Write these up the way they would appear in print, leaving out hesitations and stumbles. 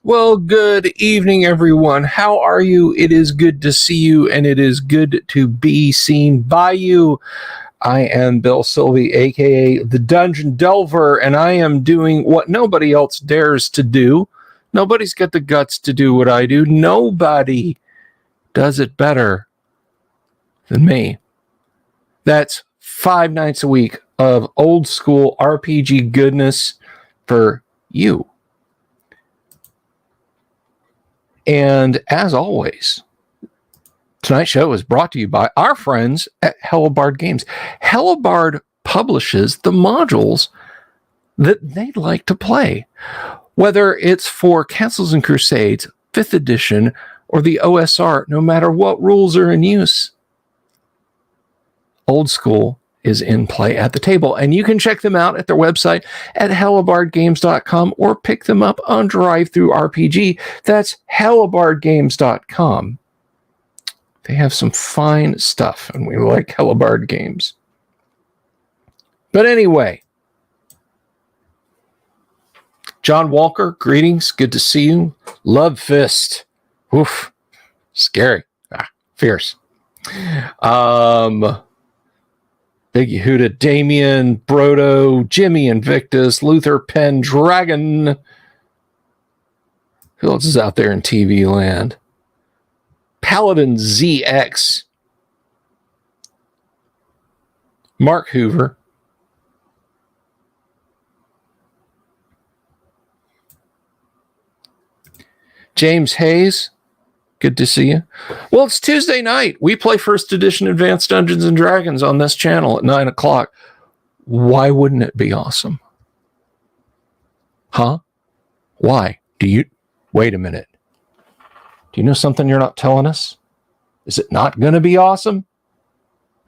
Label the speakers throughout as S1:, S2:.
S1: Well, good evening, everyone. How are you? It is good to see you, and it is good to be seen by you. I am Bill Sylvie, aka the Dungeon Delver, and I am doing what nobody else dares to do. Nobody's got the guts to do what I do. Nobody does it better than me. That's 5 nights a week of old school RPG goodness for you. And as always, tonight's show is brought to you by our friends at Hellebard Games. Hellebard publishes the modules that they'd like to play, whether it's for Castles and Crusades, 5th edition, or the OSR, no matter what rules are in use. Old school is in play at the table, and you can check them out at their website at hellebardgames.com or pick them up on DriveThruRPG. That's hellebardgames.com. They have some fine stuff, and we like Hellebard Games. But anyway, John Walker, greetings. Good to see you. Love Fist. Oof. Scary. Fierce. Big Yehuda, Damien, Brodo, Jimmy Invictus, Luther Pendragon. Who else is out there in TV land? Paladin ZX. Mark Hoover. James Hayes. Good to see you. Well, it's Tuesday night. We play 1st edition Advanced Dungeons and Dragons on this channel at 9 o'clock. Why wouldn't it be awesome? Huh? Why? Wait a minute. Do you know something you're not telling us? Is it not going to be awesome?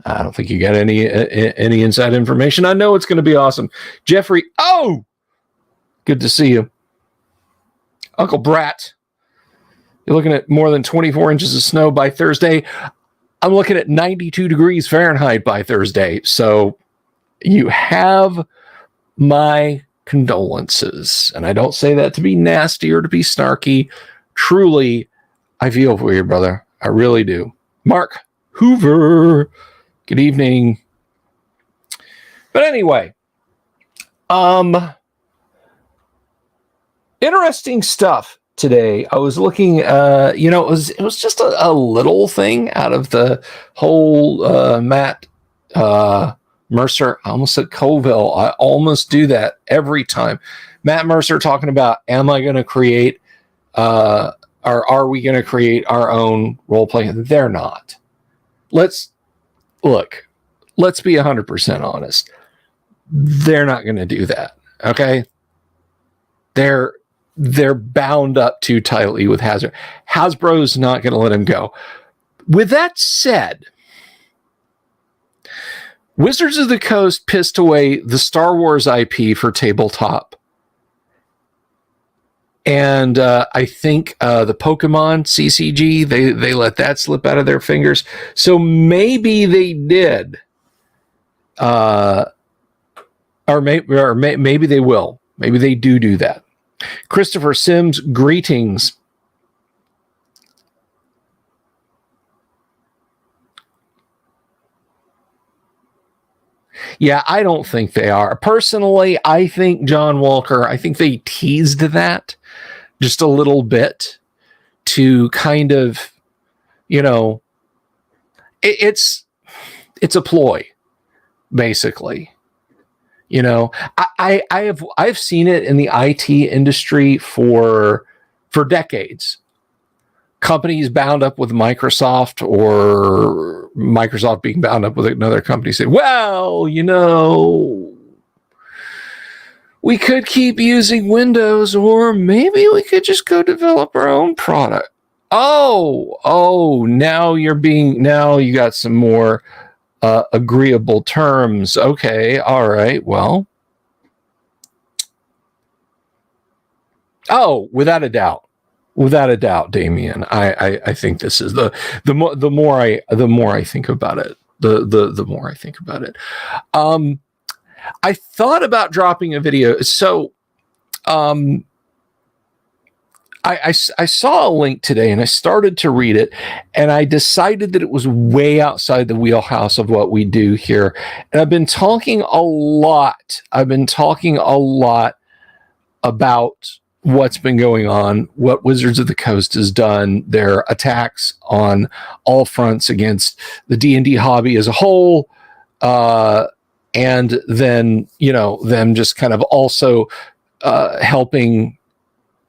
S1: I don't think you got any inside information. I know it's going to be awesome. Jeffrey, good to see you. Uncle Brat. You're looking at more than 24 inches of snow by Thursday. I'm looking at 92 degrees Fahrenheit by Thursday. So you have my condolences. And I don't say that to be nasty or to be snarky. Truly, I feel for you, brother. I really do. Mark Hoover. Good evening. But anyway, interesting stuff. Today, I was looking, it was just a little thing out of the whole Matt Mercer. I almost said Colville. I almost do that every time. Matt Mercer talking about, am I going to create, or are we going to create our own role playing? They're not. Let's be 100% honest. They're not going to do that. Okay. They're bound up too tightly with Hasbro. Hasbro's not going to let him go. With that said, Wizards of the Coast pissed away the Star Wars IP for tabletop. And I think the Pokemon CCG, they let that slip out of their fingers. So maybe they did. Or maybe they will. Maybe they do that. Christopher Sims, greetings. Yeah, I don't think they are. Personally, I think John Walker, I think they teased that just a little bit to kind of, it's a ploy, basically. I've seen it in the IT industry for decades. Companies bound up with Microsoft, or Microsoft being bound up with another company, say, well, we could keep using Windows, or maybe we could just go develop our own product. Now you got some more agreeable terms. Okay, all right. Well, without a doubt, Damien. I think this is the more I think about it, the more I think about it. I thought about dropping a video. So I saw a link today and I started to read it and I decided that it was way outside the wheelhouse of what we do here. And I've been talking a lot about what's been going on, what Wizards of the Coast has done, their attacks on all fronts against the D&D hobby as a whole, and then, you know, them just kind of also helping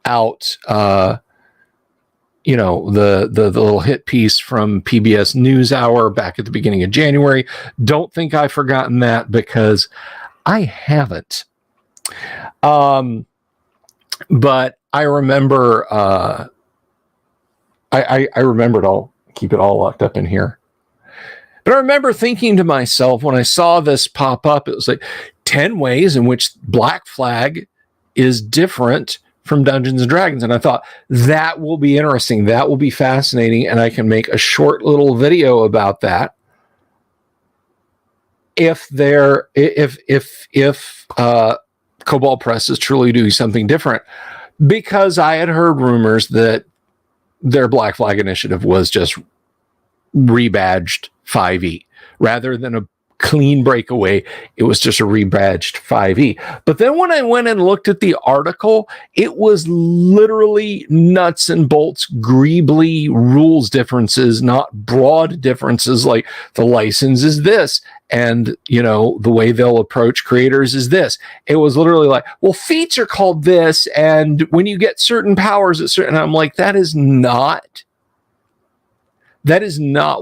S1: out, you know, the little hit piece from PBS NewsHour back at the beginning of January. Don't think I've forgotten that, because I haven't. But I remember, I remember it all. Keep it all locked up in here. But I remember thinking to myself when I saw this pop up, it was like 10 ways in which Black Flag is different from Dungeons and Dragons. And I thought that will be interesting. That will be fascinating. And I can make a short little video about that. If Cobalt Press is truly doing something different, because I had heard rumors that their Black Flag initiative was just rebadged 5e rather than a clean breakaway. It was just a rebadged 5e. But then when I went and looked at the article, it was literally nuts and bolts, greebly rules differences, not broad differences like the license is this, and, you know, the way they'll approach creators is this. It was literally like, well, feats are called this, and when you get certain powers at certain, and I'm like, that is not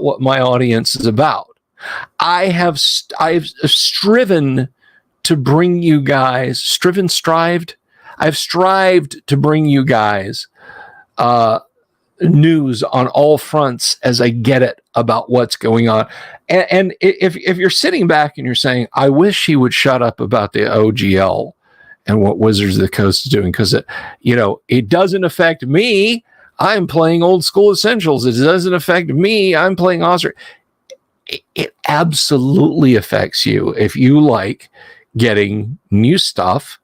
S1: what my audience is about. I've striven to bring you guys, I've strived to bring you guys news on all fronts as I get it about what's going on. And if you're sitting back and you're saying, I wish he would shut up about the OGL and what Wizards of the Coast is doing, because it doesn't affect me. I'm playing Old School Essentials. It doesn't affect me. I'm playing Oscar. It absolutely affects you if you like getting new stuff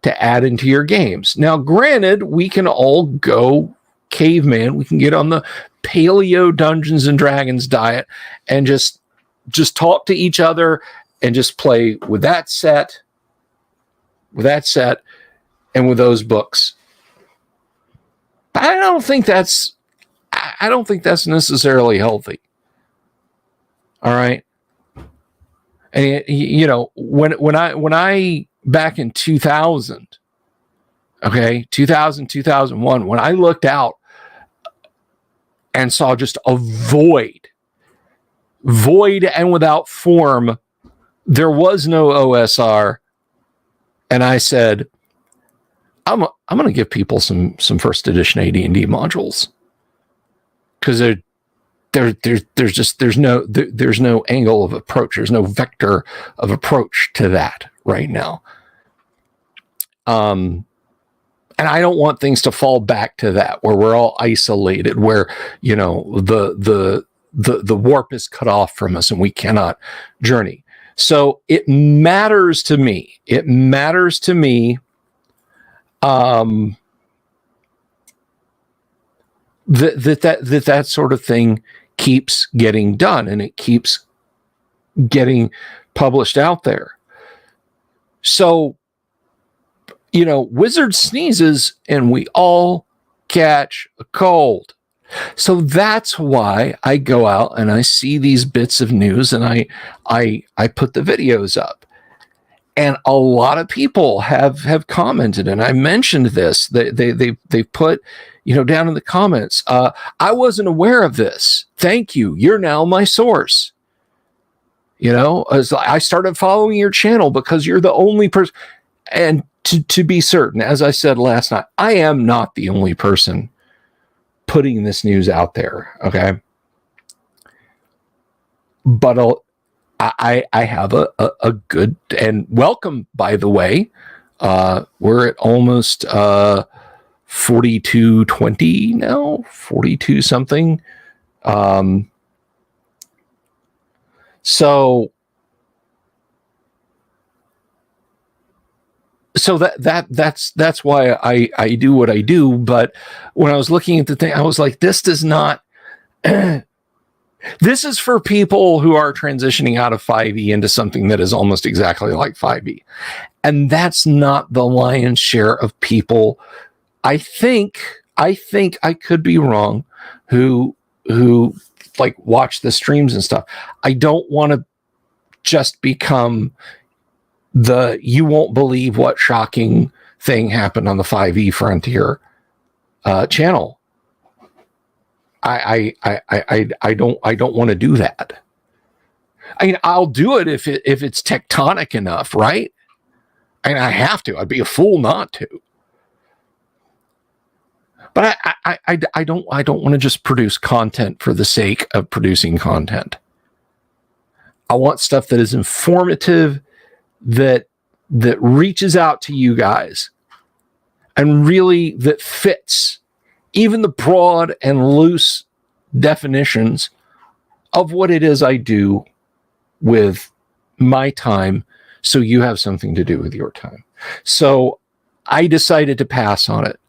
S1: to add into your games. Now, granted, we can all go caveman. We can get on the paleo Dungeons and Dragons diet and just talk to each other and just play with that set, and with those books. I don't think that's necessarily healthy. All right. And when I back in 2000, 2001, when I looked out and saw just a void and without form, there was no OSR, and I said, I'm going to give people some first edition AD&D modules, because there's no angle of approach. There's no vector of approach to that right now. And I don't want things to fall back to that, where we're all isolated, where, the warp is cut off from us and we cannot journey. So it matters to me. That sort of thing keeps getting done, and it keeps getting published out there. So, Wizard sneezes and we all catch a cold. So that's why I go out and I see these bits of news and I put the videos up. And a lot of people have commented, and I mentioned this. They put, down in the comments, I wasn't aware of this. Thank you. You're now my source. As I started following your channel because you're the only person. And to be certain, as I said last night, I am not the only person putting this news out there. Okay. But I have a good, and welcome, by the way. We're at almost 4220 now, 42 something. so that's why I do what I do. But when I was looking at the thing, I was like, this does not. This is for people who are transitioning out of 5e into something that is almost exactly like 5e. And that's not the lion's share of people. I think I could be wrong, who like watch the streams and stuff. I don't want to just become the you won't believe what shocking thing happened on the 5e Frontier channel. I don't want to do that. I mean, I'll do it if it's tectonic enough, right? And I have to. I'd be a fool not to. But I don't want to just produce content for the sake of producing content. I want stuff that is informative, that reaches out to you guys, and really that fits even the broad and loose definitions of what it is I do with my time, so you have something to do with your time. So I decided to pass on it.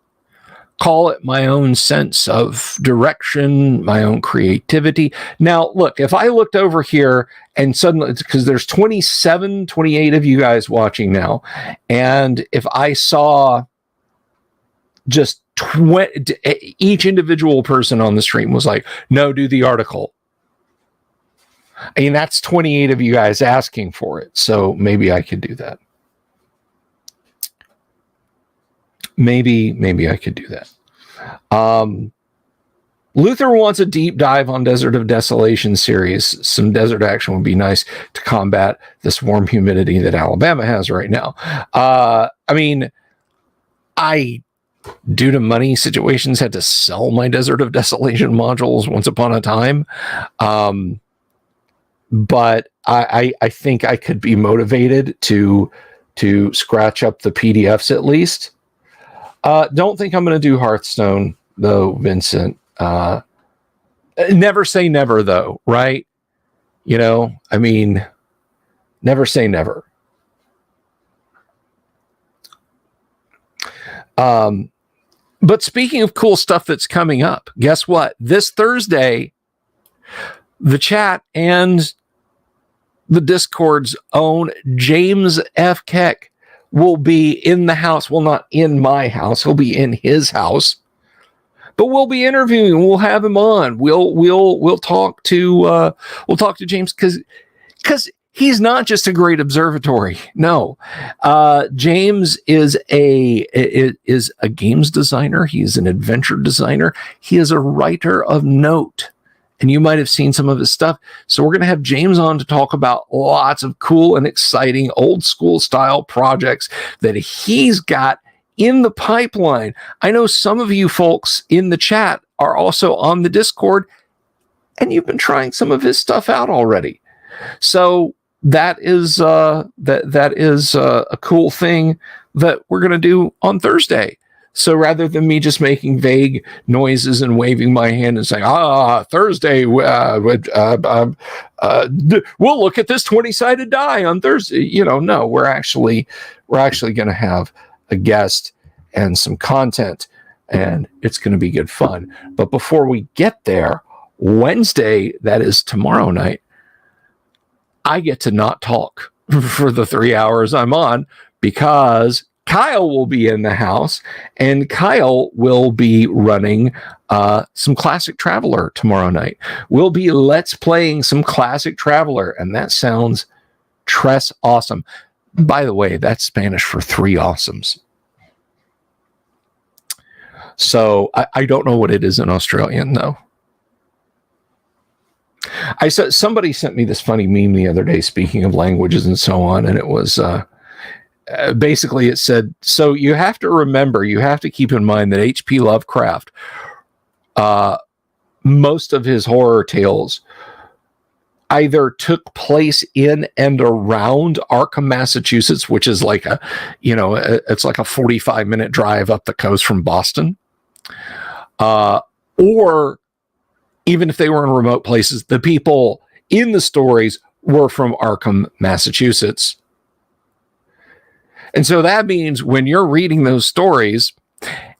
S1: Call it my own sense of direction, my own creativity. Now, look, if I looked over here and suddenly, because there's 27, 28 of you guys watching now, and if I saw just each individual person on the stream was like, no, do the article. I mean, that's 28 of you guys asking for it. So maybe I could do that. Maybe I could do that. Luther wants a deep dive on Desert of Desolation series. Some desert action would be nice to combat this warm humidity that Alabama has right now. I mean, due to money situations, had to sell my Desert of Desolation modules once upon a time. But I think I could be motivated to scratch up the PDFs at least. Don't think I'm going to do Hearthstone, though, Vincent. Never say never, though, right? You know, I mean, never say never. But speaking of cool stuff that's coming up, guess what? This Thursday, the chat and the Discord's own James F. Keck will be in the house. Well, not in my house. He'll be in his house. But we'll be interviewing. We'll have him on. We'll talk to James because he's not just a great observatory. No, James is a games designer. He's an adventure designer. He is a writer of note. And you might have seen some of his stuff. So we're going to have James on to talk about lots of cool and exciting old school style projects that he's got in the pipeline. I know some of you folks in the chat are also on the Discord, and you've been trying some of his stuff out already. So that is a cool thing that we're going to do on Thursday. So rather than me just making vague noises and waving my hand and saying, Thursday, we'll look at this 20-sided die on Thursday. You know, no, we're actually going to have a guest and some content, and it's going to be good fun. But before we get there, Wednesday, that is tomorrow night, I get to not talk for the 3 hours I'm on because Kyle will be in the house, and Kyle will be running some Classic Traveler tomorrow night. We'll be let's playing some Classic Traveler, and that sounds tres awesome. By the way, that's Spanish for three awesomes. So I don't know what it is in Australian, though. I saw somebody sent me this funny meme the other day, speaking of languages and so on, and it was basically it said, so you have to remember, you have to keep in mind that H.P. Lovecraft, most of his horror tales either took place in and around Arkham, Massachusetts, which is like it's like a 45-minute drive up the coast from Boston, or even if they were in remote places, the people in the stories were from Arkham, Massachusetts. And so that means when you're reading those stories,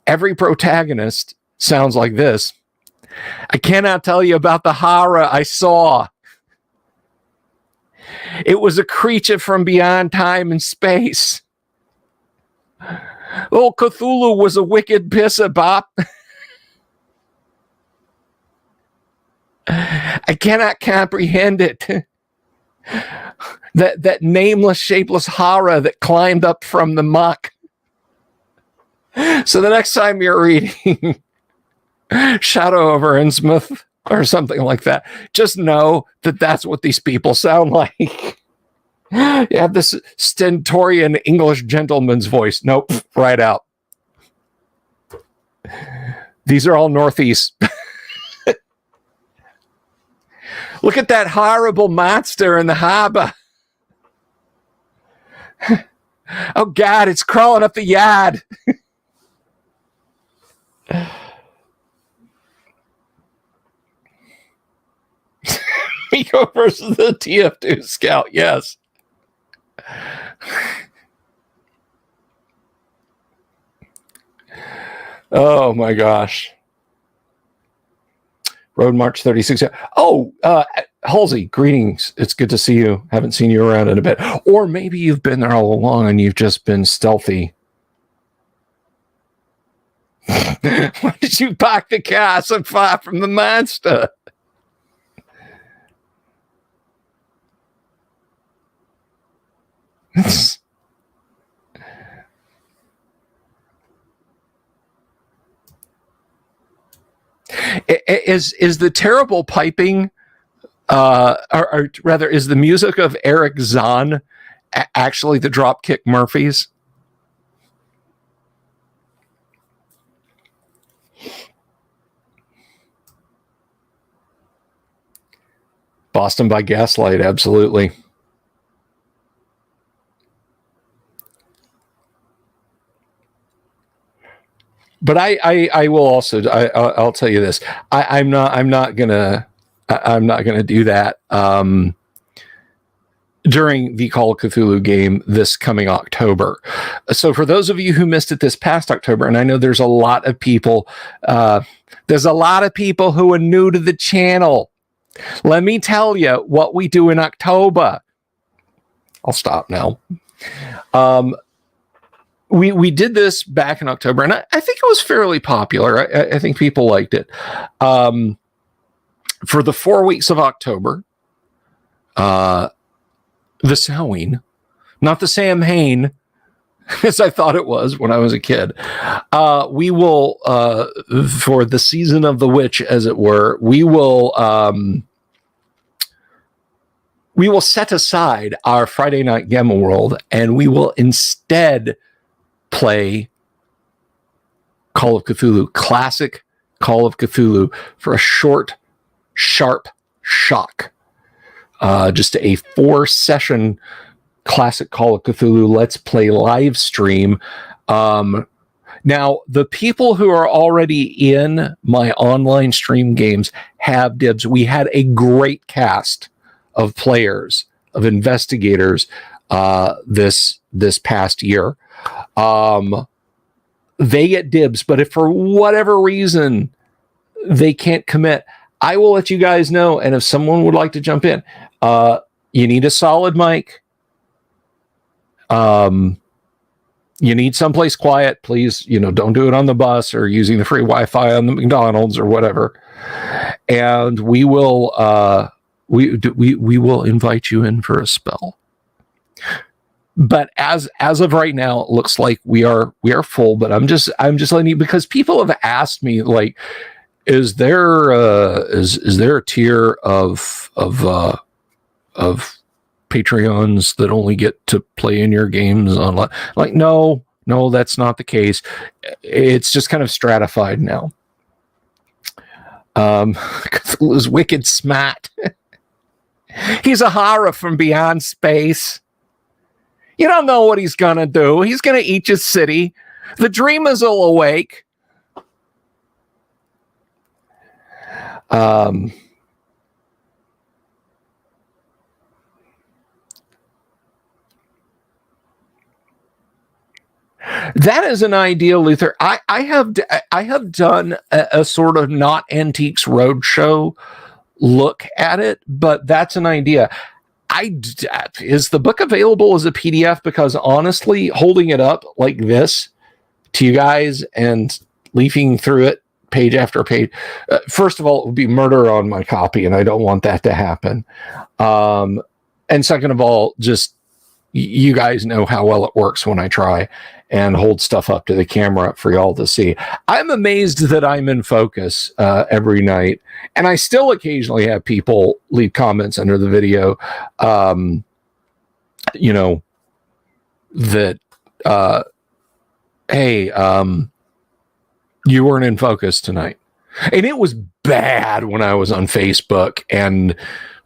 S1: every protagonist sounds like this. I cannot tell you about the horror I saw. It was a creature from beyond time and space. Old Cthulhu was a wicked pisser, Bop. I cannot comprehend it. That nameless, shapeless horror that climbed up from the muck. So the next time you're reading Shadow over Innsmouth or something like that, just know that that's what these people sound like. You have this stentorian English gentleman's voice. Nope, right out. These are all Northeast. Look at that horrible monster in the harbor. Oh, God, it's crawling up the yard. Miko versus the TF2 Scout, yes. Oh, my gosh. Road March 36. Oh, Halsey, greetings. It's good to see you. Haven't seen you around in a bit. Or maybe you've been there all along and you've just been stealthy. Why did you park the car so far from the monster? Is the terrible piping, or rather, is the music of Eric Zahn actually the Dropkick Murphys? Boston by Gaslight, absolutely. But I will also I'll tell you this. I'm not gonna do that during the Call of Cthulhu game this coming October. So for those of you who missed it this past October, and I know there's a lot of people who are new to the channel. Let me tell you what we do in October. I'll stop now. We did this back in October, and I think it was fairly popular. I think people liked it. For the 4 weeks of October, the Samhain, not the Sam Hain, as I thought it was when I was a kid. We will, for the season of the witch, as it were, we will set aside our Friday Night Gamma World, and we will instead play Call of Cthulhu, classic Call of Cthulhu, for a short, sharp shock. Just a 4-session classic Call of Cthulhu Let's Play live stream. Now, the people who are already in my online stream games have dibs. We had a great cast of players, of investigators, this past year. They get dibs, but if for whatever reason they can't commit, I will let you guys know. And if someone would like to jump in, you need a solid mic. You need someplace quiet, please. Don't do it on the bus or using the free Wi-Fi on the McDonald's or whatever. And we will we will invite you in for a spell. But as of right now, it looks like we are full. But I'm just letting you, because people have asked me, like, is there a tier of Patreons that only get to play in your games online? Like, no, that's not the case. It's just kind of stratified now. Cthulhu's wicked smart. He's a horror from beyond space. You don't know what he's gonna do. He's gonna eat your city. The dreamers will awake. That is an idea, Luther. I have done a sort of not antiques roadshow look at it, but that's an idea. Is the book available as a PDF? Because honestly, holding it up like this to you guys and leafing through it page after page, first of all, it would be murder on my copy, and I don't want that to happen. And second of all, just you guys know how well it works when I try and hold stuff up to the camera for y'all to see. I'm amazed that I'm in focus every night, and I still occasionally have people leave comments under the video, that, hey, you weren't in focus tonight. And it was bad when I was on Facebook and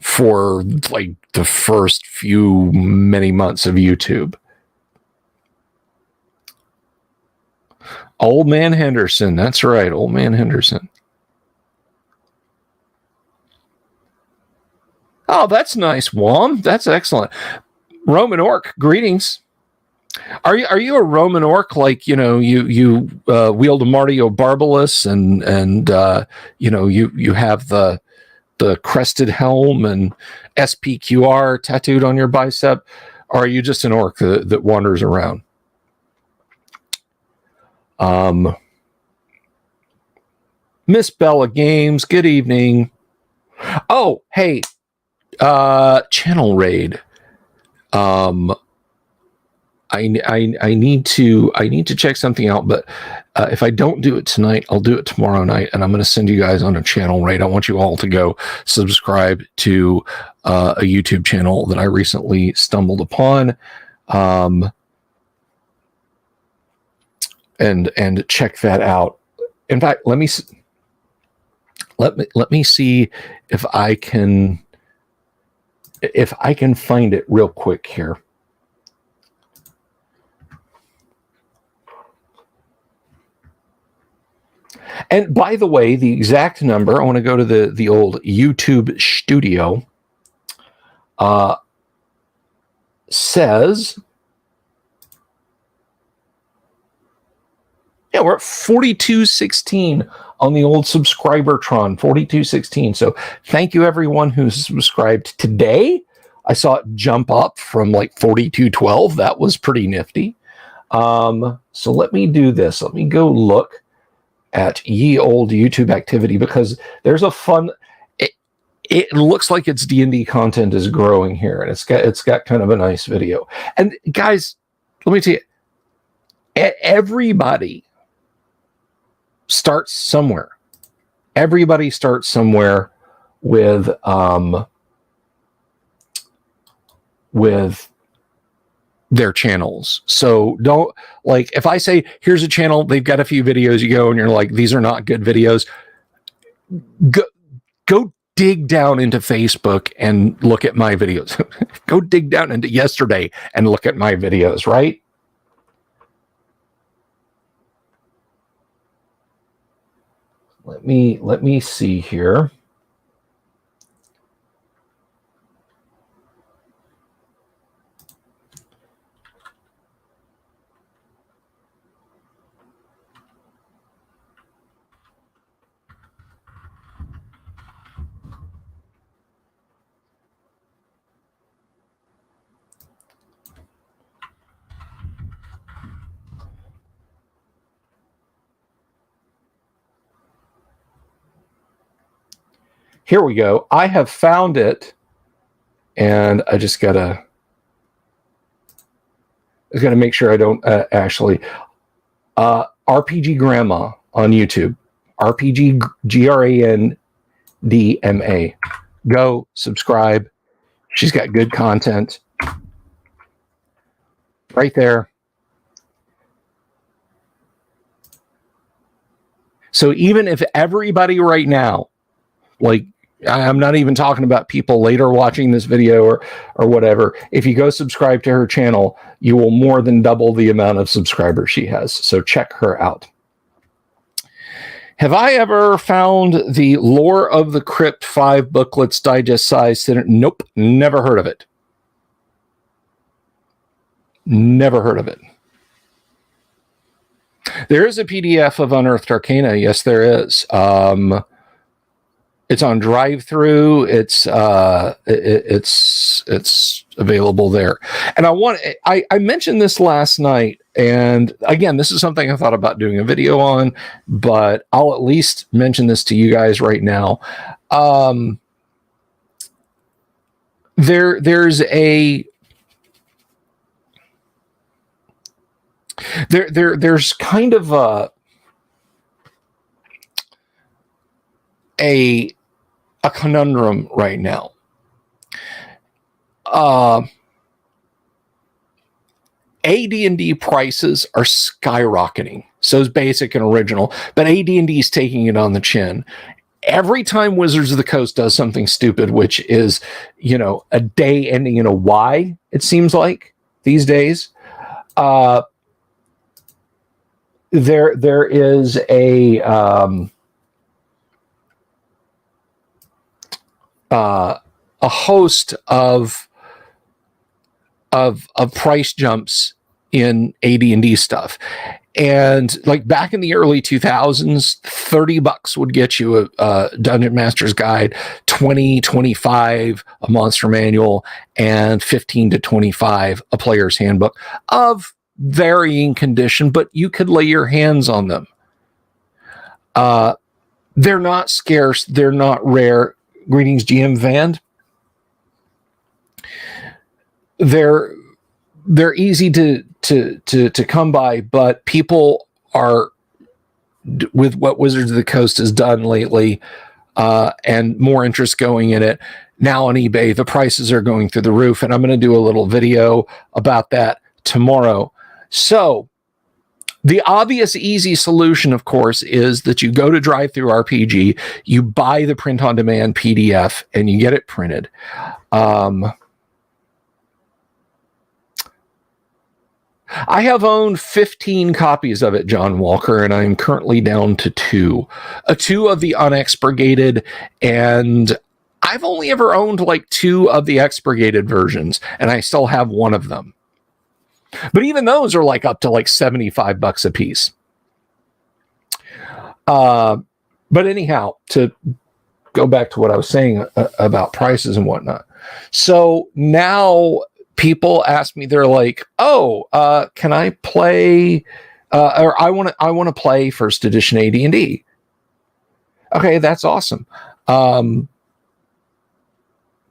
S1: for like the first many months of YouTube. Old Man Henderson. That's right. Old Man Henderson. Oh, that's nice, Wom. That's excellent. Roman Orc, greetings. Are you a Roman Orc? Like, you wield a Martio Barbalus and you have the crested helm and SPQR tattooed on your bicep? Or are you just an orc that wanders around? Miss Bella Games, good evening. Oh, hey, channel raid. I need to check something out, but if I don't do it tonight, I'll do it tomorrow night, and I'm going to send you guys on a channel raid. I want you all to go subscribe to a YouTube channel that I recently stumbled upon, and check that out. In fact, let me see if I can find it real quick here. And by the way, the exact number, I want to go to the old YouTube studio, says, yeah, we're at 4216 on the old Subscribertron, 4216. So thank you, everyone who's subscribed today. I saw it jump up from like 4212. That was pretty nifty. So let me do this. Let me go look at ye old YouTube activity, because there's a fun, it looks like its D&D content is growing here, and it's got kind of a nice video. And guys, let me tell you, everybody starts somewhere. Everybody starts somewhere with their channels. So don't, like, if I say, here's a channel, they've got a few videos, you go and you're like, these are not good videos. Go dig down into Facebook and look at my videos. Go dig down into yesterday and look at my videos, right? Let me see here. Here we go. I have found it, and I just gotta make sure I don't actually. RPG Grandma on YouTube. RPG GRANDMA. Go subscribe. She's got good content right there. So even if everybody right now, like, I'm not even talking about people later watching this video or whatever. If you go subscribe to her channel, you will more than double the amount of subscribers she has. So check her out. Have I ever found the Lore of the Crypt 5 booklets digest size? Nope, never heard of it. Never heard of it. There is a PDF of Unearthed Arcana. Yes, there is. It's on drive-through. It's available there. And I mentioned this last night. And again, this is something I thought about doing a video on, but I'll at least mention this to you guys right now. There's kind of a conundrum right now. AD&D prices are skyrocketing. So is basic and original, but AD&D is taking it on the chin. Every time Wizards of the Coast does something stupid, which is, a day ending in a Y, it seems like these days, there is a host of price jumps in AD&D stuff. And like back in the early 2000s, $30 would get you a Dungeon Master's Guide, 25 a Monster Manual, and 15 to 25 a Player's Handbook of varying condition, but you could lay your hands on them. They're not scarce. They're not rare. Greetings, GM Vand. They're easy to come by, but people are, with what Wizards of the Coast has done lately, and more interest going in it now on eBay, the prices are going through the roof, and I'm going to do a little video about that tomorrow. So the obvious easy solution, of course, is that you go to DriveThruRPG, you buy the print-on-demand PDF, and you get it printed. I have owned 15 copies of it, John Walker, and I'm currently down to 2. 2 of the unexpurgated, and I've only ever owned like 2 of the expurgated versions, and I still have one of them. But even those are like up to like $75 a piece. But anyhow, to go back to what I was saying about prices and whatnot. So now people ask me, they're like, "Oh, can I play? Or I want to play first edition AD&D." Okay, that's awesome.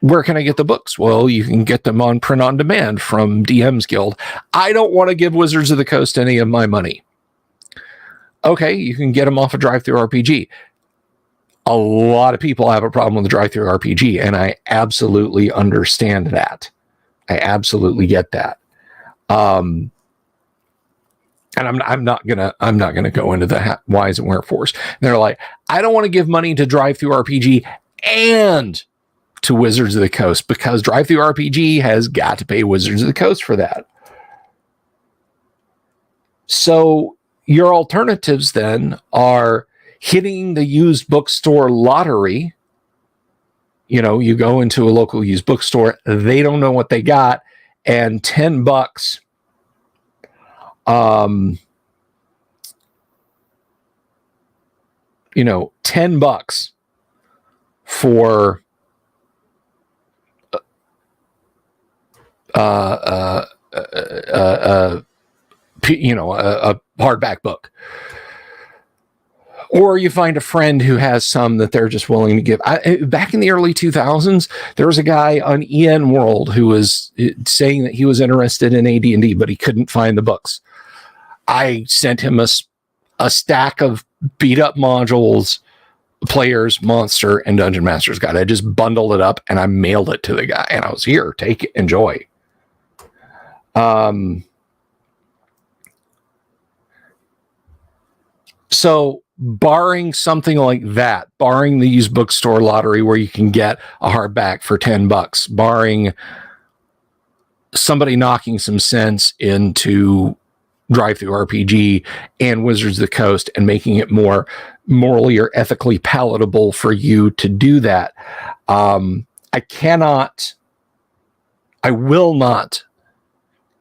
S1: Where can I get the books? Well, you can get them on print on demand from DM's Guild. I don't want to give Wizards of the Coast any of my money. Okay, you can get them off of DriveThruRPG. A lot of people have a problem with DriveThruRPG, and I absolutely understand that. I absolutely get that. And I'm not gonna go into the whys and wherefores. And they're like, I don't want to give money to DriveThruRPG and to Wizards of the Coast because DriveThruRPG has got to pay Wizards of the Coast for that. So your alternatives then are hitting the used bookstore lottery. You go into a local used bookstore, they don't know what they got, and $10, $10 for a hardback book. Or you find a friend who has some that they're just willing to give. Back in the early 2000s, there was a guy on EN World who was saying that he was interested in AD&D, but he couldn't find the books. I sent him a stack of beat-up modules, Players, Monster, and Dungeon Master's Guide. I just bundled it up, and I mailed it to the guy. And I was, here, take it, enjoy. So barring something like that, barring the used bookstore lottery where you can get a hardback for $10, barring somebody knocking some sense into DriveThruRPG and Wizards of the Coast and making it more morally or ethically palatable for you to do that, I will not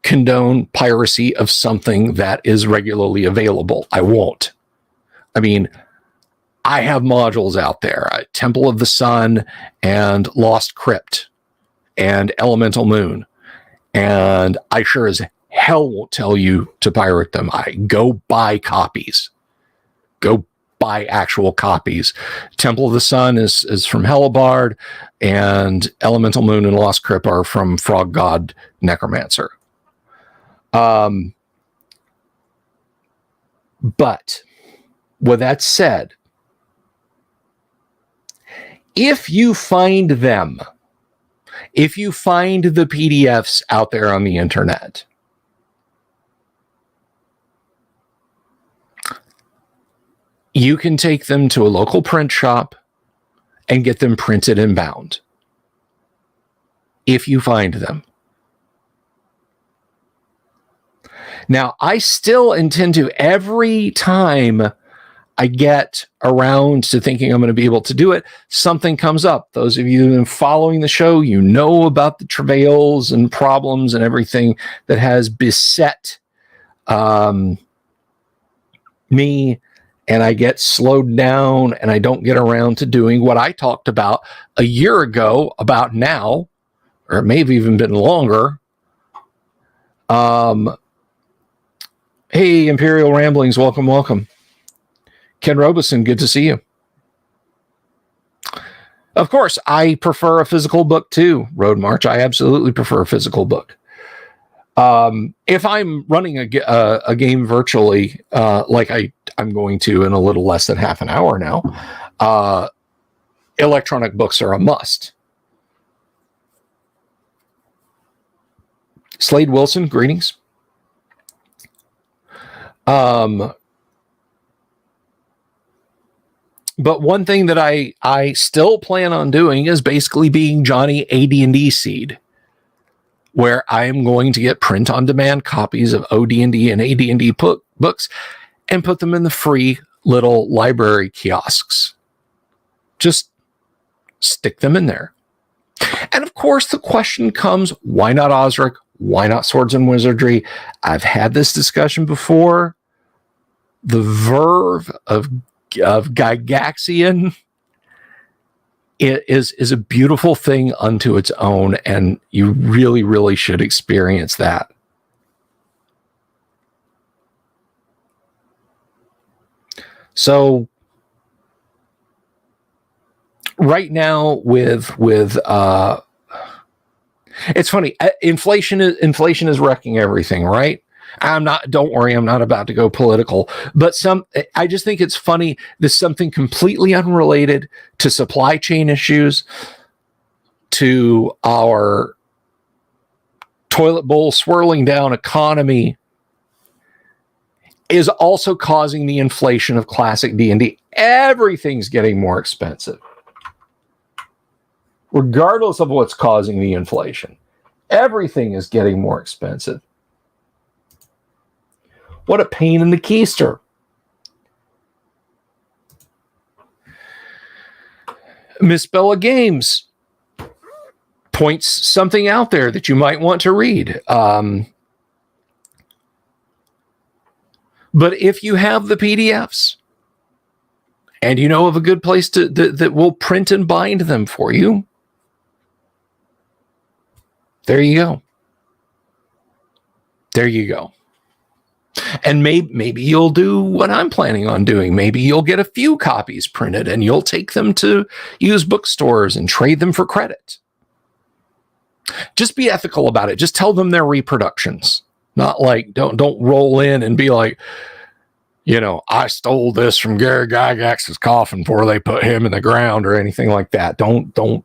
S1: condone piracy of something that is regularly available. I won't. I mean, I have modules out there, Temple of the Sun and Lost Crypt and Elemental Moon. And I sure as hell won't tell you to pirate them. I go buy copies. Go buy actual copies. Temple of the Sun is from Hellebarde, and Elemental Moon and Lost Crypt are from Frog God Necromancer. But with that said, if you find them, if you find the PDFs out there on the internet, you can take them to a local print shop and get them printed and bound. If you find them. Now, I still intend to, every time I get around to thinking I'm going to be able to do it, something comes up. Those of you who've been following the show, you know about the travails and problems and everything that has beset me, and I get slowed down and I don't get around to doing what I talked about a year ago about now, or it may have even been longer. Hey, Imperial Ramblings, welcome, welcome. Ken Robeson, good to see you. Of course, I prefer a physical book too, Road March. I absolutely prefer a physical book. If I'm running a game virtually, like I'm going to in a little less than half an hour now, electronic books are a must. Slade Wilson, greetings. But one thing that I still plan on doing is basically being Johnny AD&D Seed, where I am going to get print-on-demand copies of OD&D and AD&D books and put them in the free little library kiosks. Just stick them in there. And of course, the question comes, why not Osric? Why not Swords and Wizardry? I've had this discussion before. The verve of Gygaxian is a beautiful thing unto its own, and you really, really should experience that. So right now with it's funny, inflation is wrecking everything, right? Don't worry, I'm not about to go political, but I just think it's funny. There's something completely unrelated to supply chain issues, to our toilet bowl swirling down economy, is also causing the inflation of classic D&D. Everything's getting more expensive. Regardless of what's causing the inflation, everything is getting more expensive. What a pain in the keister. Miss Bella Games points something out there that you might want to read. But if you have the PDFs and you know of a good place that will print and bind them for you, there you go. There you go. And maybe you'll do what I'm planning on doing. Maybe you'll get a few copies printed and you'll take them to used bookstores and trade them for credit. Just be ethical about it. Just tell them they're reproductions. Not like, don't roll in and be like, I stole this from Gary Gygax's coffin before they put him in the ground or anything like that. Don't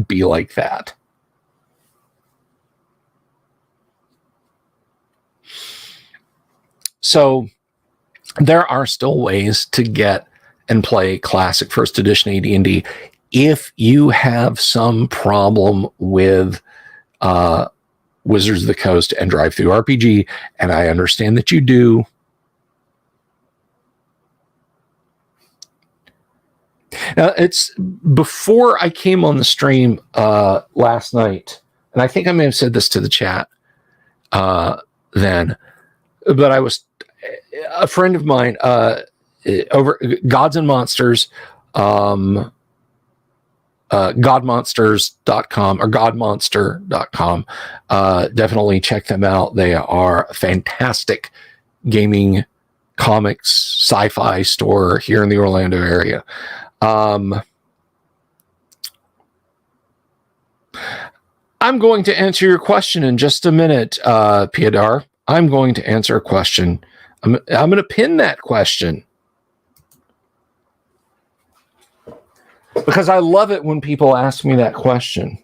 S1: be like that. So there are still ways to get and play classic first edition AD&D if you have some problem with Wizards of the Coast and Drive-Thru RPG, and I understand that you do. Now, it's before I came on the stream last night, and I think I may have said this to the chat. then. But I was a friend of mine over Gods and Monsters, godmonsters.com or godmonster.com. Definitely check them out. They are a fantastic gaming, comics, sci-fi store here in the Orlando area. I'm going to answer your question in just a minute, Piedar. I'm going to answer a question. I'm going to pin that question because I love it when people ask me that question.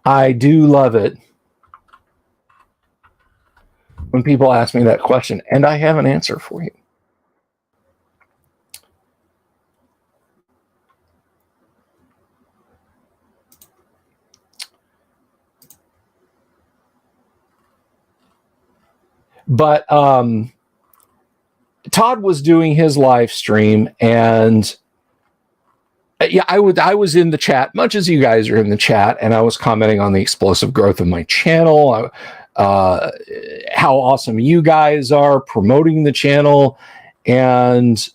S1: I do love it when people ask me that question, and I have an answer for you. But Todd was doing his live stream, and yeah, I was in the chat, much as you guys are in the chat, and I was commenting on the explosive growth of my channel, how awesome you guys are promoting the channel, and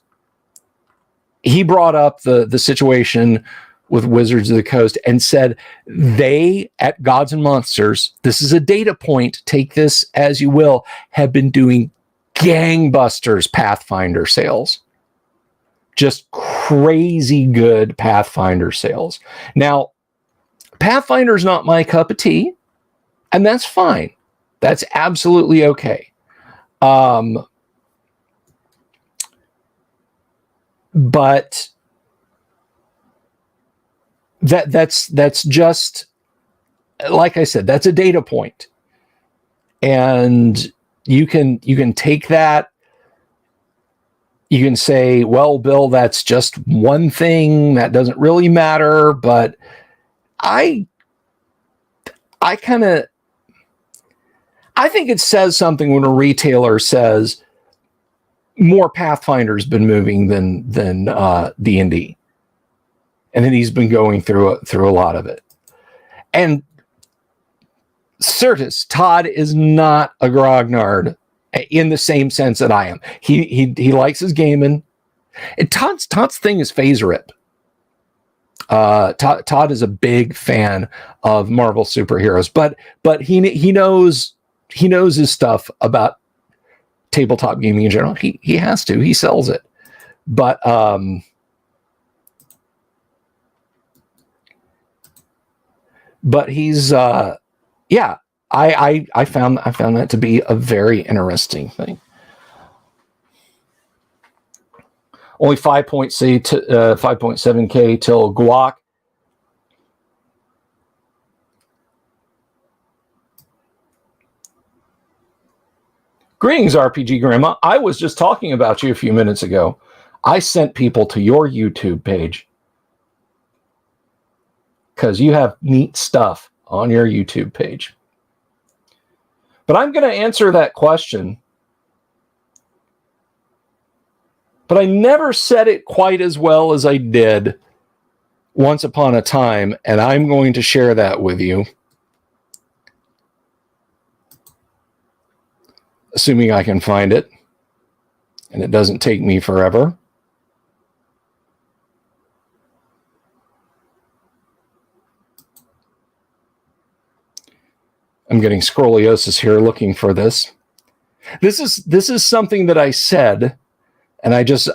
S1: he brought up the situation with Wizards of the Coast and said they at Gods and Monsters, this is a data point, take this as you will, have been doing gangbusters Pathfinder sales. Just crazy good Pathfinder sales. Now, Pathfinder's not my cup of tea, and that's fine. That's absolutely okay. But that's just, like I said, that's a data point. And you can take that. You can say, well, Bill, that's just one thing that doesn't really matter. But I think it says something when a retailer says more Pathfinder's been moving than D&D. And then he's been going through a lot of it. And Stirges, Todd is not a grognard in the same sense that I am. He likes his gaming. And Todd's thing is phase rip. Todd is a big fan of Marvel superheroes, but he knows his stuff about tabletop gaming in general. He has to. He sells it. But he's I found that to be a very interesting thing. Only 5.7K till Guac. Greetings, RPG Grandma. I was just talking about you a few minutes ago. I sent people to your YouTube page because you have neat stuff on your YouTube page. But I'm going to answer that question. But I never said it quite as well as I did once upon a time, and I'm going to share that with you. Assuming I can find it, and it doesn't take me forever. I'm getting scoliosis here looking for this. This is something that I said, and I just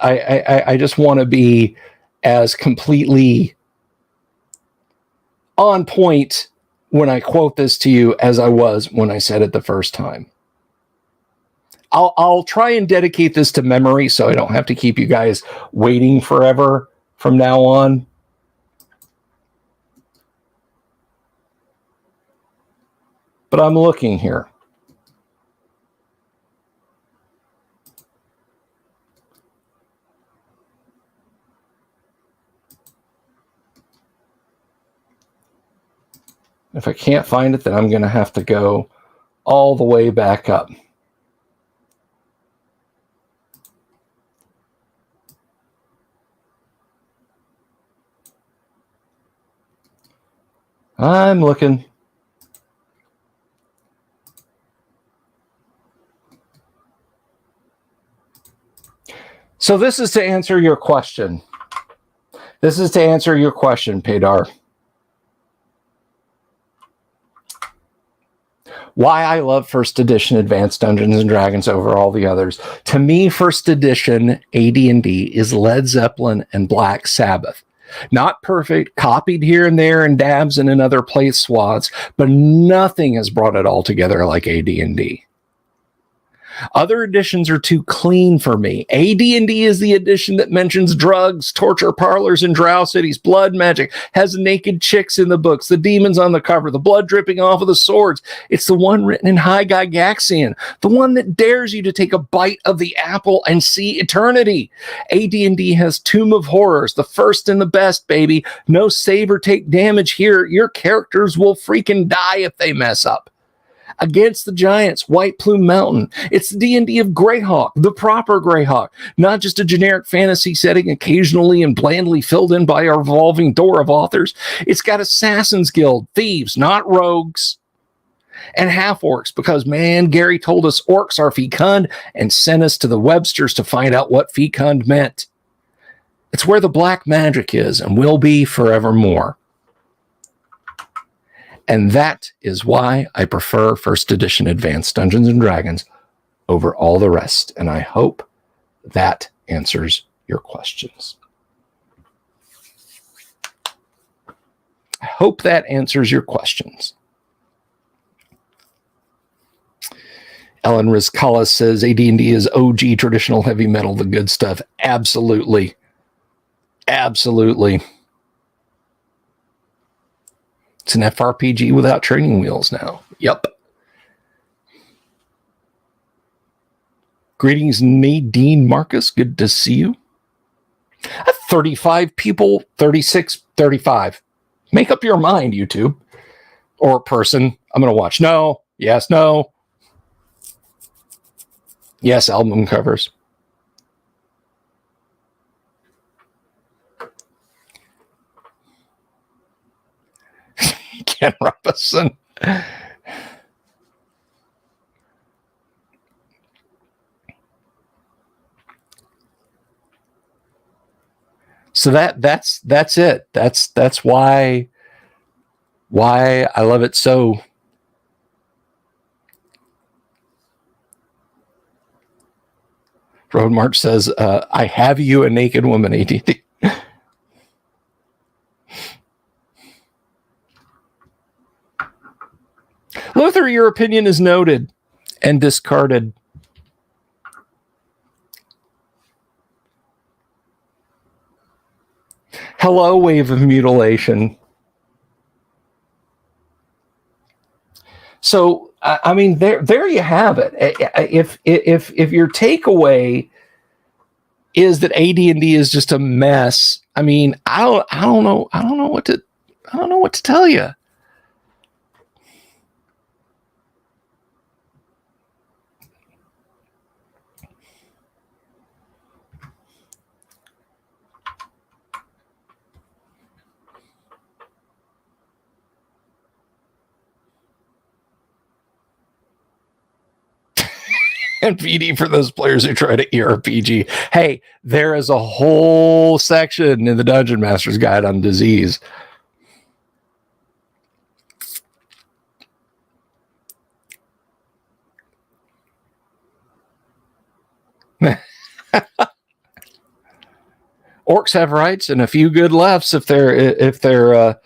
S1: want to be as completely on point when I quote this to you as I was when I said it the first time. I'll try and dedicate this to memory so I don't have to keep you guys waiting forever from now on. But I'm looking here. If I can't find it, then I'm going to have to go all the way back up. I'm looking. So this is to answer your question. This is to answer your question, Pedar. Why I love first edition Advanced Dungeons and Dragons over all the others. To me, first edition AD&D is Led Zeppelin and Black Sabbath. Not perfect, copied here and there and dabs in other place swaths, but nothing has brought it all together like AD&D. Other editions are too clean for me. AD&D is the edition that mentions drugs, torture parlors, and drow cities, blood magic, has naked chicks in the books, the demons on the cover, the blood dripping off of the swords. It's the one written in High Gygaxian, the one that dares you to take a bite of the apple and see eternity. AD&D has Tomb of Horrors, the first and the best, baby. No save or take damage here. Your characters will freaking die if they mess up. Against the Giants, White Plume Mountain. It's the D&D of Greyhawk, the proper Greyhawk, not just a generic fantasy setting occasionally and blandly filled in by a revolving door of authors. It's got Assassin's Guild, thieves, not rogues, and half-orcs, because, man, Gary told us orcs are fecund and sent us to the Websters to find out what fecund meant. It's where the black magic is and will be forevermore. And that is why I prefer first edition Advanced Dungeons and Dragons over all the rest. And I hope that answers your questions. I hope that answers your questions. Ellen Rizkala says AD&D is OG traditional heavy metal, the good stuff. Absolutely. Absolutely. It's an FRPG without training wheels now. Yep. Greetings, Nadine Marcus. Good to see you. 35 people, 36, 35. Make up your mind, YouTube. Or person. I'm going to watch. No. Yes, no. Yes, album covers. Ken Robinson. So that's it. That's why I love it so. Road March says, I have you a naked woman, ADD. Luther, your opinion is noted and discarded. Hello, wave of mutilation. So, I mean, there you have it. If your takeaway is that AD&D is just a mess, I mean, I don't know what to tell you. And PD for those players who try to ERPG. Hey, there is a whole section in the Dungeon Master's Guide on disease. Orcs have rights and a few good lefts if they're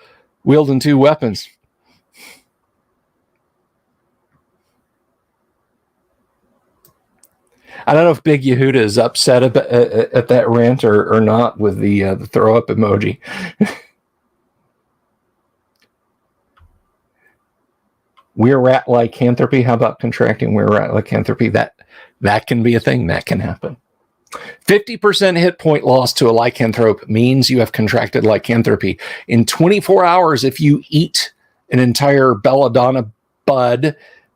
S1: wielding two weapons. I don't know if Big Yehuda is upset at that rant or not with the throw up emoji. We're rat lycanthropy. How about contracting we're rat lycanthropy? That can be a thing. That can happen. 50% hit point loss to a lycanthrope means you have contracted lycanthropy. In 24 hours, if you eat an entire belladonna bud,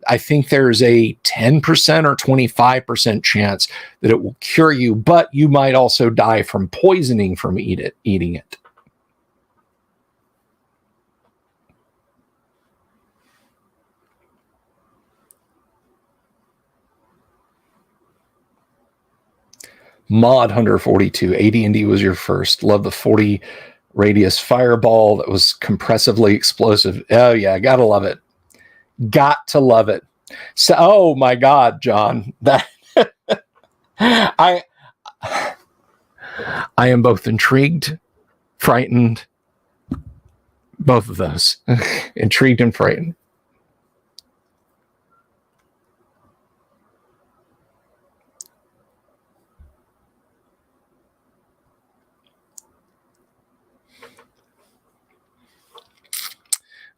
S1: I think there's a 10% or 25% chance that it will cure you, but you might also die from poisoning from eating it. Mod Hunter 42. AD&D was your first. Love the 40 radius fireball that was compressively explosive. Oh yeah, gotta love it. Got to love it. So, oh my God, John, that I am both intrigued, frightened, both of those. Intrigued and frightened.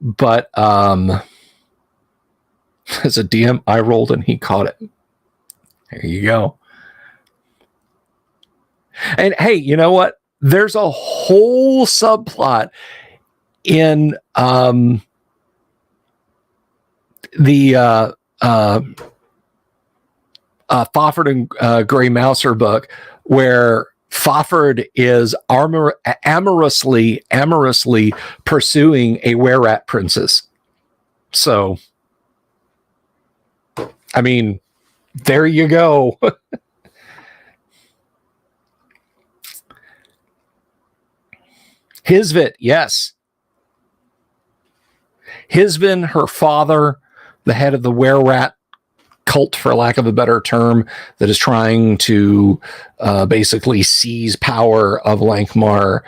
S1: But as a DM, I rolled and he caught it. There you go. And hey, you know what? There's a whole subplot in the Fafhrd and Grey Mouser book, where Fafhrd is amorously pursuing a were-rat princess. So, I mean, there you go. Hisvit, yes. Hisvin, her father, the head of the were-rat cult, for lack of a better term, that is trying to basically seize power of Lankhmar,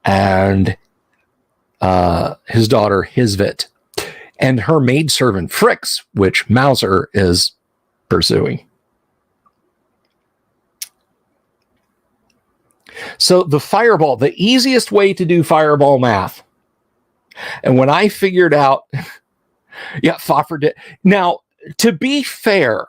S1: and his daughter Hisvit, and her maidservant Frix, which Mouser is pursuing. So the fireball, the easiest way to do fireball math, and when I figured out, yeah, Fafhrd did. Now, to be fair,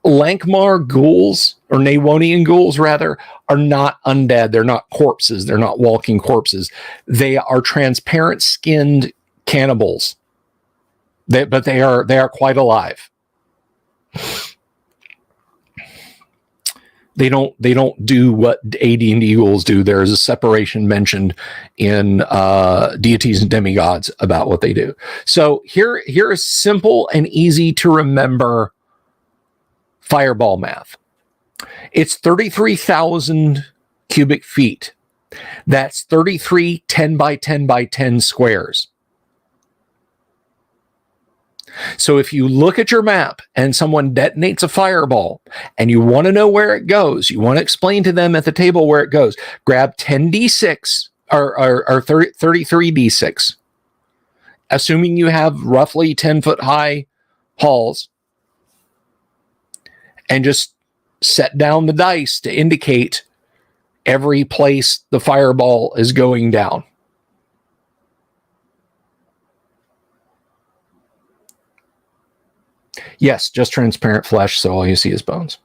S1: Lankhmar ghouls, or Nawonian ghouls rather, are not undead. They're not corpses. They're not walking corpses. They are transparent skinned cannibals. But they are quite alive. They don't do what AD&D ghouls do. There is a separation mentioned in Deities and Demigods about what they do. So here is simple and easy to remember fireball math. It's 33,000 cubic feet. That's 33 10 by 10 by 10 squares. So if you look at your map and someone detonates a fireball and you want to know where it goes, you want to explain to them at the table where it goes, grab 10d6 or 33d6, assuming you have roughly 10-foot high halls, and just set down the dice to indicate every place the fireball is going down. Yes, just transparent flesh, so all you see is bones.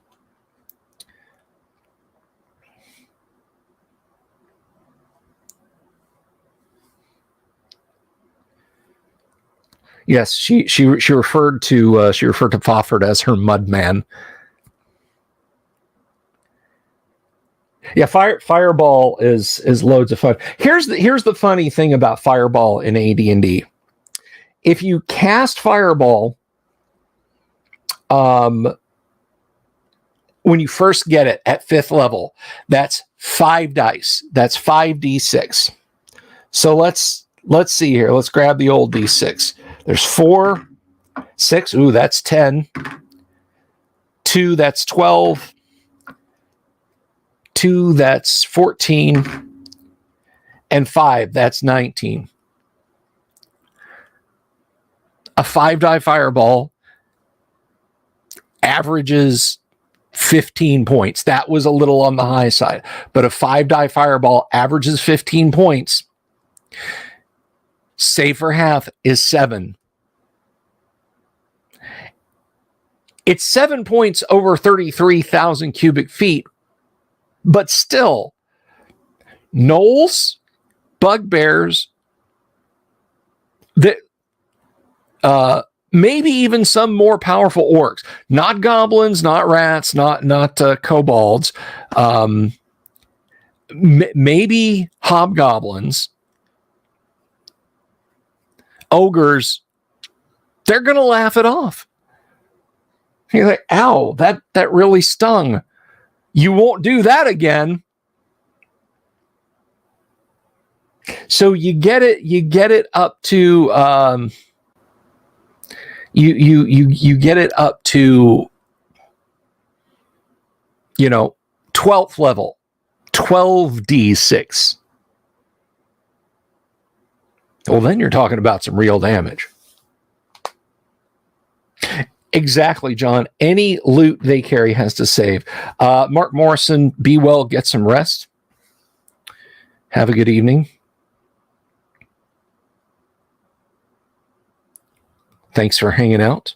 S1: Yes, she referred to Fafhrd as her mudman. Yeah, fireball is loads of fun. Here's the funny thing about fireball in AD&D. If you cast fireball, when you first get it at 5th level, that's 5 dice. That's 5d6. So let's see here. Let's grab the old d6. There's 4, 6. Ooh, that's 10. 2, that's 12. 2, that's 14. And 5, that's 19. A 5-die fireball averages 15 points. That was a little on the high side, but a 5-die fireball averages 15 points. Save for half is 7. It's 7 points over 33,000 cubic feet, but still, gnolls, bugbears, that maybe even some more powerful orcs, not goblins, not rats, not kobolds, maybe hobgoblins, ogres, They're going to laugh it off. You're like, ow, that really stung. You won't do that again. So you get it up to you get it up to 12th level, 12d6. Well, then you're talking about some real damage. Exactly, John. Any loot they carry has to save. Mark Morrison, be well, get some rest. Have a good evening. Thanks for hanging out.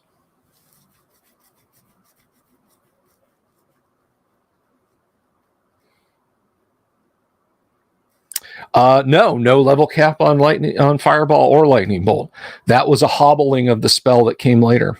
S1: No level cap on Fireball or Lightning Bolt. That was a hobbling of the spell that came later.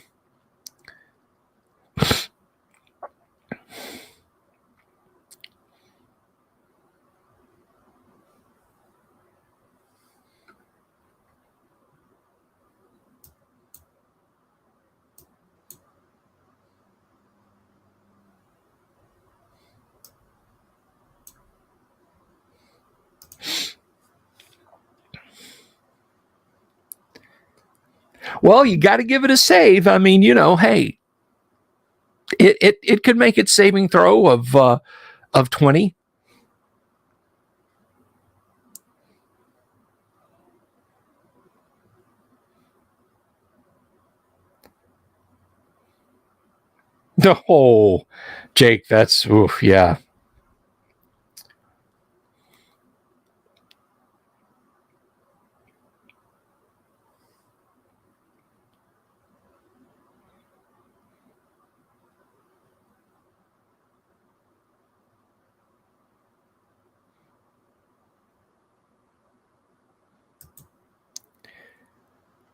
S1: Well, you got to give it a save. I mean, hey, it could make its saving throw of 20. No, Jake, that's oof, yeah.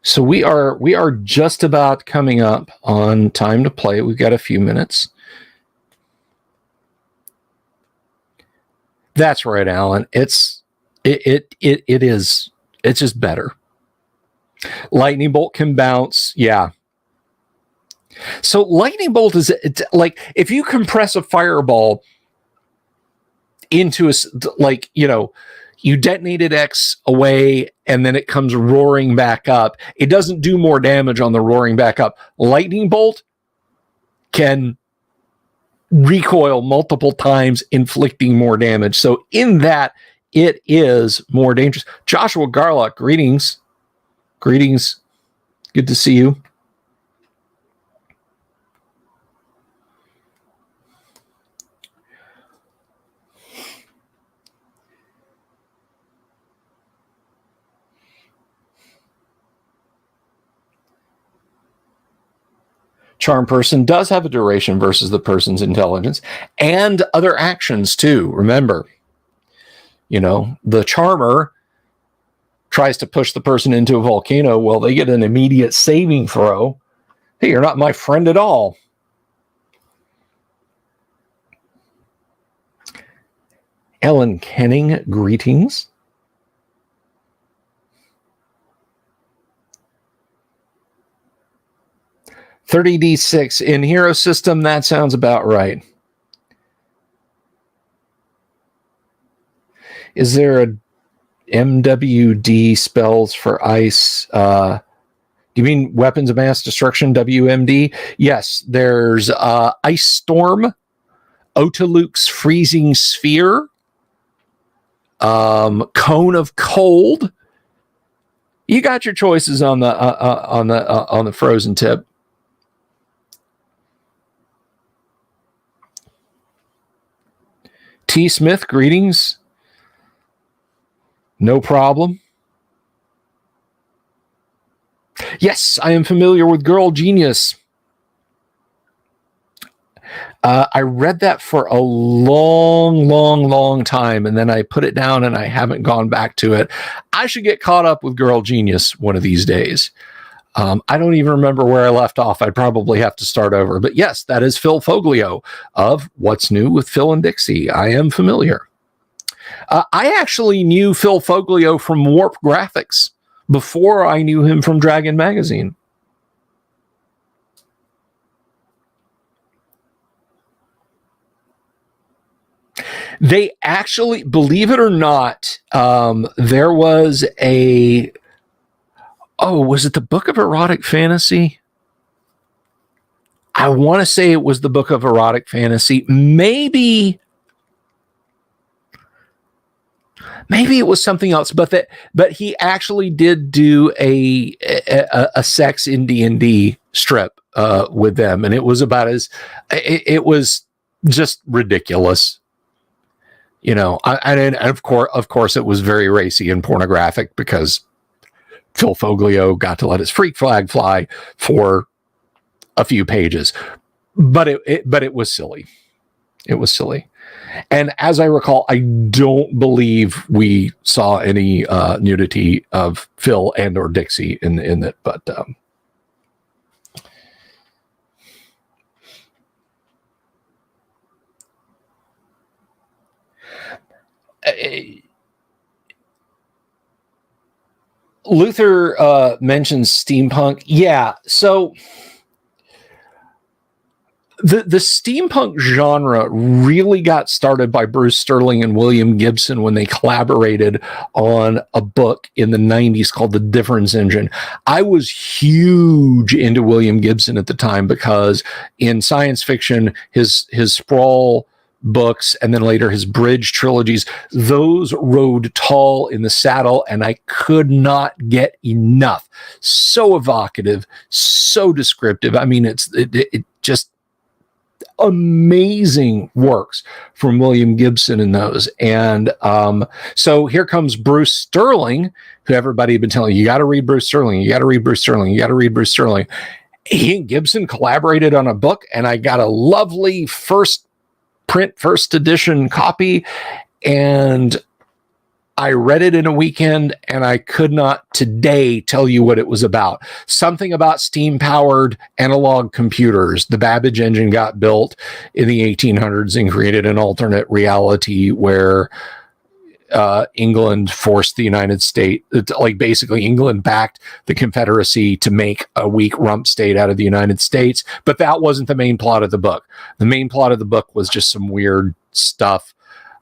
S1: So we are just about coming up on time to play. We've got a few minutes. That's right, Alan. It is. It's just better. Lightning bolt can bounce. Yeah. So lightning bolt is like if you compress a fireball into you detonated X away and then it comes roaring back up. It doesn't do more damage on the roaring back up. Lightning bolt can recoil multiple times, inflicting more damage. So in that, it is more dangerous. Joshua Garlock, greetings. Greetings. Good to see you. Charm person does have a duration versus the person's intelligence and other actions too. Remember, the charmer tries to push the person into a volcano. Well, they get an immediate saving throw. Hey, you're not my friend at all. Ellen Kenning, greetings. $30d6 in hero system. That sounds about right. Is there a MWD spells for ice? Do you mean weapons of mass destruction, WMD? Yes, there's Ice Storm, Otaluk's Freezing Sphere, Cone of Cold. You got your choices on the frozen tip. T. Smith, greetings. No problem. Yes, I am familiar with Girl Genius. I read that for a long time, and then I put it down, and I haven't gone back to it. I should get caught up with Girl Genius one of these days. I don't even remember where I left off. I'd probably have to start over. But yes, that is Phil Foglio of What's New with Phil and Dixie. I am familiar. I actually knew Phil Foglio from Warp Graphics before I knew him from Dragon Magazine. They actually, believe it or not, there was was it the Book of Erotic Fantasy? I want to say it was the Book of Erotic Fantasy. Maybe it was something else, but he actually did do a sex in D&D strip with them, and it was about it was just ridiculous. And of course it was very racy and pornographic because Phil Foglio got to let his freak flag fly for a few pages, but it was silly. It was silly. And as I recall, I don't believe we saw any nudity of Phil and or Dixie in it, but Luther mentions steampunk. Yeah, so the steampunk genre really got started by Bruce Sterling and William Gibson when they collaborated on a book in the 90s called The Difference Engine. I was huge into William Gibson at the time because in science fiction, his Sprawl books and then later his Bridge trilogies, those rode tall in the saddle, and I could not get enough. So evocative, so descriptive. I mean, it just amazing works from William Gibson in those. And so here comes Bruce Sterling, who everybody had been telling you got to read Bruce Sterling, you got to read Bruce Sterling, you got to read Bruce Sterling. He and Gibson collaborated on a book, and I got a lovely first edition copy, and I read it in a weekend, and I could not today tell you what it was about. Something about steam-powered analog computers. The Babbage engine got built in the 1800s and created an alternate reality where England forced the United States, like basically England backed the Confederacy to make a weak rump state out of the United States. But that wasn't the main plot of the book. The main plot of the book was just some weird stuff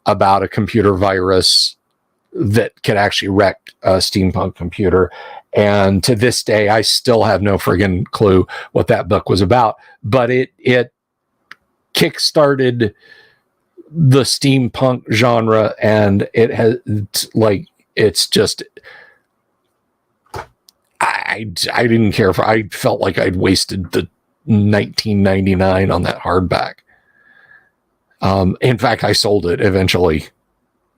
S1: about a computer virus that could actually wreck a steampunk computer. And to this day, I still have no friggin' clue what that book was about. But it kickstarted the steampunk genre, and it has it's just I didn't care for. I felt like I'd wasted the $19.99 on that hardback. In fact, I sold it eventually.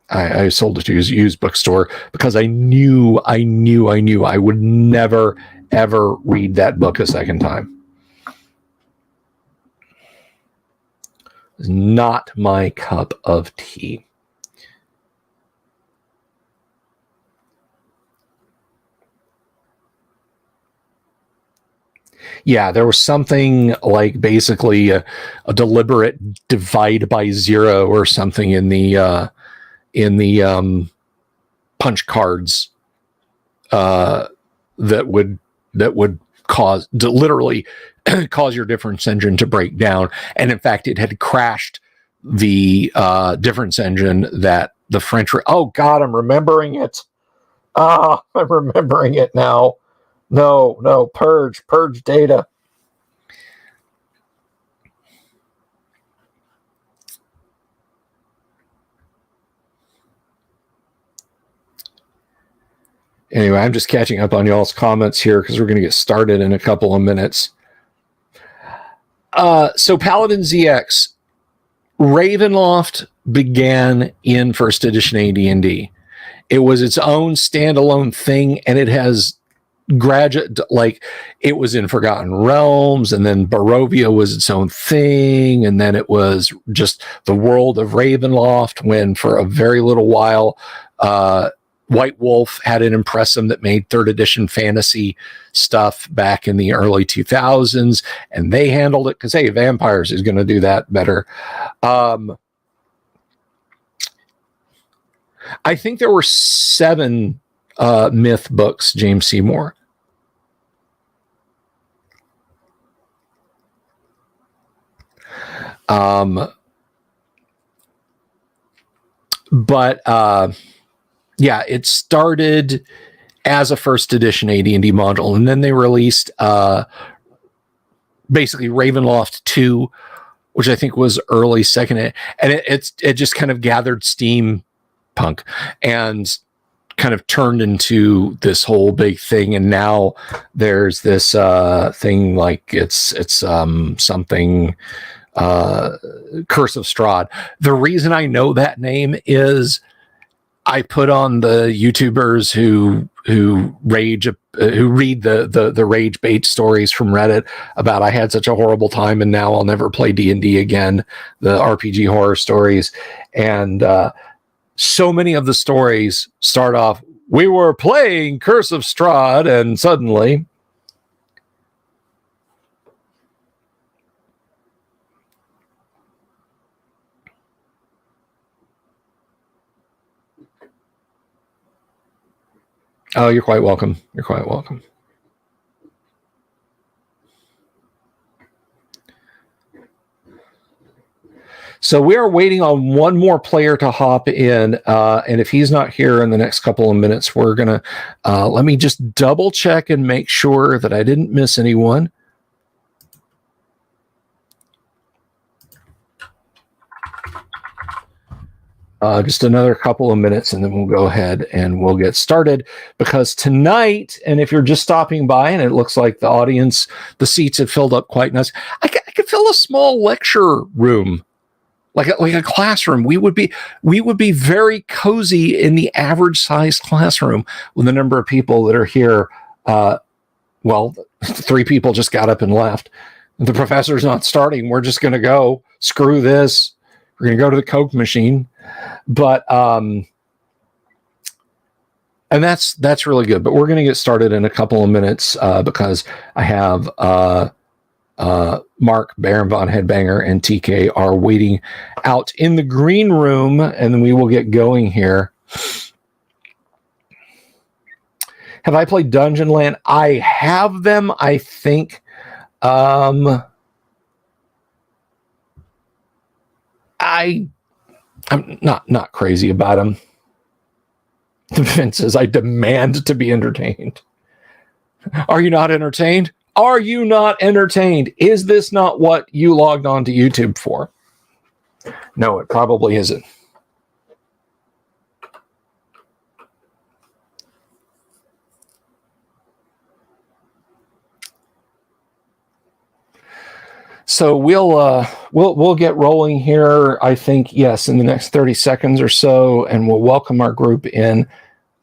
S1: I sold it to a used bookstore because I knew I would never, ever read that book a second time. It's not my cup of tea. Yeah, there was something like basically a deliberate divide by zero or something in the punch cards that would cause literally cause your difference engine to break down. And in fact, it had crashed the difference engine that the French oh God, I'm remembering it. I'm remembering it now. No, purge data. Anyway, I'm just catching up on y'all's comments here because we're going to get started in a couple of minutes. So Paladin ZX, Ravenloft began in first edition AD&D. It was its own standalone thing, and it has it was in Forgotten Realms, and then Barovia was its own thing, and then it was just the world of Ravenloft when for a very little while White Wolf had an impressum that made third edition fantasy stuff back in the early 2000s, and they handled it because, hey, Vampires is going to do that better. I think there were 7 myth books, James Seymour. But yeah, it started as a first edition AD&D module, and then they released basically Ravenloft 2, which I think was early second, and it just kind of gathered steampunk and kind of turned into this whole big thing. And now there's this thing like it's something Curse of Strahd. The reason I know that name is I put on the YouTubers who read the rage bait stories from Reddit about I had such a horrible time and now I'll never play D&D again, the RPG horror stories. And so many of the stories start off, we were playing Curse of Strahd and suddenly... Oh, you're quite welcome. You're quite welcome. So we are waiting on one more player to hop in. And if he's not here in the next couple of minutes, we're going to, let me just double check and make sure that I didn't miss anyone. Just another couple of minutes and then we'll go ahead and we'll get started, because tonight, and if you're just stopping by and it looks like the audience, the seats have filled up quite nice. I could fill a small lecture room, like a classroom. We would be very cozy in the average size classroom with the number of people that are here. Well, 3 people just got up and left. The professor's not starting. We're just going to go. Screw this. We're going to go to the Coke machine. But and that's really good. But we're going to get started in a couple of minutes because I have Mark, Baron Von Headbanger, and TK are waiting out in the green room, and then we will get going here. Have I played Dungeon Land? I have them, I think. I'm not crazy about them. Vince says, I demand to be entertained. Are you not entertained? Are you not entertained? Is this not what you logged on to YouTube for? No, it probably isn't. So we'll get rolling here, I think, yes, in the next 30 seconds or so, and we'll welcome our group in,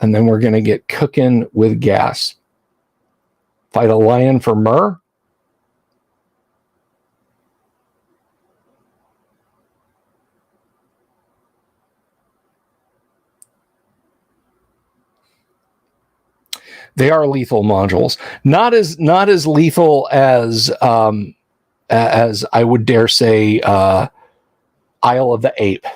S1: and then we're going to get cooking with gas. Fight a lion for myrrh. They are lethal modules. Not as lethal as I would dare say, Isle of the Ape.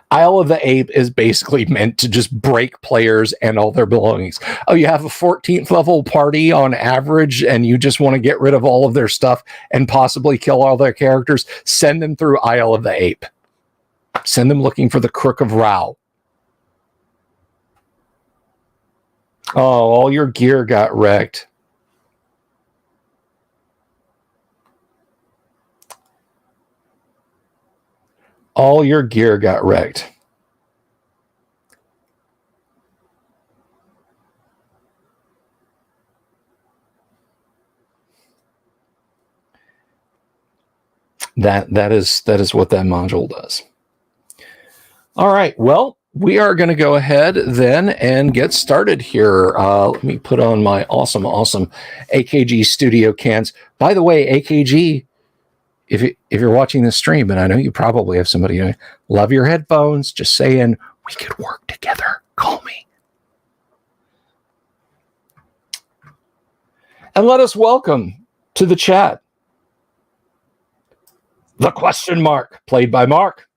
S1: Isle of the Ape is basically meant to just break players and all their belongings. Oh, you have a 14th level party on average, and you just want to get rid of all of their stuff and possibly kill all their characters? Send them through Isle of the Ape. Send them looking for the Crook of Rao. Oh, all your gear got wrecked. All your gear got wrecked. That is what that module does. All right. Well, we are going to go ahead then and get started here. Let me put on my awesome AKG studio cans. By the way, AKG, if you're watching this stream, and I know you probably have somebody who love your headphones, just saying we could work together. Call me. And let us welcome to the chat the question mark, played by Mark.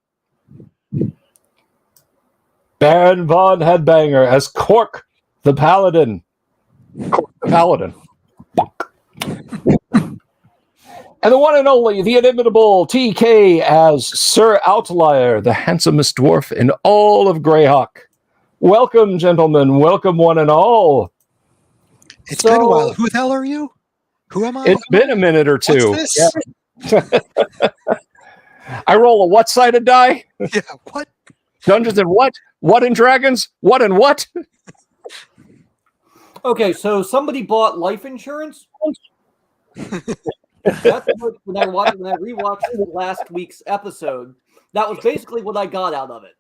S1: Baron Von Headbanger as Cork the Paladin. Cork the Paladin. Fuck. And the one and only, the inimitable TK as Sir Outlier, the handsomest dwarf in all of Greyhawk. Welcome, gentlemen. Welcome, one and all.
S2: It's been a while. Who the hell are you? Who am I?
S1: It's been a minute or two.
S2: What's this?
S1: Yeah. I roll a what-sided die?
S2: Yeah, what?
S1: Dungeons and what? What and Dragons? What and what?
S3: Okay, so somebody bought life insurance? That's what, when I rewatched last week's episode, that was basically what I got out of it.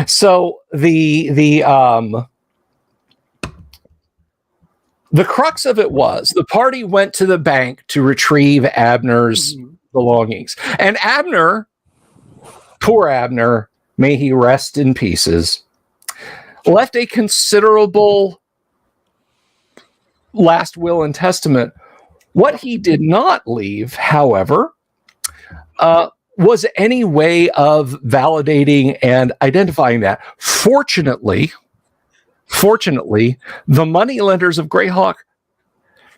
S1: So the crux of it was the party went to the bank to retrieve Abner's belongings. And Abner, poor Abner, may he rest in pieces, left a considerable last will and testament. What he did not leave, however, was any way of validating and identifying that. Fortunately, the moneylenders of Greyhawk,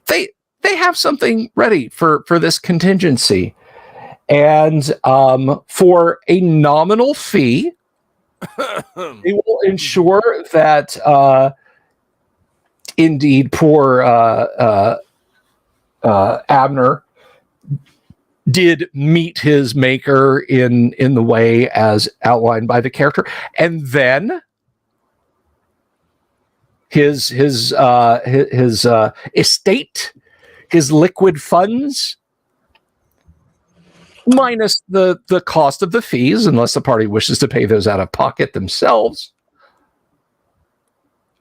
S1: they have something ready for this contingency. And for a nominal fee, they will ensure that indeed poor Abner did meet his maker in the way as outlined by the character, and then his estate, his liquid funds, minus the cost of the fees, unless the party wishes to pay those out of pocket themselves,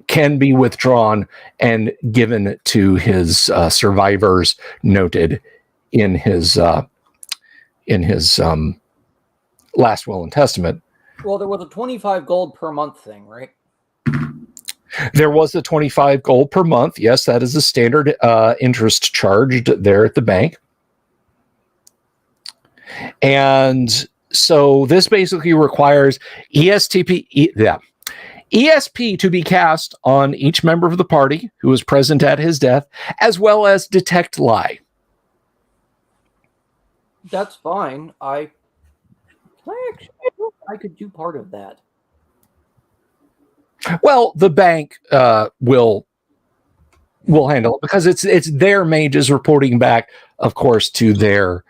S1: can be withdrawn and given to his survivors, noted in his last will and testament.
S3: Well, there was a 25 gold per month thing, right?
S1: There was the 25 gold per month. Yes, that is the standard interest charged there at the bank. And so this basically requires ESP to be cast on each member of the party who was present at his death, as well as detect lie.
S3: That's fine. I could do part of that.
S1: Well, the bank will handle it because it's their mages reporting back, of course, to their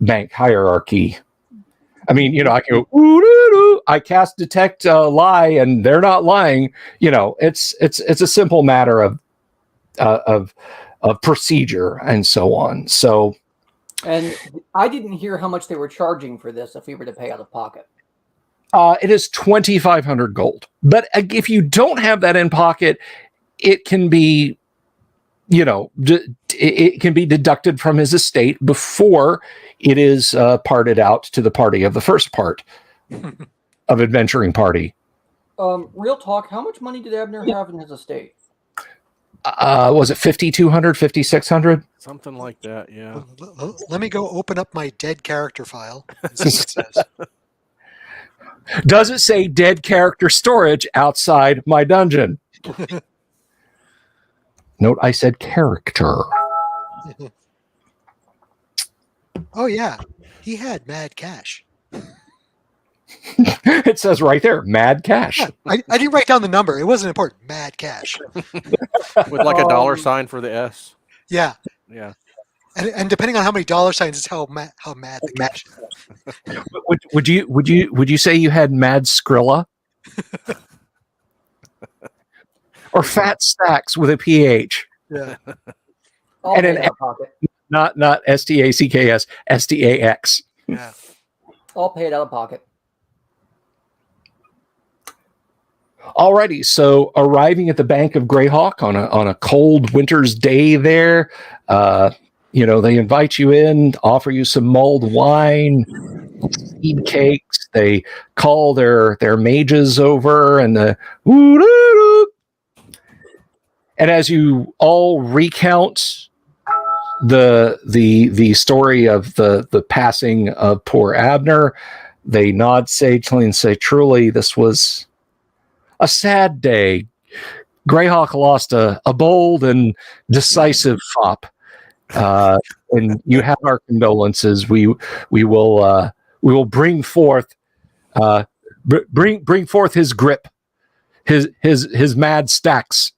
S1: bank hierarchy. I mean, I can go, ooh, I cast detect lie, and they're not lying. It's a simple matter of procedure and so on. So,
S3: and I didn't hear how much they were charging for this if we were to pay out of pocket.
S1: It is 2,500 gold. But if you don't have that in pocket, it can be, it can be deducted from his estate before it is parted out to the party of the first part of adventuring party.
S3: Real talk, how much money did Abner have in his estate?
S1: Was it 5,200, 5,600?
S4: Something like that, yeah.
S2: Let me go open up my dead character file and see what it says.
S1: Does it say dead character storage outside my dungeon? Note, I said character.
S2: Oh, yeah. He had mad cash.
S1: It says right there, mad cash.
S2: Yeah, I didn't write down the number. It wasn't important. Mad cash.
S4: With like a dollar sign for the S.
S2: Yeah.
S4: Yeah.
S2: And depending on how many dollar signs is how mad the cash is.
S1: Would you say you had mad Skrilla? Or fat stacks with a PH?
S2: Yeah.
S3: And an pocket.
S1: Not STACKS, STAX.
S4: Yeah.
S3: I'll pay it out of pocket.
S1: Alrighty, so arriving at the Bank of Greyhawk on a cold winter's day there, they invite you in, offer you some mulled wine, seed cakes. They call their mages over, and and as you all recount the story of the passing of poor Abner, they nod sagely and say, "Truly, this was a sad day. Greyhawk lost a bold and decisive fop, And you have our condolences. We will bring forth bring forth his grip, his mad stacks.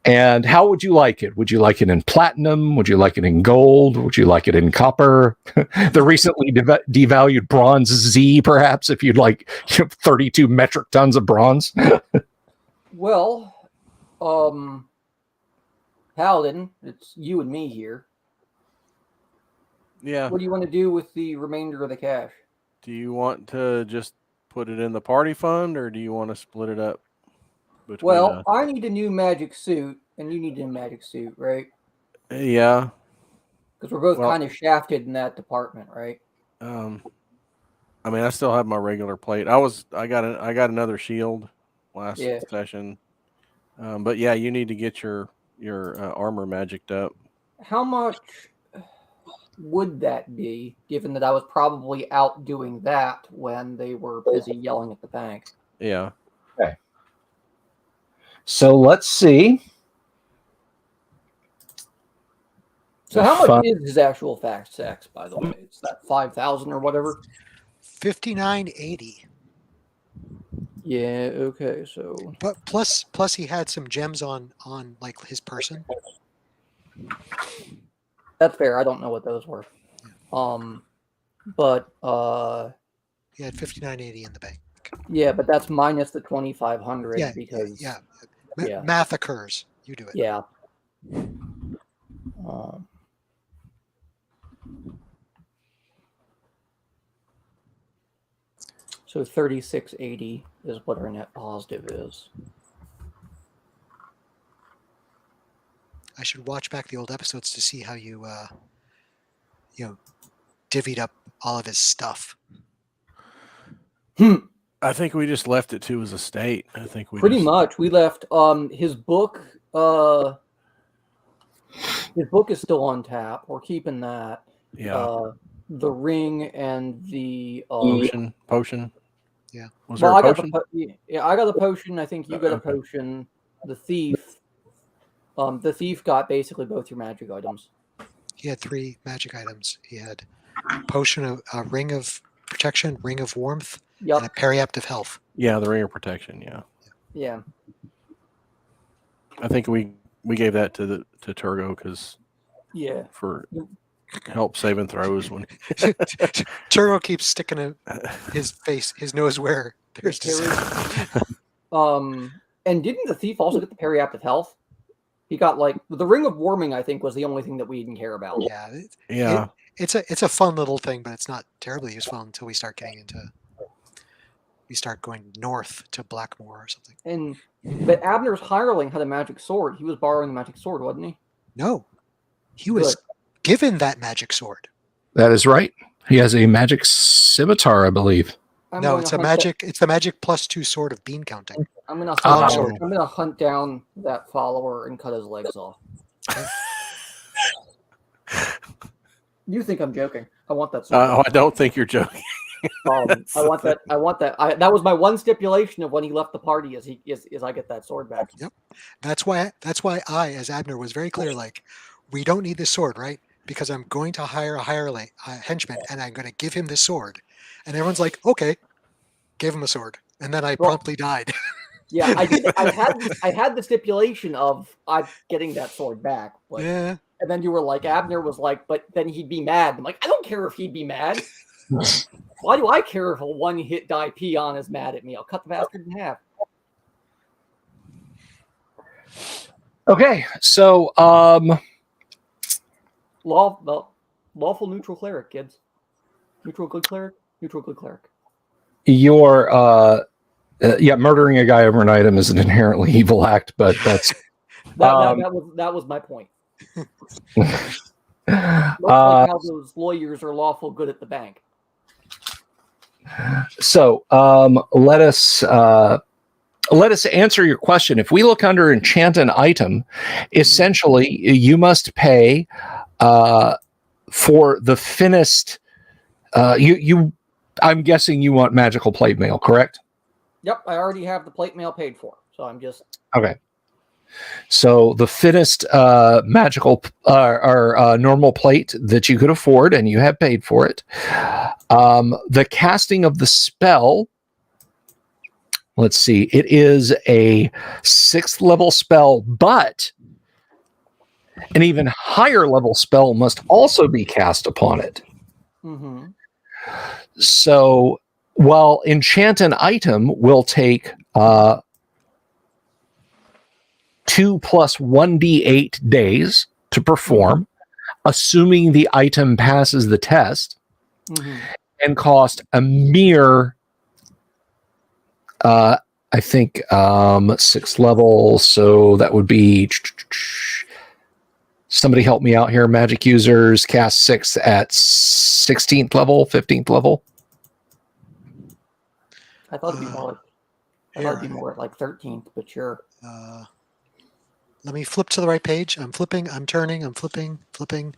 S1: And how would you like it? Would you like it in platinum? Would you like it in gold? Would you like it in copper? The recently devalued bronze Z, perhaps, if you'd like 32 metric tons of bronze.
S3: Well, Paladin, it's you and me here.
S4: Yeah.
S3: What do you want to do with the remainder of the cash?
S4: Do you want to just put it in the party fund, or do you want to split it up?
S3: Well, I need a new magic suit, and you need a magic suit, right?
S4: Yeah.
S3: Because we're both kind of shafted in that department, right?
S4: I mean, I still have my regular plate. I got another shield last session. But yeah, you need to get your armor magicked up.
S3: How much would that be, given that I was probably out doing that when they were busy yelling at the bank?
S4: Yeah.
S1: Okay. So let's see.
S3: So how much is his actual fact sex, by the way? It's that 5,000 or whatever?
S2: 5980.
S3: Yeah, okay, so...
S2: But plus he had some gems on like his person.
S3: That's fair. I don't know what those were. But
S2: he had 5980 in the bank.
S3: Yeah, but that's minus the 2,500 because
S2: math occurs. You do it.
S3: Yeah. So 3680 is what our net positive is.
S2: I should watch back the old episodes to see how you divvied up all of his stuff.
S3: I
S4: think we just left it to his estate. I think we
S3: pretty much we left his book. His book is still on tap. We're keeping that.
S4: Yeah.
S3: The ring and the
S4: potion.
S2: Yeah.
S4: Was there a potion?
S3: I got a potion. I think you got a potion. The thief got basically both your magic items.
S2: He had 3 magic items. He had potion, a ring of protection, ring of warmth, and a periaptive health.
S4: Yeah, the ring of protection. Yeah.
S3: Yeah.
S4: I think we gave that to Turgo because for help saving throws when
S2: Turgo keeps sticking his nose where there's
S3: and didn't the thief also get the periaptive health? He got the ring of warming. I think was the only thing that we didn't care about.
S2: Yeah. It's a fun little thing, but it's not terribly useful until we start going north to Blackmoor or something.
S3: But Abner's hireling had a magic sword. He was borrowing the magic sword, wasn't he?
S2: No, he was given that magic sword.
S1: That is right. He has a magic scimitar, I believe.
S2: It's the magic +2 sword of bean counting.
S3: I'm gonna hunt down that follower and cut his legs off. You think I'm joking? I want that sword.
S4: I don't think you're joking.
S3: I want that. That was my one stipulation of when he left the party. Is I get that sword back.
S2: Yep. That's why I, as Abner, was very clear. We don't need this sword, right? Because I'm going to hire a henchman, and I'm going to give him this sword. And everyone's like, okay, gave him a sword, and then I promptly died.
S3: Yeah, I did. I had the stipulation of I'm getting that sword back. But,
S2: yeah.
S3: And then you were like, Abner was like, but then he'd be mad. I'm like, I don't care if he'd be mad. Why do I care if a one-hit die peon is mad at me? I'll cut the bastard in half.
S1: Okay, so
S3: lawful neutral cleric, kids. Neutral good cleric. Neutral good cleric.
S1: Your murdering a guy over an item is an inherently evil act, but that's
S3: that was my point. Looks like how those lawyers are lawful good at the bank.
S1: So let us answer your question. If we look under enchant an item, essentially you must pay for the finished. I'm guessing you want magical plate mail, correct?
S3: Yep, I already have the plate mail paid for, so I'm just
S1: okay. So the fittest magical or normal plate that you could afford, and you have paid for it. The casting of the spell, let's see, it is a 6th level spell, but an even higher level spell must also be cast upon it.
S3: Mm-hmm.
S1: So while enchant an item will take 2 plus 1d8 days to perform, assuming the item passes the test, and cost a mere, I think, 6th level. So that would be, somebody help me out here. Magic users cast 6 at 16th level, 15th level.
S3: I thought it'd be more. I thought it'd be more at like 13th, but sure.
S2: Let me flip to the right page. I'm flipping. I'm turning. I'm flipping. 6th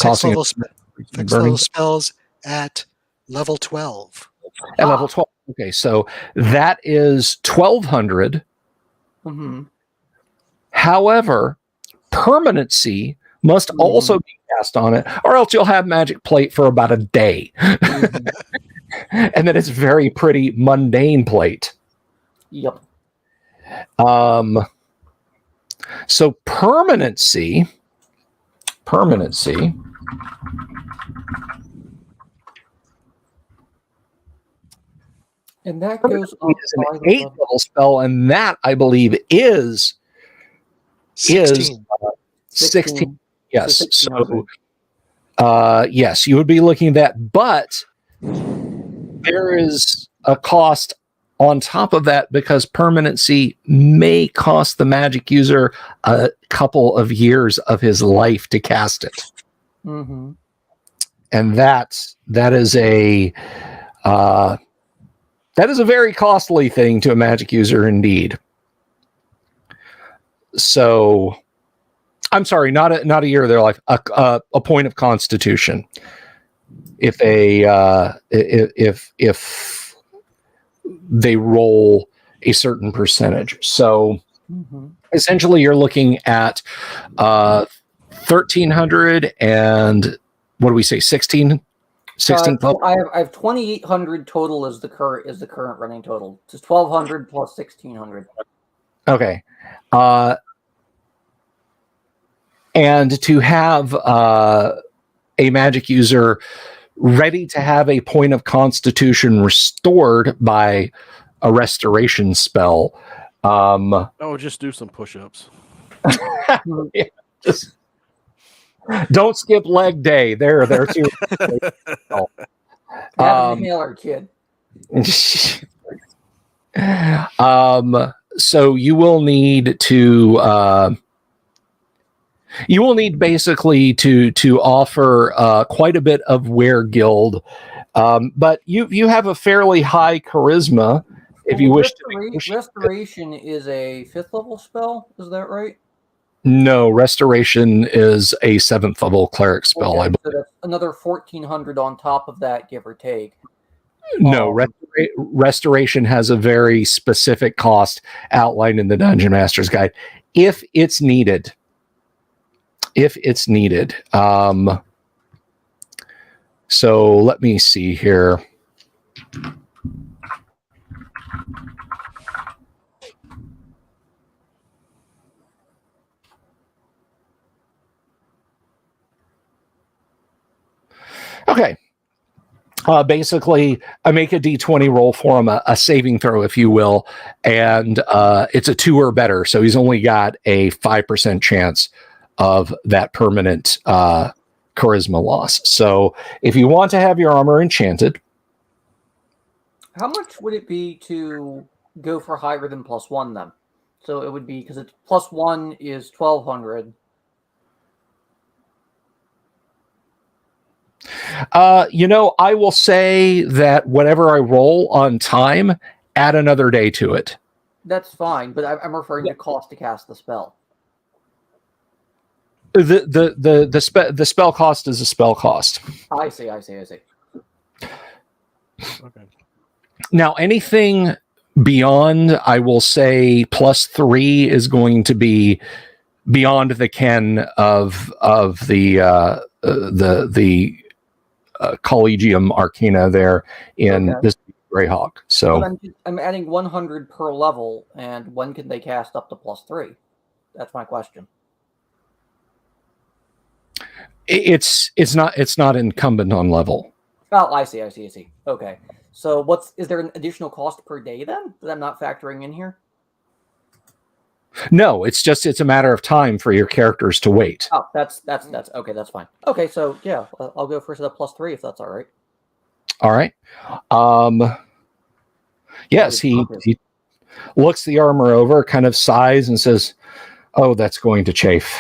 S1: Costing
S2: level, 6th level spells at level 12.
S1: At level 12. Okay, so that is 1,200. However, permanency must also be cast on it, or else you'll have magic plate for about a day. And then it's very pretty mundane plate.
S3: Yep.
S1: So permanency.
S3: And that goes up
S1: is an 8th level spell, and that I believe is
S2: 16.
S1: 16. Yes.
S3: So
S1: Yes, you would be looking at that, but there is a cost on top of that because permanency may cost the magic user a couple of years of his life to cast it. And that is a very costly thing to a magic user indeed. So I'm sorry, not a year of their life, a point of constitution. If they roll a certain percentage. So essentially you're looking at 1,300 and what do we say, 16
S3: I have 2,800 total is the current running total. It's 1,200 plus 1,600.
S1: Okay. And to have a magic user ready to have a point of constitution restored by a restoration spell.
S4: Just do some push-ups.
S1: Yeah, just don't skip leg day. They're too.
S3: Have an inhaler, kid.
S1: So you will need to. You will need basically to offer quite a bit of weregild, but you have a fairly high charisma. If you wish to,
S3: restoration is a 5th level spell. Is that right?
S1: No, restoration is a 7th level cleric spell. I believe.
S3: So that's another 1,400 on top of that, give or take.
S1: No, restoration has a very specific cost outlined in the Dungeon Master's Guide. If it's needed. So let me see here. Okay. Basically, I make a D20 roll for him, a saving throw, if you will, and it's a 2 or better. So he's only got a 5% chance of that permanent charisma loss. So if you want to have your armor enchanted.
S3: How much would it be to go for higher than +1 then? So it would be, because it's +1 is 1,200.
S1: I will say that whatever I roll on time, add another day to it.
S3: That's fine, but I'm referring to cost to cast the spell.
S1: The spell cost is a spell cost.
S3: I see.
S4: Okay.
S1: Now, anything beyond, I will say +3 is going to be beyond the ken of the Collegium Arcana there in this Greyhawk. So
S3: But I'm adding 100 per level, and when can they cast up to +3? That's my question.
S1: it's not incumbent on level.
S3: Oh, I see. Okay. So is there an additional cost per day then that I'm not factoring in here?
S1: No, it's a matter of time for your characters to wait.
S3: Oh, that's okay. That's fine. Okay, so yeah, I'll go for the +3 if that's all right.
S1: All right. Yes, he looks the armor over, kind of sighs, and says, "Oh, that's going to chafe."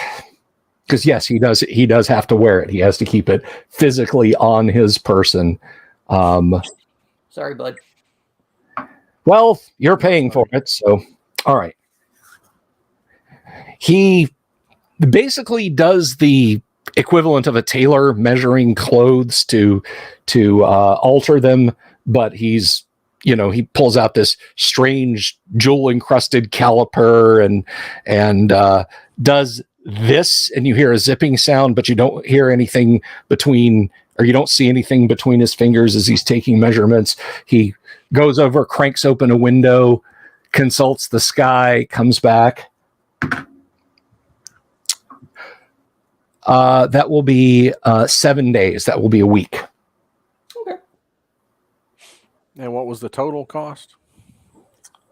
S1: Because yes, he does have to wear it. He has to keep it physically on his person.
S3: Sorry, bud.
S1: Well, you're paying for it, so all right. He basically does the equivalent of a tailor measuring clothes to alter them, but he pulls out this strange jewel encrusted caliper and does this, and you hear a zipping sound, but you don't hear anything you don't see anything between his fingers as he's taking measurements. He goes over, cranks open a window, consults the sky, comes back. That will be 7 days. That will be a week.
S3: Okay.
S4: And what was the total cost?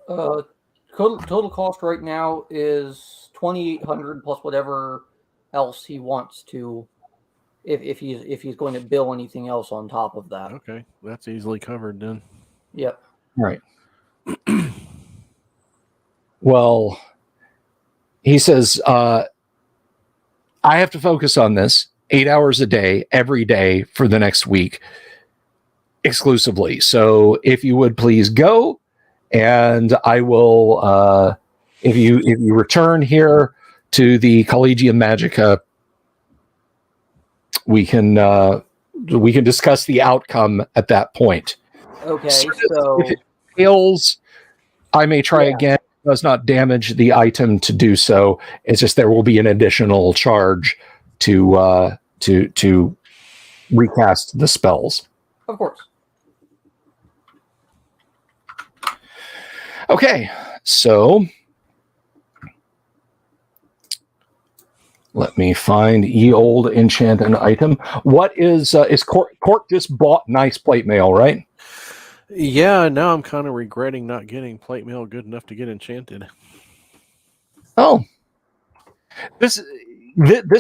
S3: Total cost right now is 2,800 plus whatever else he wants to, if he's going to bill anything else on top of that.
S4: Okay, that's easily covered then.
S3: Yep.
S1: Right. Well, he says, I have to focus on this 8 hours a day, every day for the next week, exclusively. So if you would please go, and I will, if you return here to the Collegium Magica, we can discuss the outcome at that point.
S3: Okay,
S1: So if it fails, I may try again. It does not damage the item to do so. It's just there will be an additional charge to recast the spells.
S3: Of course.
S1: Okay, so let me find ye old enchant an item. What is Cork just bought nice plate mail, right?
S4: Yeah, now I'm kind of regretting not getting plate mail good enough to get enchanted.
S1: Oh, this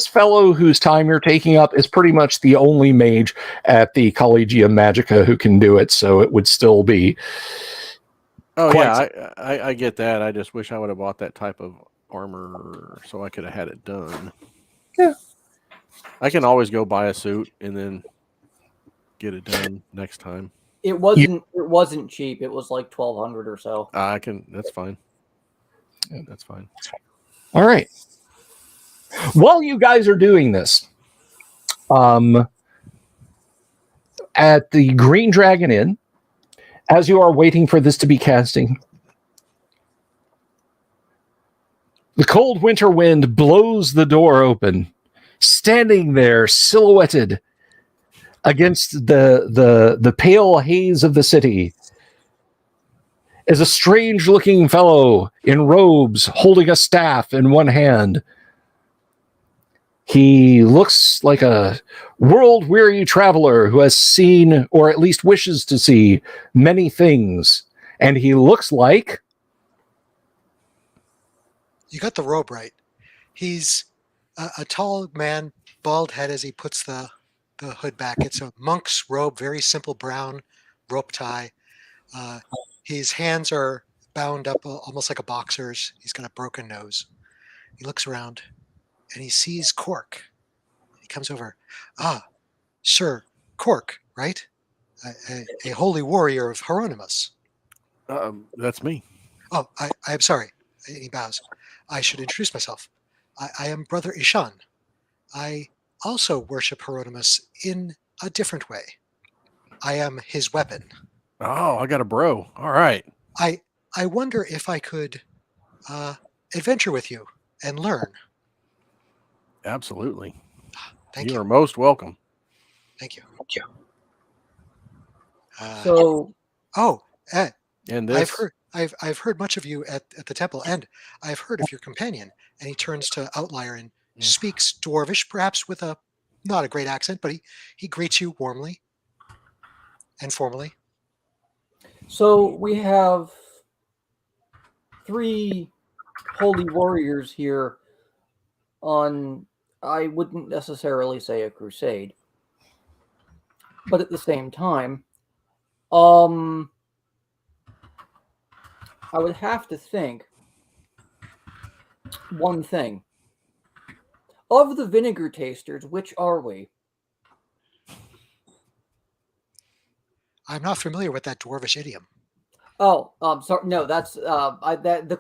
S1: fellow whose time you're taking up is pretty much the only mage at the Collegium Magica who can do it, so it would still be.
S4: Oh yeah, I get that. I just wish I would have bought that type of armor so I could have had it done.
S1: Yeah,
S4: I can always go buy a suit and then get it done next time.
S3: It wasn't cheap. It was like 1,200 or so.
S4: That's fine. Yeah, that's fine.
S1: All right. While you guys are doing this, at the Green Dragon Inn, as you are waiting for this to be casting, the cold winter wind blows the door open. Standing there, silhouetted against the pale haze of the city, is a strange-looking fellow in robes, holding a staff in one hand. He looks like a world-weary traveler who has seen, or at least wishes to see, many things. And he looks like...
S2: You got the robe right. He's a tall man, bald head as he puts the hood back. It's a monk's robe, very simple brown rope tie. His hands are bound up almost like a boxer's. He's got a broken nose. He looks around and he sees Cork. He comes over. Ah, Sir Cork, right? A holy warrior of Hieronymus.
S4: That's me.
S2: Oh, I'm sorry. He bows. I should introduce myself. I am Brother Ishan. I also worship Hieronymus in a different way. I am his weapon.
S4: Oh, I got a bro. All right.
S2: I I wonder if I could adventure with you and learn.
S4: Absolutely.
S2: Thank
S4: You
S2: you.
S4: are most welcome.
S2: Thank you.
S3: So
S4: And
S2: I've heard much of you at the temple, and I've heard of your companion. And he turns to Outlier and speaks Dwarvish, perhaps with a not a great accent, but he greets you warmly and formally.
S3: So we have 3 holy warriors here on, I wouldn't necessarily say a crusade, but at the same time, I would have to think one thing. Of the vinegar tasters, which are we?
S2: I'm not familiar with that Dwarvish idiom.
S3: Oh, sorry. No, that's the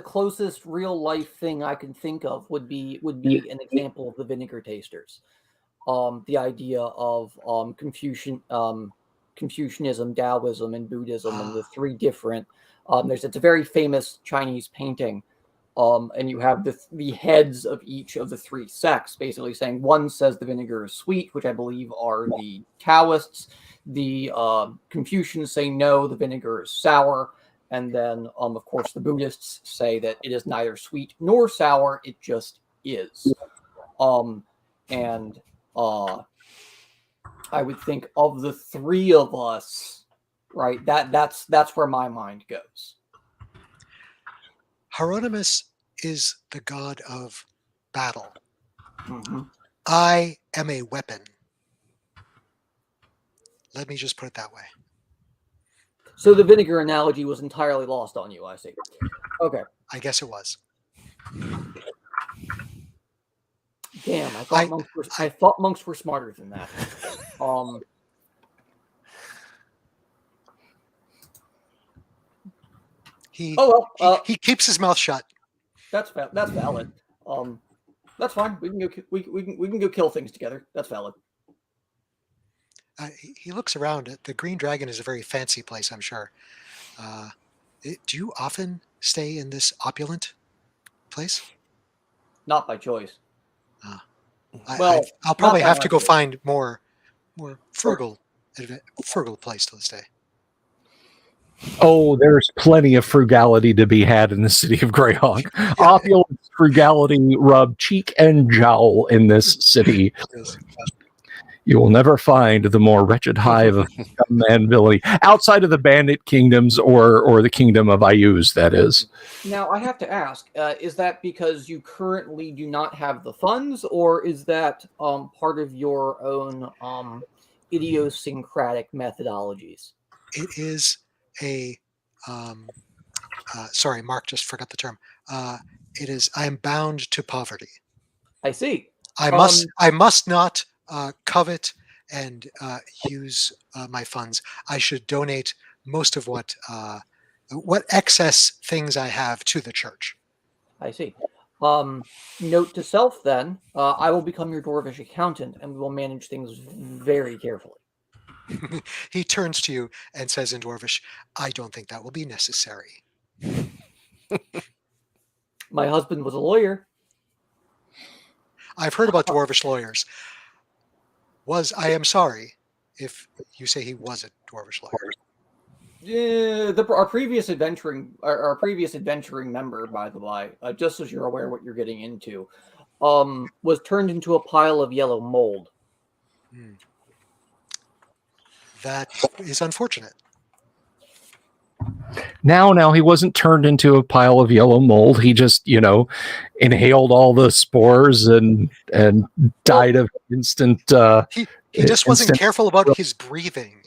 S3: closest real life thing I can think of would be an example of the vinegar tasters. The idea of Confucianism, Taoism, and Buddhism, and the 3 different. It's a very famous Chinese painting, and you have the heads of each of the 3 sects, basically saying one says the vinegar is sweet, which I believe are the Taoists. The Confucians say no, the vinegar is sour, and then of course the Buddhists say that it is neither sweet nor sour, it just is. And I would think of the 3 of us, right? That's where my mind goes.
S2: Hieronymus is the god of battle.
S3: Mm-hmm.
S2: I am a weapon. Let me just put it that way.
S3: So the vinegar analogy was entirely lost on you, I see. Okay.
S2: I guess it was.
S3: Damn, I thought monks were smarter than that.
S2: He keeps his mouth shut.
S3: That's valid. That's fine. We can go kill things together. That's valid.
S2: He looks around. The Green Dragon is a very fancy place, I'm sure. Do you often stay in this opulent place?
S3: Not by choice.
S2: I'll probably have to go find more frugal place to stay.
S1: Oh, there's plenty of frugality to be had in the city of Greyhawk.
S2: Yeah.
S1: Opulent frugality rub cheek and jowl in this city.
S2: Yes.
S1: You will never find the more wretched hive of scum and villainy outside of the bandit kingdoms or the kingdom of Ayuz, that is.
S3: Now, I have to ask, is that because you currently do not have the funds, or is that part of your own idiosyncratic methodologies?
S2: It is a sorry, Mark just forgot the term. It is I am bound to poverty.
S3: I see.
S2: I must not covet and use my funds. I should donate most of what excess things I have to the church.
S3: I see. Note to self then, I will become your Dwarvish accountant and we will manage things very carefully.
S2: He turns to you and says in Dwarvish, I don't think that will be necessary.
S3: My husband was a lawyer.
S2: I've heard about Dwarvish lawyers. I am sorry if you say he was a Dwarvish lawyer.
S3: Yeah, our previous adventuring member, by the way, just as you're aware what you're getting into, was turned into a pile of yellow mold.
S2: That is unfortunate.
S1: Now he wasn't turned into a pile of yellow mold. He just, inhaled all the spores and died of instant.
S2: He just wasn't careful about his breathing.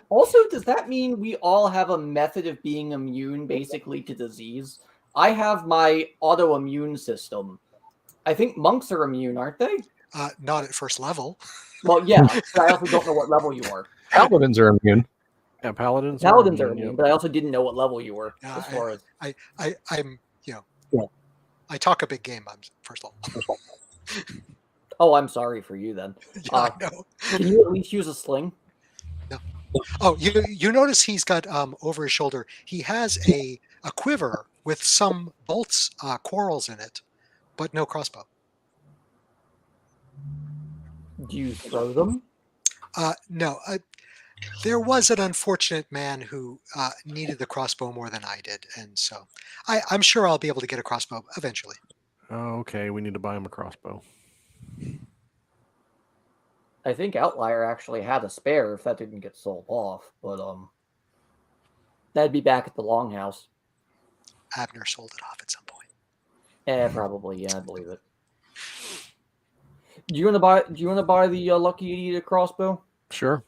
S3: Also, does that mean we all have a method of being immune basically to disease? I have my autoimmune system. I think monks are immune, aren't they?
S2: Not at first level.
S3: Well, yeah, but I also don't know what level you are.
S1: Paladins are immune.
S4: Yeah, paladins
S3: are immune, but I also didn't know what level you were. As far as
S2: I'm, I talk a big game. I'm first level.
S3: Oh, I'm sorry for you then.
S2: Yeah, I know.
S3: Can you at least use a sling?
S2: No. Oh, you notice he's got over his shoulder. He has a quiver with some bolts, quarrels in it, but no crossbow.
S3: Do you throw them?
S2: No. There was an unfortunate man who needed the crossbow more than I did, and so I'm sure I'll be able to get a crossbow eventually.
S4: Oh, okay, we need to buy him a crossbow.
S3: I think Outlier actually had a spare if that didn't get sold off, but that'd be back at the Longhouse.
S2: Abner sold it off at some point.
S3: Probably, yeah, I believe it. Do you want to buy the Lucky Idiot crossbow?
S4: Sure.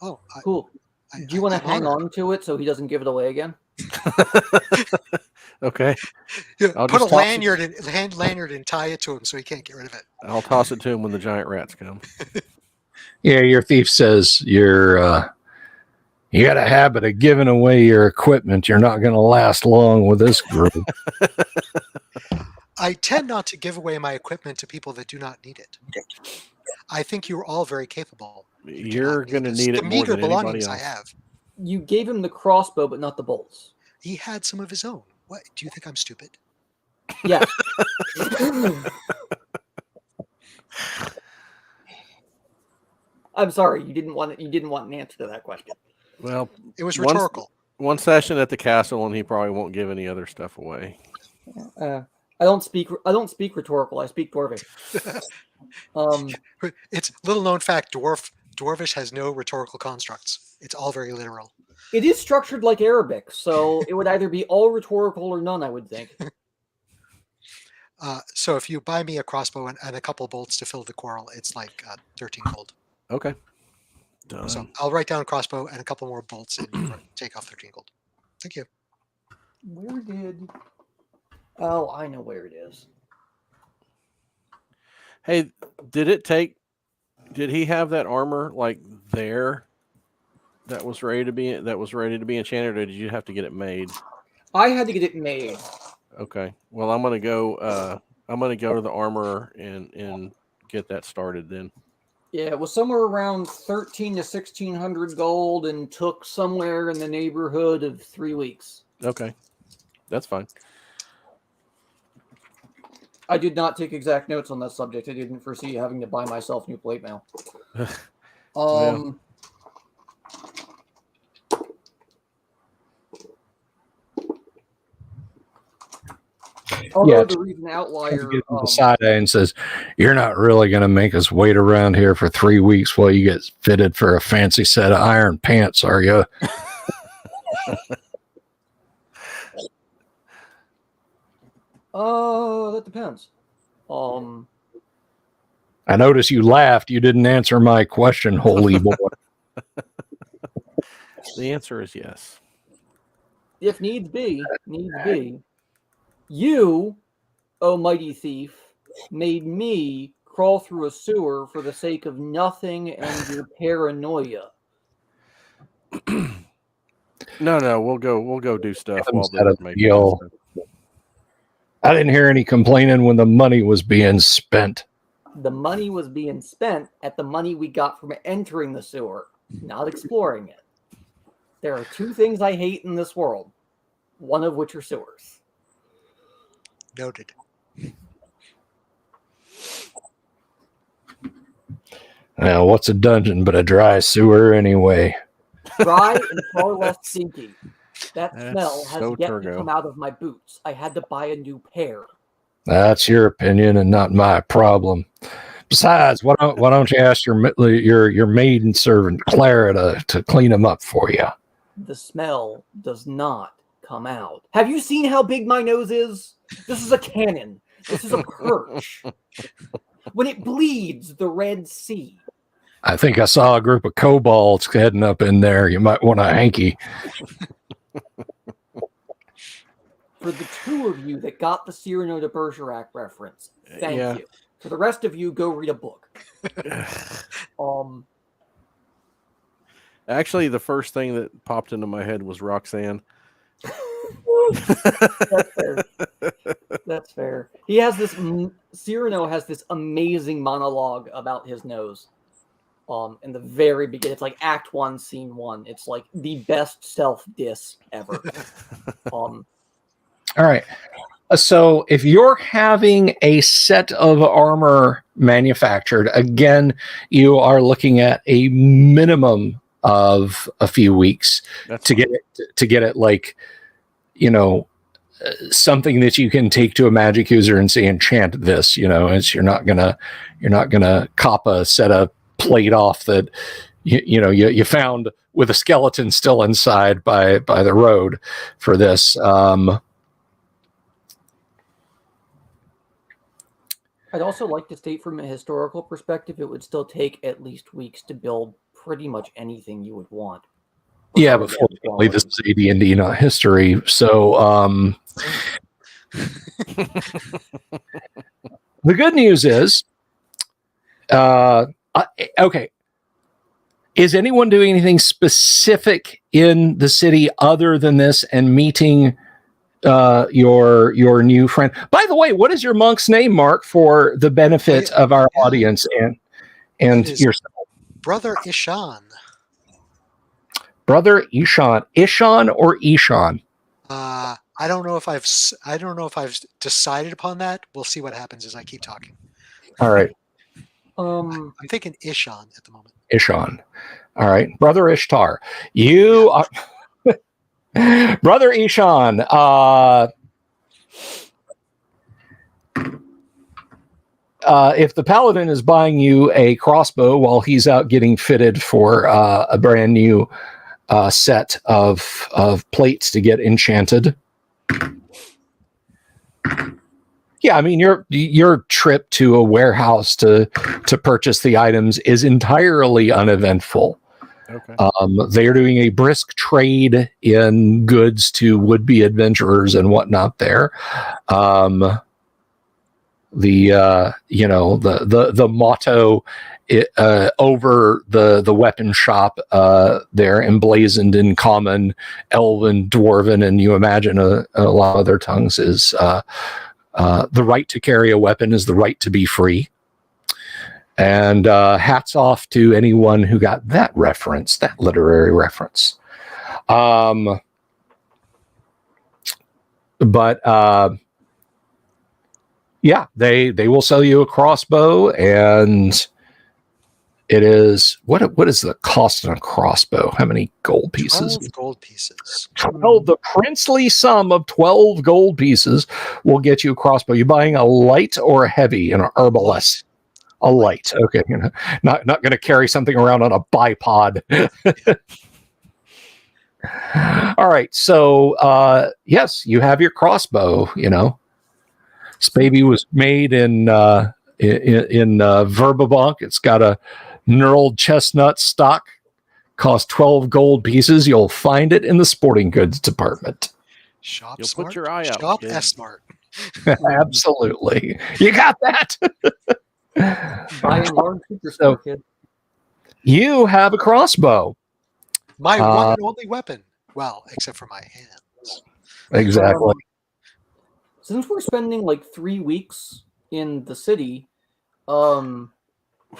S2: Oh,
S3: cool. Do you want to hang on to it so he doesn't give it away again?
S4: Okay.
S2: Yeah, put a lanyard and tie it to him so he can't get rid of it.
S4: I'll toss it to him when the giant rats come.
S1: Yeah, your thief says you got a habit of giving away your equipment. You're not going to last long with this group.
S2: I tend not to give away my equipment to people that do not need it. I think you're all very capable.
S4: You're going to need it more than anybody else.
S2: I have.
S3: You gave him the crossbow, but not the bolts.
S2: He had some of his own. What? Do you think I'm stupid?
S3: Yeah. I'm sorry. You didn't want an answer to that question.
S4: Well,
S2: it was rhetorical.
S4: One session at the castle, and he probably won't give any other stuff away.
S3: I don't speak rhetorical. I speak Dwarvish.
S2: It's little known fact. Dwarvish has no rhetorical constructs. It's all very literal.
S3: It is structured like Arabic, so it would either be all rhetorical or none, I would think.
S2: So if you buy me a crossbow and a couple bolts to fill the quarrel, it's like 13 gold.
S4: Okay. Done.
S2: So I'll write down crossbow and a couple more bolts and take off 13 gold. Thank you.
S3: Where did... Oh, I know where it is.
S4: Hey, did he have that armor like there that was ready to be enchanted, or did you have to get it made?
S3: I had to get it made.
S4: Okay. Well, I'm gonna go to the armorer and get that started then.
S3: Yeah, it was somewhere around 13 to 1600 gold and took somewhere in the neighborhood of 3 weeks.
S4: Okay. That's fine.
S3: I did not take exact notes on that subject. I didn't foresee having to buy myself new plate mail.
S4: Well.
S3: Although the reason Outlier
S1: the side eye and says, "You're not really going to make us wait around here for 3 weeks while you get fitted for a fancy set of iron pants, are you?"
S3: That depends.
S1: I noticed you laughed. You didn't answer my question, holy boy.
S4: The answer is yes.
S3: If needs be. You, oh mighty thief, made me crawl through a sewer for the sake of nothing and your paranoia.
S4: No, we'll go do stuff while
S1: I didn't hear any complaining when the money was being spent.
S3: The money was being spent at the money we got from entering the sewer, not exploring it. There are two things I hate in this world, one of which are sewers.
S2: Noted.
S1: Now, what's a dungeon but a dry sewer anyway?
S3: Dry and far less stinky. That smell has
S4: so
S3: yet
S4: turgo.
S3: to come out of my boots. I had to buy a new pair.
S1: That's your opinion and not my problem. Besides, why don't you ask your maiden servant Clara to clean them up for you?
S3: The smell does not come out. Have you seen how big my nose is? This is a cannon. This is a perch. When it bleeds, the Red Sea.
S1: I think I saw a group of kobolds heading up in there. You might want a hanky.
S3: For the two of you that got the Cyrano de Bergerac reference, thank you. For the rest of you, go read a book.
S4: Actually, the first thing that popped into my head was Roxanne.
S3: That's fair. That's fair. He has this. Cyrano has this amazing monologue about his nose. In the very beginning. It's like Act 1, Scene 1. It's like the best self-diss ever.
S1: All right. So if you're having a set of armor manufactured, again, you are looking at a minimum of a few weeks to get it like, something that you can take to a magic user and say, enchant this, you're not gonna cop a set of plate off that you found with a skeleton still inside by the road for this.
S3: I'd also like to state from a historical perspective, it would still take at least weeks to build pretty much anything you would want.
S1: Yeah, but fortunately, this is AD&D, not history. So the good news is, okay, is anyone doing anything specific in the city other than this and meeting your new friend? By the way, what is your monk's name, Mark, for the benefit of our audience and yourself?
S2: Brother Ishan.
S1: Brother Ishan. Ishan or Ishan?
S2: I don't know if I've decided upon that. We'll see what happens as I keep talking.
S1: All right.
S2: I'm thinking Ishan at the moment.
S1: Ishan. All right. Brother Ishtar. You are Brother Ishan. If the paladin is buying you a crossbow while he's out getting fitted for a brand new set of plates to get enchanted. Yeah, I mean your trip to a warehouse to purchase the items is entirely uneventful.
S4: Okay.
S1: They are doing a brisk trade in goods to would-be adventurers and whatnot there. The motto over the weapon shop there, emblazoned in common, elven, dwarven, and you imagine a lot of other tongues, is the right to carry a weapon is the right to be free. And hats off to anyone who got that reference, that literary reference. Yeah, they will sell you a crossbow, and it is what is the cost on a crossbow? How many gold pieces?
S2: 12 gold pieces.
S1: 12, the princely sum of 12 gold pieces will get you a crossbow. You buying a light or a heavy? An arbalest? A light. Okay, not going to carry something around on a bipod. All right, so yes, you have your crossbow. This baby was made in Verbabonk. It's got a knurled chestnut stock. Cost 12 gold pieces. You'll find it in the sporting goods department.
S2: Shop
S4: You'll
S2: smart.
S4: put your eye out.
S2: Shop
S4: kid.
S2: S-Smart.
S1: Absolutely. You got that.
S3: By and large, super kid.
S1: You have a crossbow.
S2: My one and only weapon. Well, except for my hands.
S1: Exactly.
S3: Since we're spending like 3 weeks in the city,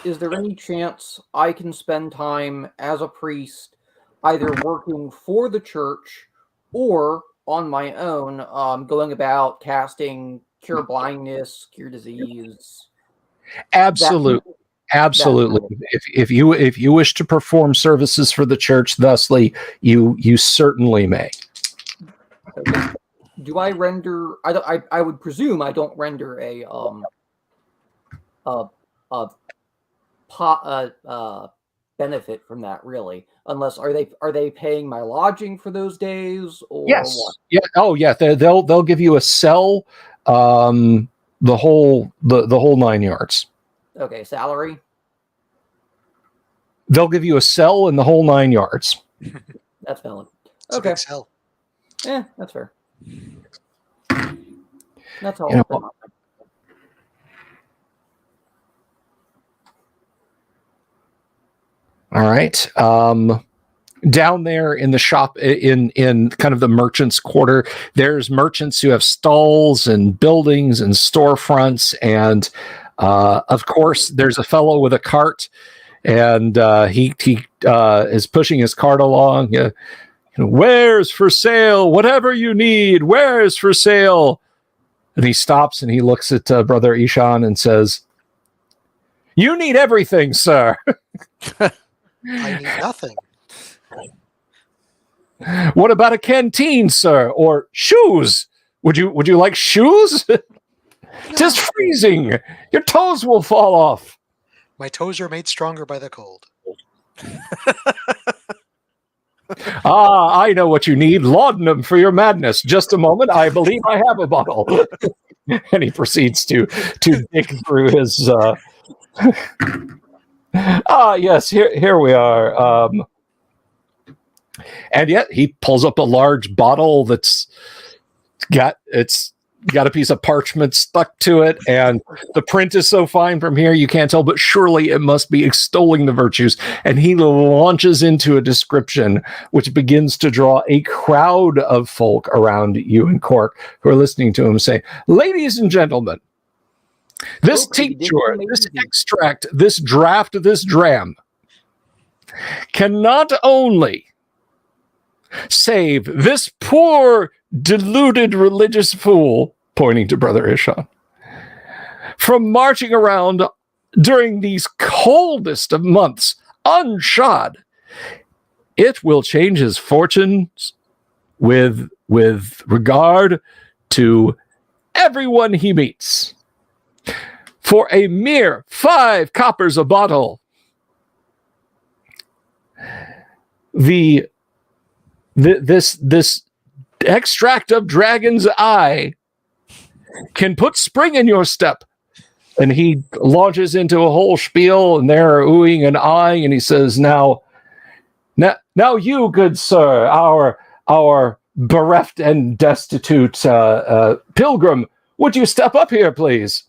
S3: is there any chance I can spend time as a priest either working for the church or on my own, going about casting cure blindness, cure disease?
S1: Absolutely. If you wish to perform services for the church thusly, you certainly may.
S3: Okay. Do I render? I would presume I don't render a benefit from that, really, unless are they paying my lodging for those days or
S1: yes.
S3: what?
S1: Yeah. Oh yeah. They'll give you a cell, the whole 9 yards.
S3: Okay, salary.
S1: They'll give you a cell in the whole 9 yards.
S3: That's valid.
S2: It's
S3: Okay.
S2: a big sell.
S3: Yeah, that's fair. That's all.
S1: All right. Down there in the shop, in kind of the merchants' quarter, there's merchants who have stalls and buildings and storefronts, and of course, there's a fellow with a cart. and he is pushing his cart along. Wares for sale, whatever you need. Wares for sale. And he stops and he looks at Brother Ishan and says, "You need everything, sir."
S2: I need nothing.
S1: "What about a canteen, sir? Or shoes? Would you like shoes?" "'Tis freezing. Your toes will fall off."
S2: My toes are made stronger by the cold.
S1: "Ah, I know what you need. Laudanum for your madness. Just a moment. I believe I have a bottle." And he proceeds to dig through his. Yes. Here we are. And yet he pulls up a large bottle that's got a piece of parchment stuck to it, and the print is so fine from here you can't tell, but surely it must be extolling the virtues. And he launches into a description which begins to draw a crowd of folk around you and Cork who are listening to him say, "Ladies and gentlemen, this tincture, this extract, this draft, this dram can not only save this poor deluded religious fool," pointing to Brother Ishan, "from marching around during these coldest of months unshod. It will change his fortunes with regard to everyone he meets. For a mere 5 coppers a bottle, this extract of Dragon's Eye can put spring in your step." And he launches into a whole spiel, and they're oohing and eyeing, and he says, now you, good sir, our bereft and destitute pilgrim, would you step up here, please?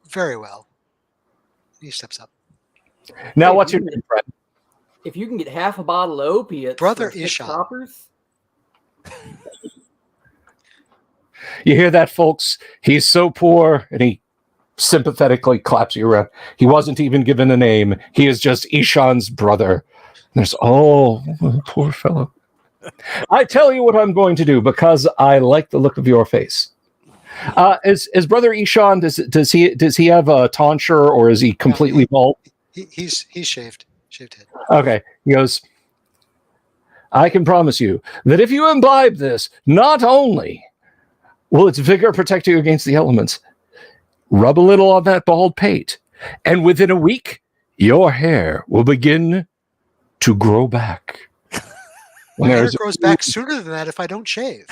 S2: Very well. He steps up.
S1: Now, what's your name, friend?
S3: If you can get half a bottle of opiates,
S2: Brother
S3: for 6
S2: Ishan.
S3: coppers,
S1: You hear that, folks? He's so poor, and he sympathetically claps you around. He wasn't even given a name. He is just Ishan's brother. And there's, poor fellow. I tell you what I'm going to do, because I like the look of your face. Is Brother Ishan, does he have a tonsure, or is he completely bald?
S2: He's shaved head.
S1: Okay. He goes, "I can promise you that if you imbibe this, not only will its vigor protect you against the elements, rub a little on that bald pate, and within a week, your hair will begin to grow back."
S2: My hair grows back sooner than that if I don't shave.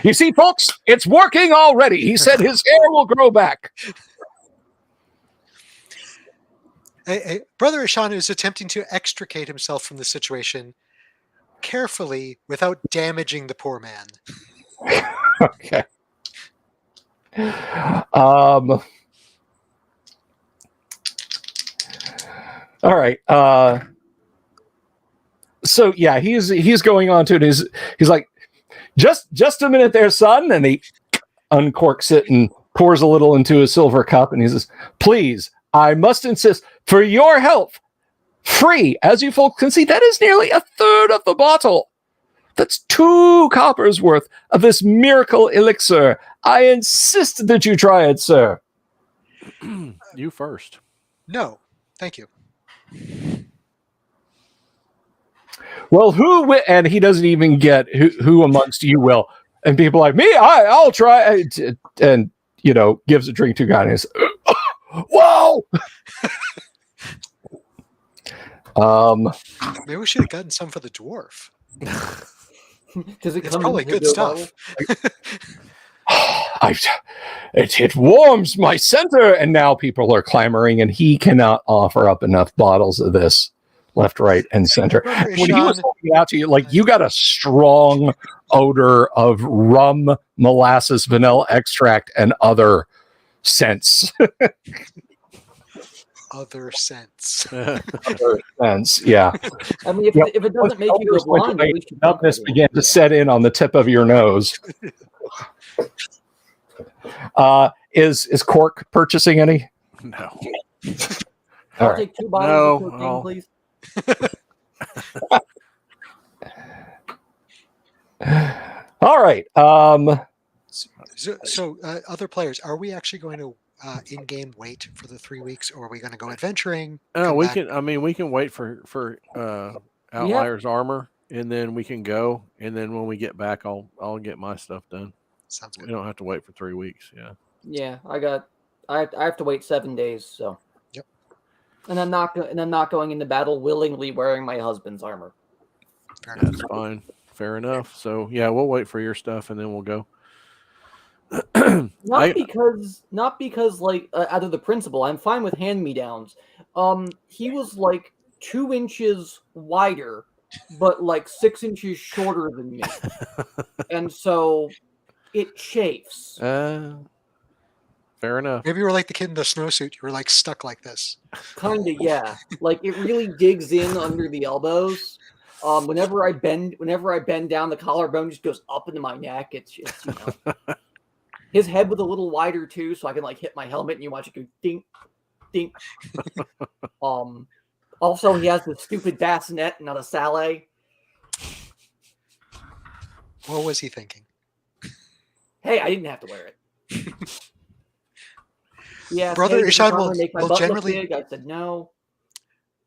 S1: You see, folks, it's working already. He said his hair will grow back.
S2: Brother Ishan is attempting to extricate himself from the situation carefully without damaging the poor man.
S1: Okay. All right. So yeah, he's going on to it. He's like, just a minute there, son. And he uncorks it and pours a little into a silver cup. And he says, "Please, I must insist, for your health, free, as you folks can see, that is nearly a third of the bottle. That's 2 coppers worth of this miracle elixir. I insist that you try it, sir."
S4: You first.
S2: No, thank you.
S1: "Well, and he doesn't even get who amongst you will. And people are like, "Me, I'll try." And, gives a drink to a guy and he's, "Whoa!"
S2: Maybe we should have gotten some for the dwarf.
S3: Does it
S2: It's
S3: come
S2: probably
S3: in a
S2: good stuff.
S1: It warms my center. And now people are clamoring, and he cannot offer up enough bottles of this left, right, and center. When he was holding it out to you, like, you got a strong odor of rum, molasses, vanilla extract, and other scents.
S2: Other sense.
S1: Other scents, yeah.
S3: I mean, if it doesn't make you go blind, at least
S1: numbness began to set in on the tip of your nose. Is Cork purchasing any?
S4: No.
S3: I'll
S1: All right.
S3: take 2 bottles of
S4: No,
S3: cocaine,
S4: I'll-
S3: please.
S1: All right.
S2: So other players, are we actually going to in-game wait for the 3 weeks, or are we going to go adventuring? come
S4: we
S2: back?
S4: can. I mean, we can wait for Outliers armor, and then we can go. And then when we get back, I'll get my stuff done.
S2: Sounds
S4: We
S2: good.
S4: don't have to wait for 3 weeks. Yeah.
S3: Yeah, I have to wait 7 days. So.
S2: Yep.
S3: And I'm not going into battle willingly wearing my husband's armor.
S2: Fair enough.
S4: That's fine. Fair enough. So yeah, we'll wait for your stuff, and then we'll go.
S3: Not because like out of the principle, I'm fine with hand-me-downs. He was like 2 inches wider, but like 6 inches shorter than me, and so it chafes.
S4: Fair enough.
S2: Maybe you were like the kid in the snowsuit. You were like stuck like this.
S3: Kind of, yeah. Like it really digs in under the elbows. Whenever I bend down, the collarbone just goes up into my neck. It's His head was a little wider too, so I can like hit my helmet and you watch it go dink, dink. Also, he has the stupid bassinet, not a sallet.
S2: What was he thinking?
S3: Hey, I didn't have to wear it. Yeah,
S2: Brother Ishan will
S3: make my butt look
S2: generally
S3: big. I said no.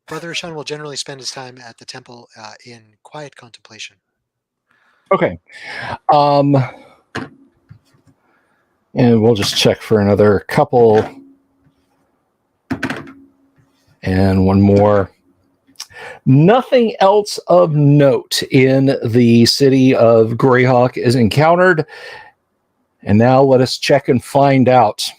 S2: Brother Ishan will generally spend his time at the temple in quiet contemplation.
S1: Okay. And we'll just check for another couple. And one more. Nothing else of note in the city of Greyhawk is encountered. And now let us check and find out.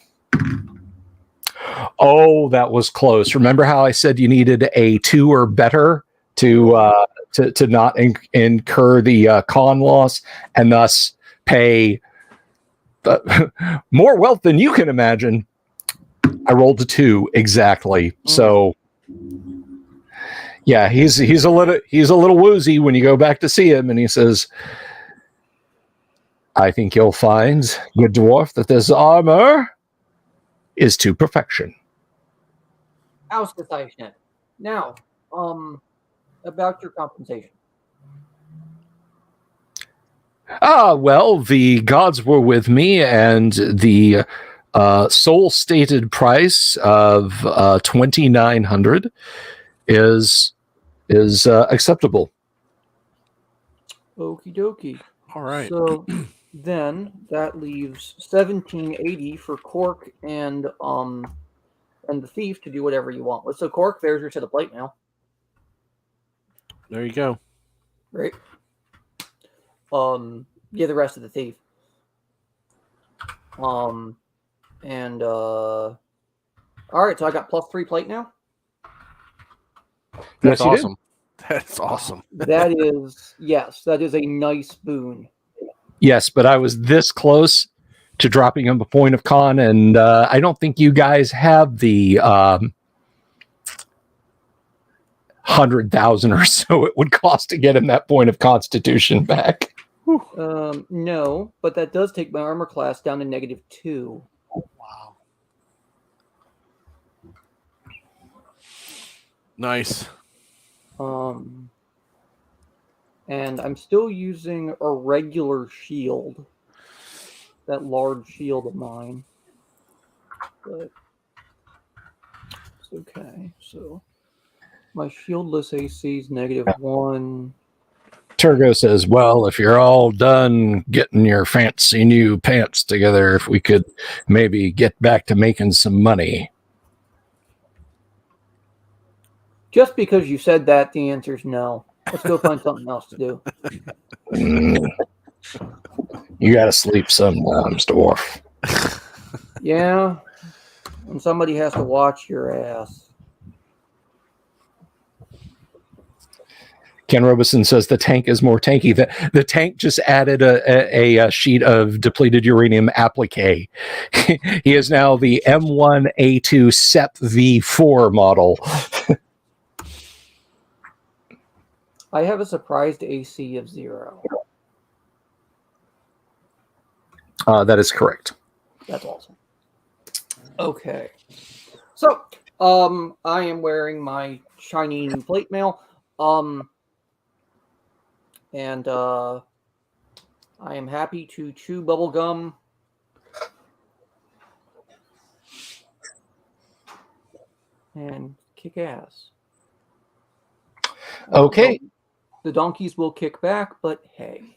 S1: Oh, that was close. Remember how I said you needed a 2 or better to not incur the con loss and thus pay more wealth than you can imagine? I rolled a 2 exactly. So yeah, he's a little woozy when you go back to see him, and he says, "I think you'll find, good dwarf, that this armor is to perfection."
S3: Ausgezeichnet. Now, about your compensation.
S1: Well, the gods were with me, and the sole stated price of 2,900 is acceptable.
S3: Okie dokie.
S4: All right.
S3: So then that leaves 1780 for Cork and the thief to do whatever you want. So Cork, there's your to the plate now.
S4: There you go.
S3: Great. Yeah, the rest of the thief. All right, so I got +3 plate now.
S4: That's
S1: Yes, you
S4: awesome. That's awesome.
S3: That is a nice boon.
S1: Yes, but I was this close to dropping him a point of con, and I don't think you guys have the 100,000 or so it would cost to get him that point of constitution back.
S3: No, but that does take my armor class down to -2.
S2: Wow.
S4: Nice.
S3: And I'm still using a regular shield, that large shield of mine. But it's okay. So my shieldless AC is -1.
S1: Turgo says, "Well, if you're all done getting your fancy new pants together, if we could maybe get back to making some money."
S3: Just because you said that, the answer is no. Let's go find something else to do.
S1: You got to sleep sometimes, dwarf.
S3: Yeah, and somebody has to watch your ass.
S1: Ken Robeson says the tank is more tanky. The tank just added a sheet of depleted uranium applique. He is now the M1A2 SEP V4 model.
S3: I have a surprised AC of 0.
S1: That is correct.
S3: That's awesome. Okay. So, I am wearing my shiny new plate mail. And I am happy to chew bubble gum. And kick ass.
S1: Okay.
S3: The donkeys will kick back, but hey.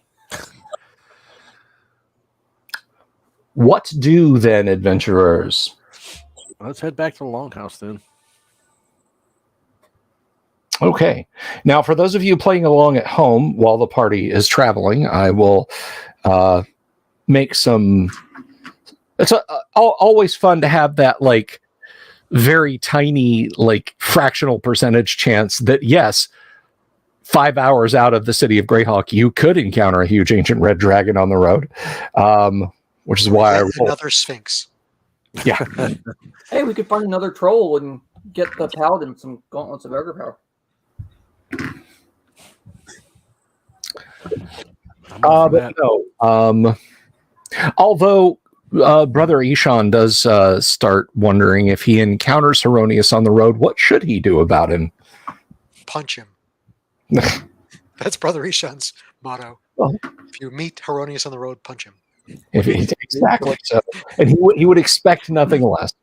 S1: What do then, adventurers?
S4: Let's head back to the longhouse then.
S1: Okay. Now, for those of you playing along at home while the party is traveling, I will make some. It's always fun to have that, like, very tiny, like, fractional percentage chance that, yes, 5 hours out of the city of Greyhawk, you could encounter a huge ancient red dragon on the road, which is why I
S2: another Sphinx.
S1: Yeah.
S3: Hey, we could find another troll and get the paladin some gauntlets of ogre power.
S1: But no. Although Brother Ishan does start wondering if he encounters Heronius on the road, what should he do about him?
S2: Punch him. That's Brother Ishan's motto.
S1: Well,
S2: if you meet Heronius on the road, punch him.
S1: Exactly. So, and he would expect nothing less.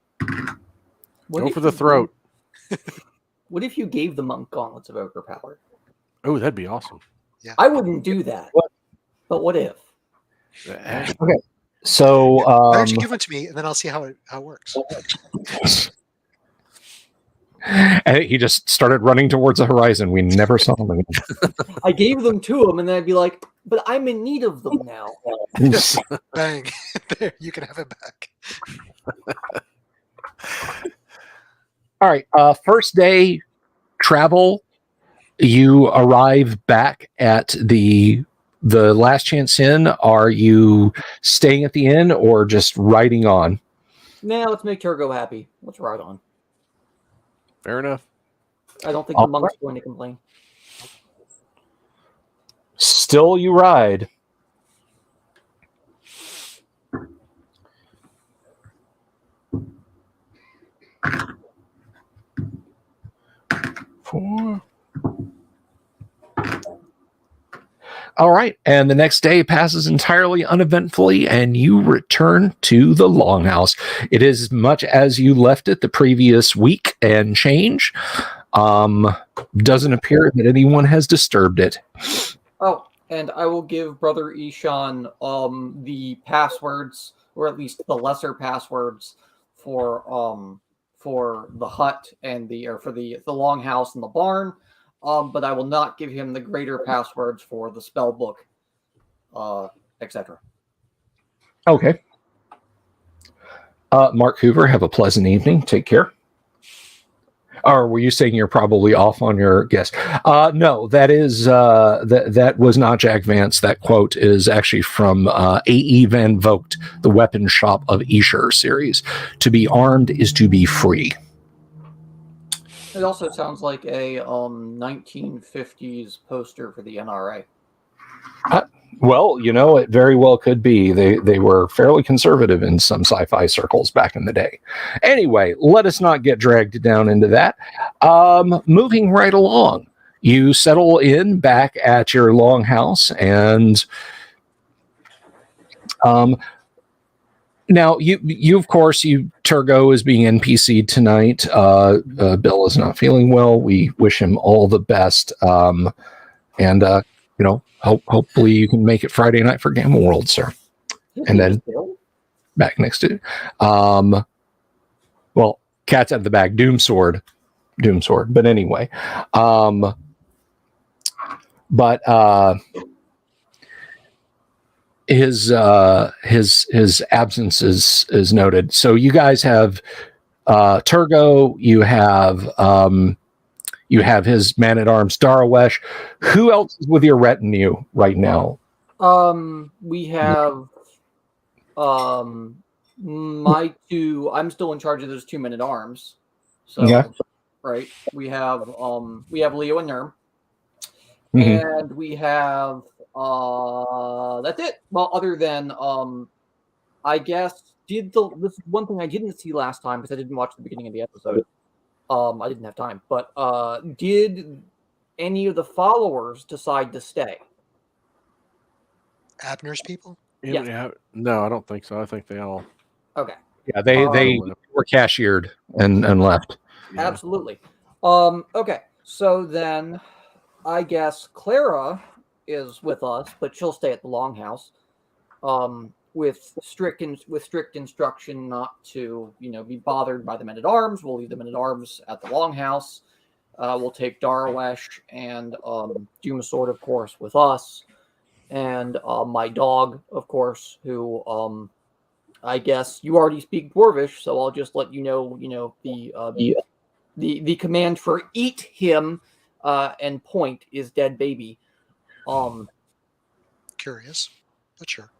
S4: Go for the throat.
S3: What if you gave the monk gauntlets of ogre power?
S4: Oh, that'd be awesome.
S2: Yeah.
S3: I wouldn't do that. But what if?
S1: Okay. So
S2: why don't you give it to me and then I'll see how it works.
S1: And he just started running towards the horizon. We never saw him again.
S3: I gave them to him, and then I'd be like, "But I'm in need of them now."
S2: Bang! There, you can have it back.
S1: All right. First day travel. You arrive back at the Last Chance Inn. Are you staying at the inn or just riding on?
S3: Nah, let's make Turgo happy. Let's ride on.
S4: Fair enough.
S3: I don't think the monk's going to complain.
S1: Still you ride. Four. All right. And the next day passes entirely uneventfully, and you return to the Longhouse. It is much as you left it the previous week and change. Doesn't appear that anyone has disturbed it.
S3: Oh, and I will give Brother Ishan the passwords, or at least the lesser passwords for the hut and for the Longhouse and the barn. But I will not give him the greater passwords for the spell book, etc.
S1: Okay. Mark Hoover, have a pleasant evening. Take care. Or were you saying you're probably off on your guess? No, that is that was not Jack Vance. That quote is actually from A.E. Van Vogt, the Weapon Shop of Esher series. To be armed is to be free.
S3: It also sounds like a 1950s poster for the NRA.
S1: Well, you know, it very well could be. They were fairly conservative in some sci-fi circles back in the day. Anyway, let us not get dragged down into that. Moving right along, you settle in back at your Longhouse, and now you of course, Turgo is being NPC'd tonight. Bill is not feeling well. We wish him all the best. You know, hopefully you can make it Friday night for Gamma World, sir. And then back next to, well, cat's out of the bag. Doom sword. But anyway, his absence is noted. So you guys have Turgo. You have his man-at-arms, Darawesh. Who else is with your retinue right now?
S3: We have my two. I'm still in charge of those 2 men-at-arms. So,
S1: yeah. Right.
S3: We have Leo and Nerm, and we have that's it. Well, other than I guess this is one thing I didn't see last time because I didn't watch the beginning of the episode. I didn't have time. But did any of the followers decide to stay?
S2: Abner's people?
S3: Yeah.
S4: No, I don't think so. I think they all.
S3: Okay.
S1: Yeah, they were cashiered and left.
S4: Yeah.
S3: Absolutely. Okay. So then, I guess Clara is with us, but she'll stay at the Longhouse. With strict instruction not to, be bothered by the men-at-arms. We'll leave the men-at-arms at the Longhouse. We'll take Darwesh and Dumasword, of course, with us, and my dog, of course, who I guess you already speak Dwarvish, so I'll just let you know, the command for eat him and point is dead baby.
S2: Curious, but sure.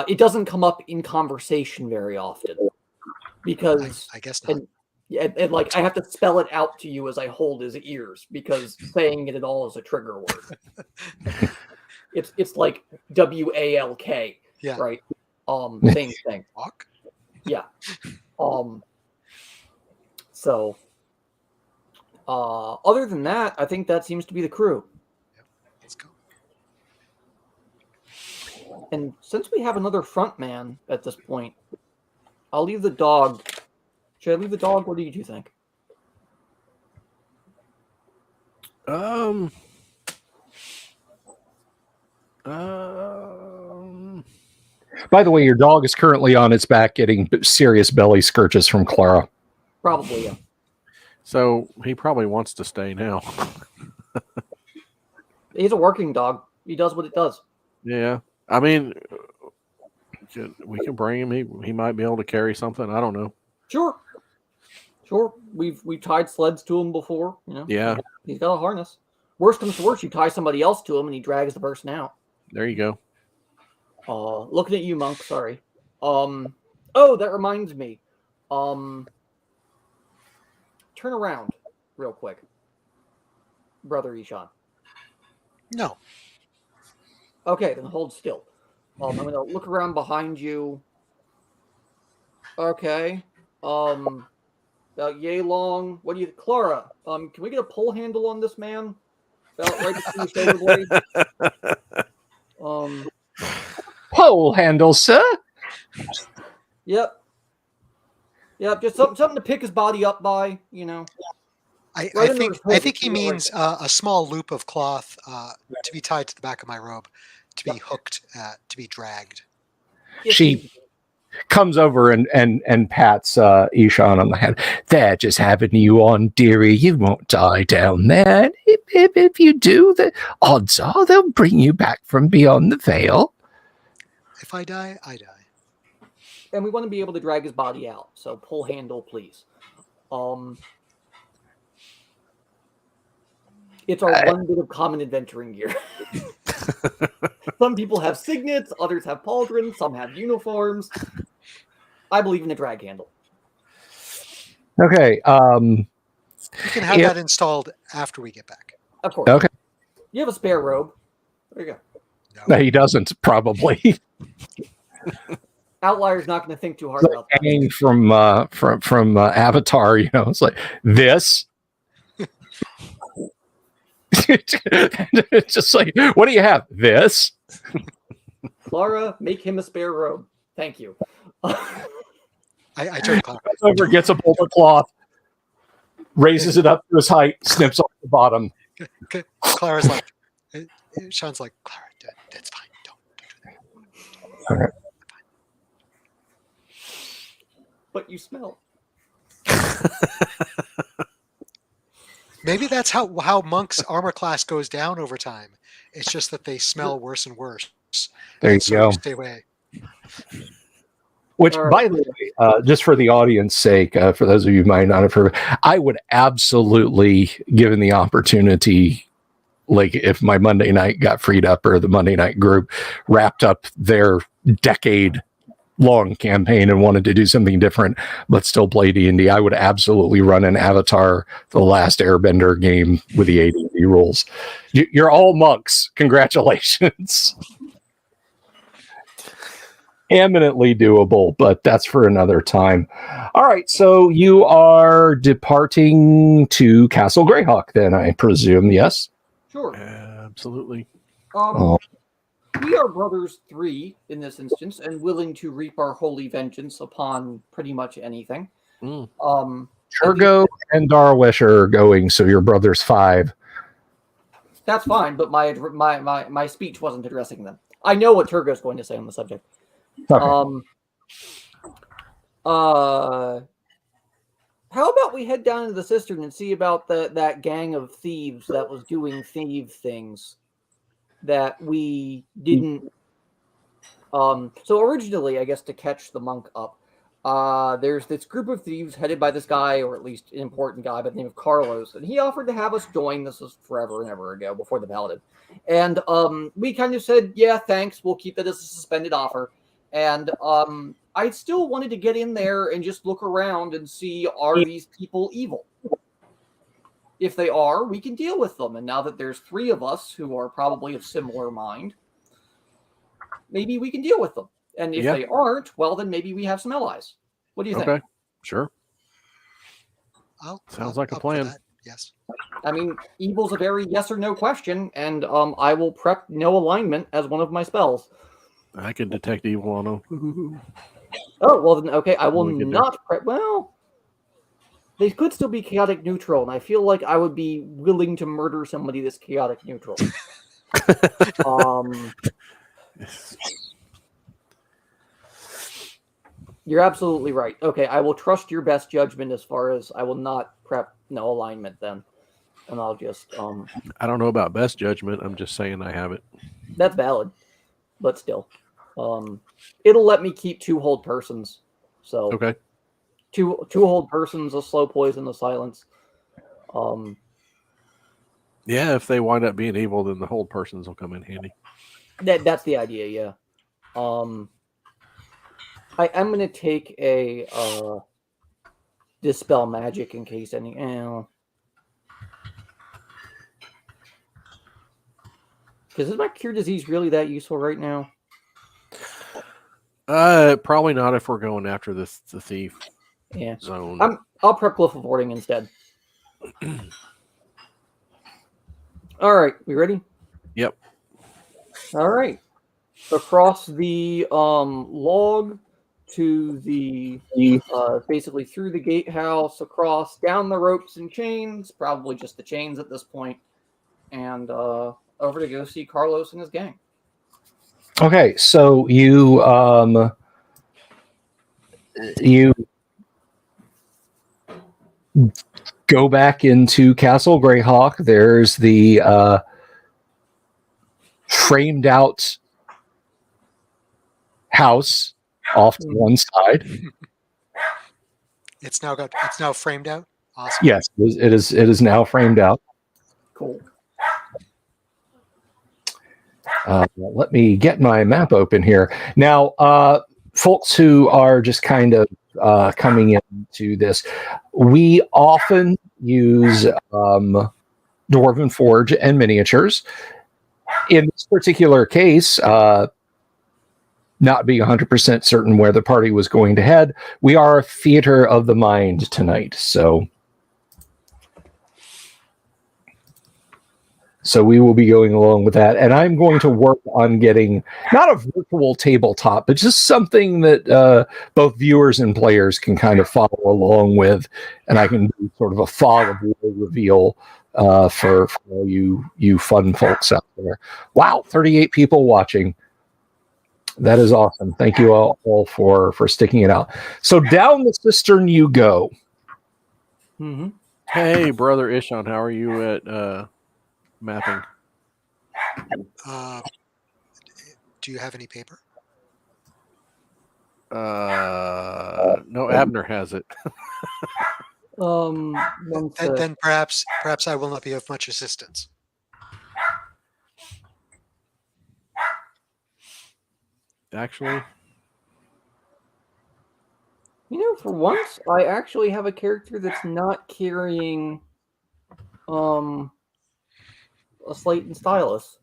S3: It doesn't come up in conversation very often because
S2: I guess not.
S3: And like I have to spell it out to you as I hold his ears because saying it at all is a trigger word. It's like WALK.
S2: Yeah.
S3: Right. Same thing.
S2: Walk?
S3: Yeah. So other than that, I think that seems to be the crew.
S2: Yep. Let's go.
S3: And since we have another front man at this point, I'll leave the dog. Should I leave the dog? What do you two think?
S1: By the way, your dog is currently on its back getting serious belly scratches from Clara.
S3: Probably, yeah.
S4: So he probably wants to stay now.
S3: He's a working dog. He does what it does.
S4: Yeah. I mean, we can bring him. He might be able to carry something. I don't know.
S3: Sure. We've tied sleds to him before.
S4: Yeah.
S3: He's got a harness. Worst comes to worst, you tie somebody else to him and he drags the person out.
S4: There you go.
S3: Looking at you, Monk. Sorry. Oh, that reminds me. Turn around, real quick, Brother Ishan.
S2: No.
S3: Okay, then hold still. I'm gonna look around behind you. Okay. About yay long. What do you, Clara? Can we get a pull handle on this man? About right between the shoulder blades.
S1: Pole handle, sir.
S3: Yep. Just something to pick his body up by.
S2: I
S3: Right
S2: think he means a small loop of cloth to be tied to the back of my robe, to be hooked, to be dragged.
S1: She comes over and pats Ishan on the head. They're just having you on, dearie. You won't die down there. If you do, the odds are they'll bring you back from beyond the veil.
S2: If I die, I die.
S3: And we want to be able to drag his body out. So pull handle, please. It's our one bit of common adventuring gear. Some people have signets, others have pauldrons, some have uniforms. I believe in a drag handle.
S1: Okay.
S2: You can have that installed after we get back.
S3: Of course.
S1: Okay.
S3: You have a spare robe. There you go.
S1: No, he doesn't, probably.
S3: Outlier's not going to think too hard about that.
S1: Hanging from Avatar, it's like this. It's just like, what do you have? This.
S3: Laura, make him a spare robe. Thank you.
S2: I turn Clara
S1: over, gets a bolt of cloth, raises it up to his height, snips off the bottom.
S2: Clara's like, Sean's like, Clara, that's fine. Don't do that.
S1: Okay.
S3: But you smell.
S2: Maybe that's how Monk's armor class goes down over time. It's just that they smell worse and worse.
S1: There you go.
S2: Stay away.
S1: Which, by the way, just for the audience sake, for those of you who might not have heard, I would absolutely, given the opportunity, like if my Monday night got freed up or the Monday night group wrapped up their decade-long campaign and wanted to do something different, but still play D&D, I would absolutely run an Avatar: The Last Airbender game with the AD&D rules. You're all monks. Congratulations. eminently doable, but that's for another time. All right, so you are departing to Castle Greyhawk, then I presume, yes?
S3: Sure.
S4: Absolutely.
S1: Oh.
S3: We are brothers 3 in this instance, and willing to reap our holy vengeance upon pretty much anything.
S1: Turgo and Darwish are going, so your brother's 5.
S3: That's fine, but my speech wasn't addressing them. I know what Turgo's going to say on the subject.
S1: Okay.
S3: How about we head down to the cistern and see about that gang of thieves that was doing thieve things that we didn't. So originally, I guess to catch the monk up, there's this group of thieves headed by this guy, or at least an important guy by the name of Carlos, and he offered to have us join. This was forever and ever ago, before the Paladin, and we kind of said, yeah, thanks, we'll keep that as a suspended offer. And I still wanted to get in there and just look around and see, are these people evil? If they are, we can deal with them. And now that there's 3 of us who are probably of similar mind, maybe we can deal with them. And if they aren't, well, then maybe we have some allies. What do you think?
S4: Okay, sure.
S2: Sounds
S4: like a plan.
S2: Yes.
S3: I mean, evil's a very yes or no question, and I will prep no alignment as one of my spells.
S4: I can detect evil on them.
S3: Oh, well, then, okay, I will not prep. Well, they could still be chaotic neutral, and I feel like I would be willing to murder somebody that's chaotic neutral. You're absolutely right. Okay, I will trust your best judgment as far as I will not prep no alignment then. And I'll just...
S4: I don't know about best judgment. I'm just saying I have it.
S3: That's valid. But still. It'll let me keep 2 hold persons. So...
S4: Okay.
S3: Two hold persons, a slow poison, a silence.
S4: Yeah, if they wind up being evil, then the hold persons will come in handy.
S3: That's the idea, yeah. I am going to take a Dispel Magic in case any... Because is my Cure Disease really that useful right now?
S4: Probably not if we're going after the thief zone.
S3: I'll prep Glyph of Warding instead. All right, we ready?
S4: Yep.
S3: All right. Across the log to the basically through the gatehouse, across, down the ropes and chains, probably just the chains at this point, and over to go see Carlos and his gang.
S1: Okay, so you go back into Castle Greyhawk. There's the framed out house off to one side.
S2: It's now framed out. Awesome.
S1: Yes, it is now framed out.
S3: Cool.
S1: Let me get my map open here. Now, folks who are just kind of coming into this, we often use Dwarven Forge and miniatures. In this particular case, not being 100% certain where the party was going to head, we are a theater of the mind tonight. So we will be going along with that. And I'm going to work on getting not a virtual tabletop, but just something that both viewers and players can kind of follow along with. And I can do sort of a fog of war reveal for all you fun folks out there. Wow, 38 people watching. That is awesome. Thank you all for sticking it out. So down the cistern you go.
S3: Mm-hmm.
S4: Hey, Brother Ishon, how are you at mapping?
S2: Do you have any paper?
S4: No, Abner has it.
S2: Then perhaps I will not be of much assistance.
S4: Actually,
S3: for once, I actually have a character that's not carrying a slate and stylus.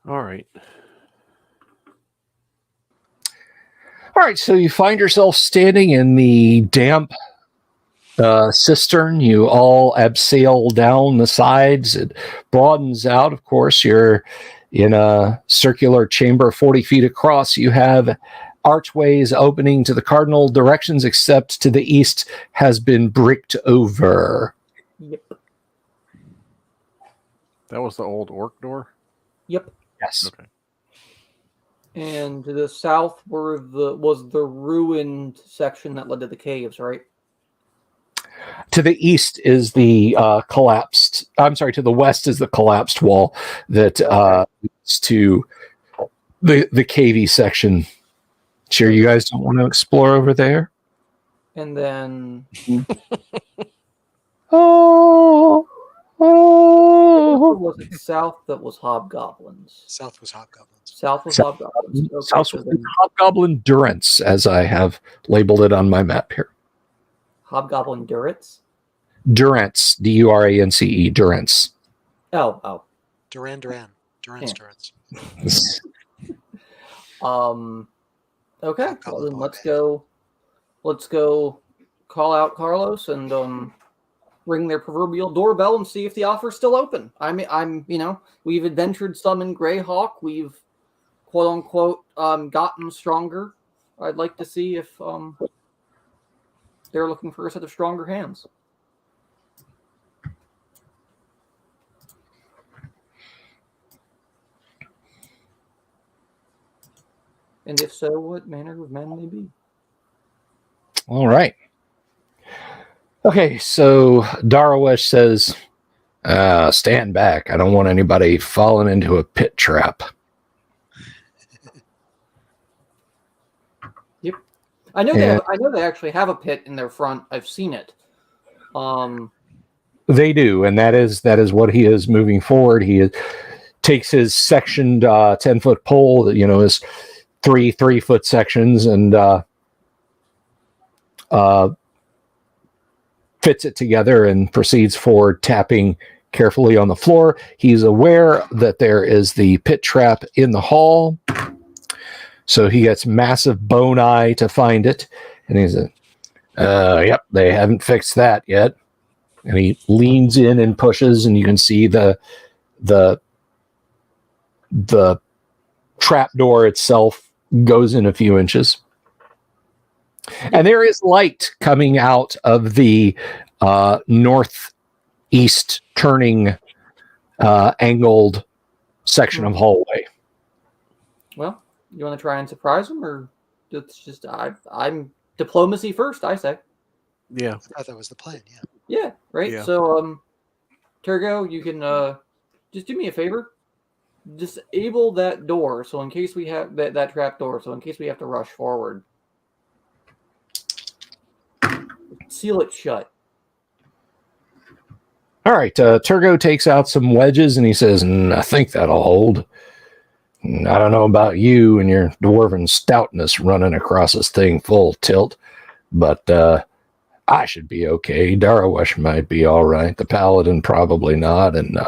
S4: All right.
S1: All right, so you find yourself standing in the damp cistern. You all abseil down the sides. It broadens out. Of course, you're in a circular chamber 40 feet across. You have archways opening to the cardinal directions, except to the east has been bricked over.
S3: Yep.
S4: That was the old orc door?
S3: Yep.
S1: Yes.
S4: Okay.
S3: And to the south was the ruined section that led to the caves, right?
S1: To the east is the collapsed. I'm sorry. To the west is the collapsed wall that leads to the cavey section. Sure, you guys don't want to explore over there.
S3: And then
S1: Oh.
S3: was it south that was hobgoblins?
S2: South was hobgoblins.
S3: South was hobgoblins. Okay,
S1: South
S3: so
S1: was
S3: then
S1: Hobgoblin Durance, as I have labeled it on my map here.
S3: hobgoblin durits.
S1: Durance, D-U-R-A-N-C-E, Durance.
S3: Oh.
S2: Duran's
S3: Yeah.
S2: Durance.
S3: Okay. Well, then let's go call out Carlos and ring their proverbial doorbell and see if the offer's still open. I'm we've adventured some in Greyhawk. We've quote unquote gotten stronger. I'd like to see if they're looking for a set of stronger hands. And if so, what manner of men they be?
S1: All right. Okay, so Darawesh says, stand back. I don't want anybody falling into a pit trap.
S3: Yep. I know they actually have a pit in their front. I've seen it.
S1: They do, and that is what he is moving forward. He takes his sectioned 10-foot pole, his 3 3-foot sections, and fits it together and proceeds forward, tapping carefully on the floor. He's aware that there is the pit trap in the hall, so he gets massive bone eye to find it, and he's yep, they haven't fixed that yet. And he leans in and pushes, and you can see the trap door itself goes in a few inches. And there is light coming out of the northeast turning angled section of hallway.
S3: Well, you want to try and surprise them, or it's just I'm diplomacy first, I say.
S4: Yeah.
S2: I thought that was the plan, yeah.
S3: Yeah, right.
S4: Yeah.
S3: So Turgo, you can just do me a favor. Disable that door, so in case we have that trap door, so in case we have to rush forward. Seal it shut.
S1: All right, Turgo takes out some wedges and he says, I think that'll hold. I don't know about you and your dwarven stoutness running across this thing full tilt, but I should be okay. Darawesh might be all right. The paladin probably not, and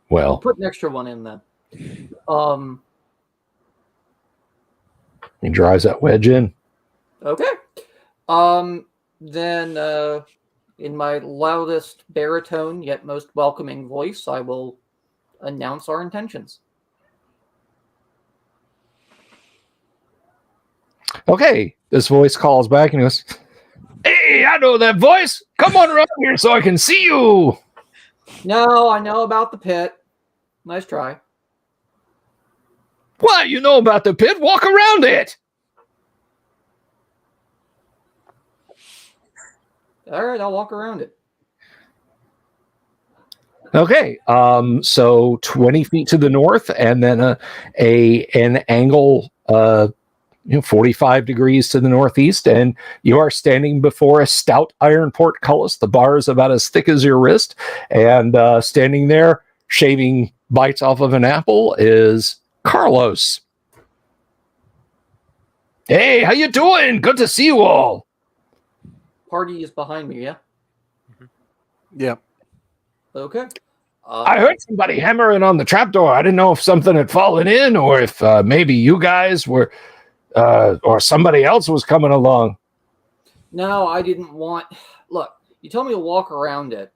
S1: well,
S3: Put an extra one in then.
S1: he drives that wedge in.
S3: Okay. Then in my loudest baritone yet most welcoming voice, I will announce our intentions.
S1: Okay, this voice calls back and he goes, "Hey, I know that voice. Come on around here so I can see you."
S3: No, I know about the pit. Nice try.
S1: What? You know about the pit? Walk around it.
S3: All right, I'll walk around it.
S1: Okay, so 20 feet to the north, and then an angle 45 degrees to the northeast, and you are standing before a stout iron portcullis. The bar is about as thick as your wrist, and standing there, shaving bites off of an apple, is Carlos. Hey, how you doing? Good to see you all.
S3: Party is behind me, yeah?
S4: Yeah.
S3: Okay.
S1: I heard somebody hammering on the trapdoor. I didn't know if something had fallen in or if maybe you guys were, or somebody else was coming along.
S3: No, I didn't want. Look, you told me to walk around it,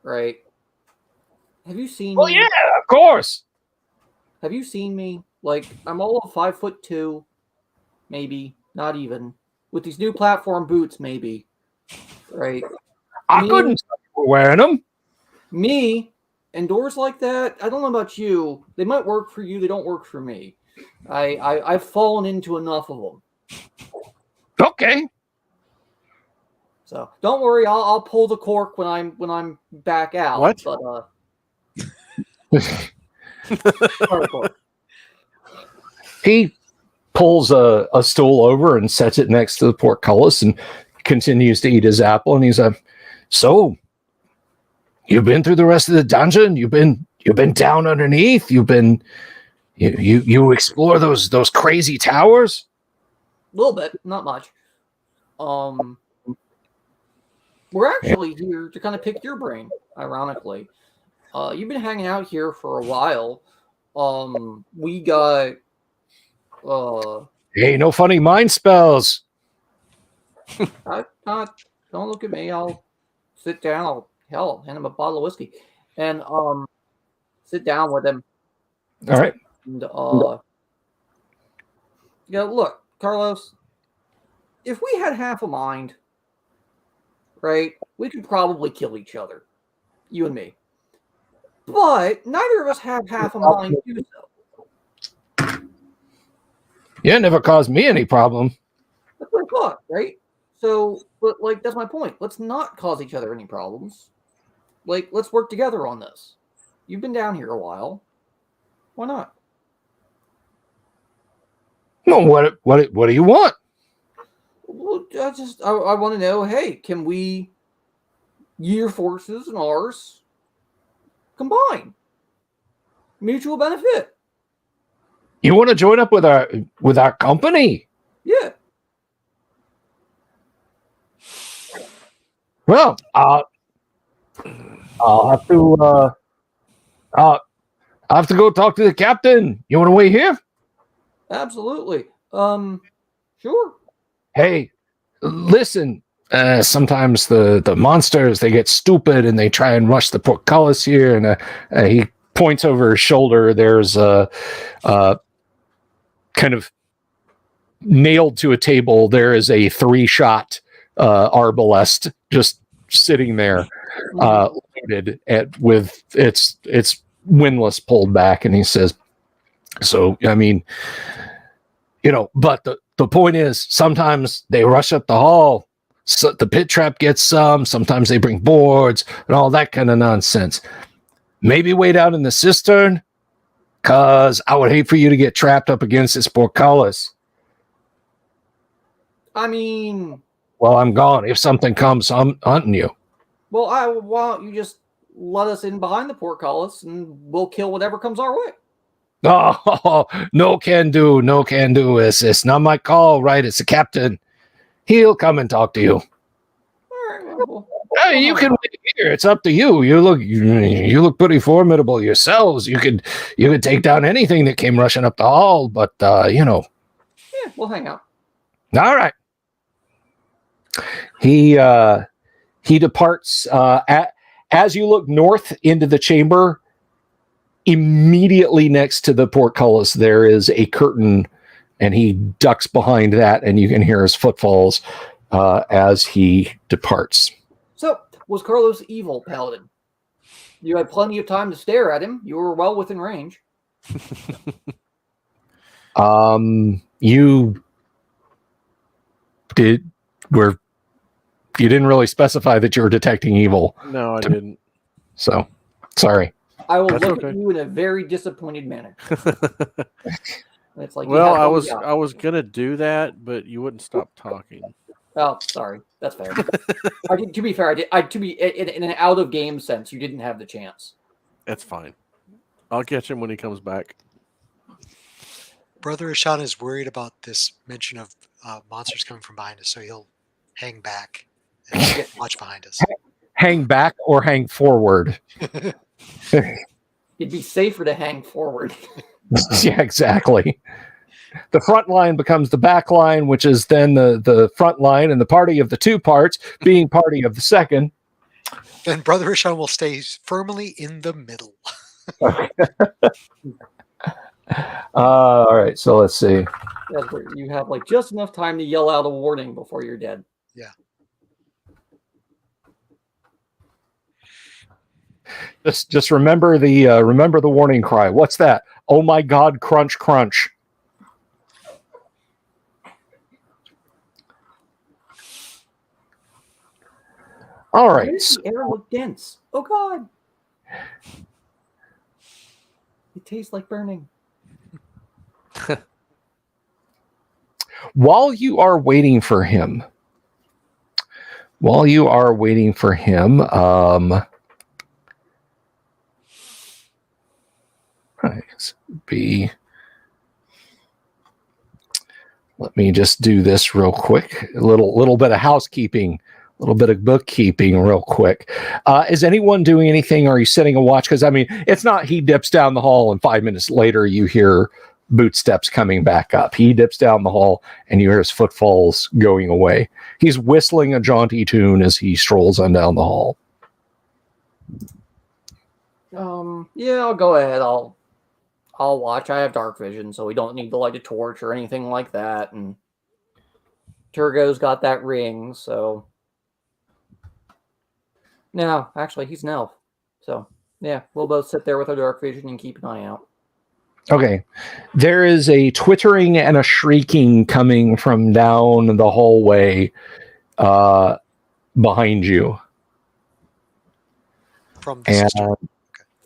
S3: right? Have you seen
S1: Well,
S3: me?
S1: yeah, of course.
S3: Have you seen me? Like, I'm all of 5'2", maybe, not even. With these new platform boots, maybe. Right?
S1: I couldn't tell you were wearing them.
S3: Me, and doors like that, I don't know about you. They might work for you, they don't work for me. I've fallen into enough of them.
S1: Okay.
S3: So don't worry, I'll pull the cork when I'm back out.
S4: What?
S3: But
S1: He pulls a stool over and sets it next to the portcullis and continues to eat his apple. And he's like, "So, you've been through the rest of the dungeon? You've been down underneath? You explore those crazy towers?"
S3: a little bit, not much. We're actually here to kind of pick your brain, ironically. You've been hanging out here for a while. We got
S1: Hey, no funny mind spells.
S3: don't look at me. I'll sit down. I'll hand him a bottle of whiskey and sit down with him.
S1: All right.
S3: And look, Carlos, if we had half a mind, right, we could probably kill each other, you and me. But neither of us have half a mind to do so.
S1: Yeah, it never caused me any problem.
S3: That's what I thought, right? So, but like, that's my point. Let's not cause each other any problems. Like, let's work together on this. You've been down here a while. Why not?
S1: No, what do you want?
S3: Well, I want to know, hey, can we, your forces and ours, combine? Mutual benefit.
S1: You want to join up with our company?
S3: Yeah.
S1: Well, I'll have to go talk to the captain. You want to wait here?
S3: Absolutely. Sure.
S1: Hey, listen. Sometimes the monsters, they get stupid and they try and rush the portcullis here. And he points over his shoulder. There's a kind of nailed to a table. There is a 3-shot arbalest just sitting there, loaded with its windlass pulled back. And he says, "So, I mean, but the point is, sometimes they rush up the hall. So the pit trap gets some. Sometimes they bring boards and all that kind of nonsense. Maybe wait out in the cistern, because I would hate for you to get trapped up against this portcullis.
S3: I mean,
S1: Well, I'm gone. If something comes, I'm hunting you."
S3: well, why don't you just let us in behind the portcullis and we'll kill whatever comes our way?
S1: Oh, no can do. No can do. It's not my call, right? It's the captain. He'll come and talk to you.
S3: All right, well,
S1: You can wait here. It's up to you. You look pretty formidable yourselves. You could take down anything that came rushing up the hall. But
S3: yeah, we'll hang out.
S1: All right. He departs. As you look north into the chamber, immediately next to the portcullis, there is a curtain, and he ducks behind that, and you can hear his footfalls as he departs.
S3: So, was Carlos evil, Paladin? You had plenty of time to stare at him. You were well within range.
S1: You didn't really specify that you were detecting evil.
S4: No, I didn't.
S1: So, sorry.
S3: I will
S4: That's
S3: look
S4: okay.
S3: at you in a very disappointed manner. It's like,
S4: Well,
S3: yeah,
S4: I was gonna do that, but you wouldn't stop talking.
S3: Oh, sorry. That's fair. To be fair, in an out of game sense, you didn't have the chance.
S4: That's fine. I'll catch him when he comes back.
S2: Brother Ashan is worried about this mention of monsters coming from behind us, so he'll hang back and watch behind us.
S1: Hang back or hang forward?
S3: It'd be safer to hang forward.
S1: Yeah, exactly. The front line becomes the back line, which is then the front line, and the party of the two parts being party of the second.
S2: Then Brother Ishan will stay firmly in the middle.
S1: All right, so let's see.
S3: That's where you have like just enough time to yell out a warning before you're dead.
S2: Yeah.
S1: Just remember the warning cry. What's that? Oh my God! Crunch, crunch. All right.
S3: The air look dense. Oh God! It tastes like burning.
S1: While you are waiting for him, let me just do this real quick. A little bit of housekeeping, a little bit of bookkeeping real quick. Is anyone doing anything? Or are you setting a watch? Because, I mean, it's not he dips down the hall and 5 minutes later you hear boot steps coming back up. He dips down the hall and you hear his footfalls going away. He's whistling a jaunty tune as he strolls on down the hall.
S3: Yeah, I'll go ahead. I'll watch. I have dark vision, so we don't need to light a torch or anything like that. And Turgo's got that ring, so no, actually, he's an elf. So yeah, we'll both sit there with our dark vision and keep an eye out.
S1: Okay. There is a twittering and a shrieking coming from down the hallway behind you.
S2: From the cistern.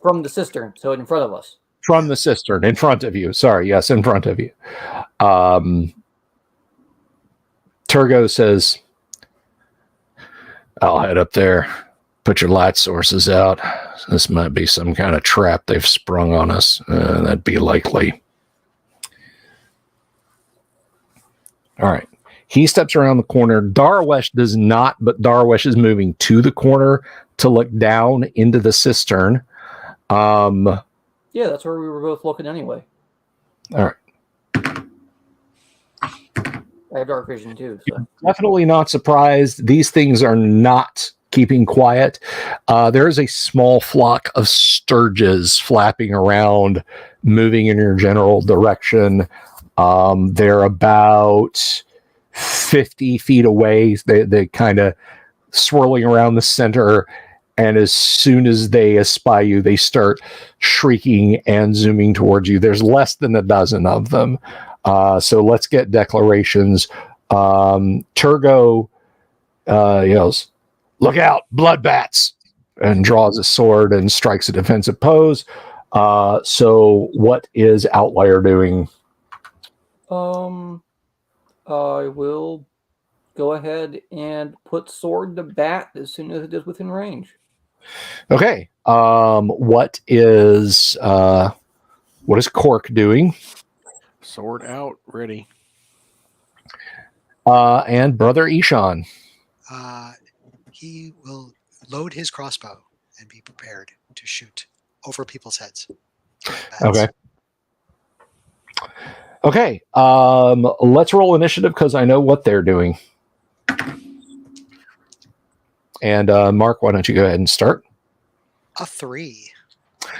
S3: From the cistern, so in front of us.
S1: From the cistern, in front of you. Sorry, yes, in front of you. Turgo says, I'll head up there. Put your light sources out. This might be some kind of trap they've sprung on us. That'd be likely. All right. He steps around the corner. Darwesh does not, but Darwesh is moving to the corner to look down into the cistern.
S3: Yeah, that's where we were both looking anyway.
S1: All right.
S3: I have dark vision too. So.
S1: Definitely not surprised. These things are not keeping quiet. There is a small flock of Stirges flapping around, moving in your general direction. They're about 50 feet away. They kind of swirling around the center. And as soon as they espy you, they start shrieking and zooming towards you. There's less than a dozen of them. So let's get declarations. Turgo yells, "Look out, blood bats!" and draws a sword and strikes a defensive pose. So what is Outlier doing?
S3: I will go ahead and put sword to bat as soon as it is within range.
S1: Okay. What is Cork doing?
S4: Sword out, ready.
S1: And Brother Ishan.
S2: He will load his crossbow and be prepared to shoot over people's heads.
S1: Okay. Okay. Let's roll initiative because I know what they're doing. And Mark, why don't you go ahead and start?
S2: A 3.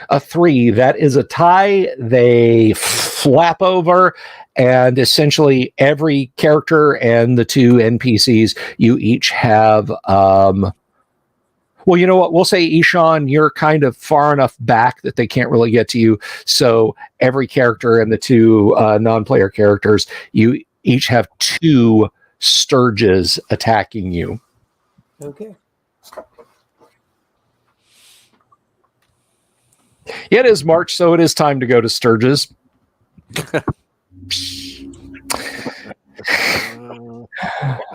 S1: A 3. That is a tie. They flap over, and essentially every character and the 2 NPCs, you each have. Well, you know what? We'll say, Ishan, you're kind of far enough back that they can't really get to you. So every character and the 2 non-player characters, you each have 2 Stirges attacking you.
S3: Okay.
S1: Yeah, it is March, so it is time to go to Stirges.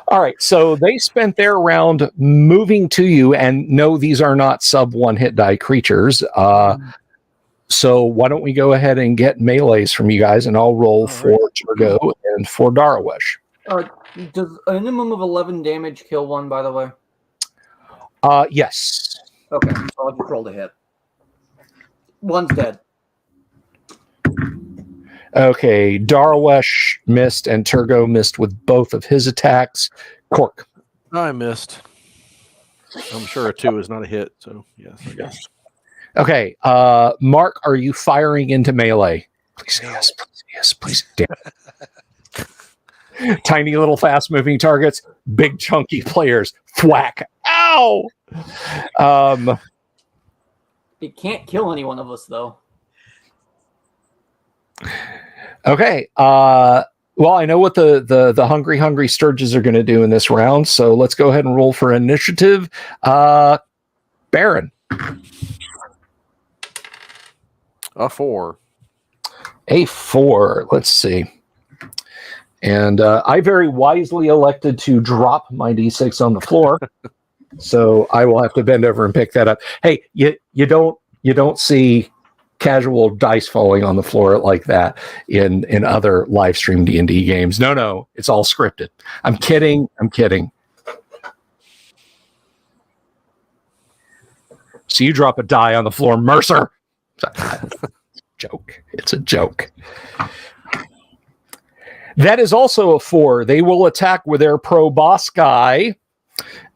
S1: All right, so they spent their round moving to you, and no, these are not sub 1 hit die creatures. So why don't we go ahead and get melees from you guys, and I'll roll for Turgo and for Darwesh.
S3: Does a minimum of 11 damage kill one, by the way?
S1: Yes.
S3: Okay, so I'll just roll to hit. One's dead.
S1: Okay, Darwesh missed and Turgo missed with both of his attacks. Cork.
S4: I missed. I'm sure a 2 is not a hit, so yes, I guess.
S1: Okay, Mark, are you firing into melee? Please, yes, please, yes, please. Damn. Tiny little fast-moving targets, big chunky players. Thwack. Ow!
S3: It can't kill any one of us, though.
S1: Okay. Well, I know what the hungry Stirges are going to do in this round, so let's go ahead and roll for initiative. Baron.
S4: A 4.
S1: A 4. Let's see. And I very wisely elected to drop my D6 on the floor, so I will have to bend over and pick that up. Hey, you don't see casual dice falling on the floor like that in other live stream D&D games. No, it's all scripted. I'm kidding. So you drop a die on the floor, Mercer. Joke. It's a joke. That is also a 4. They will attack with their pro boss guy,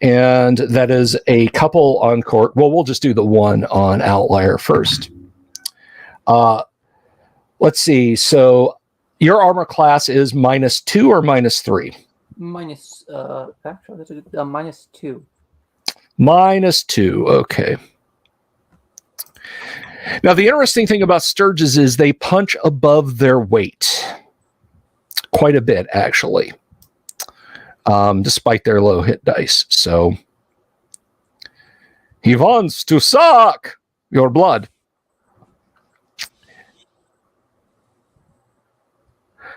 S1: and that is a couple on Cork. Well, we'll just do the one on Outlier first. Let's see. So your armor class is -2 or -3?
S3: Actually, that's a good, -2.
S1: -2. Okay. Now, the interesting thing about Stirges is they punch above their weight. Quite a bit, actually. Despite their low hit dice. So he wants to suck your blood.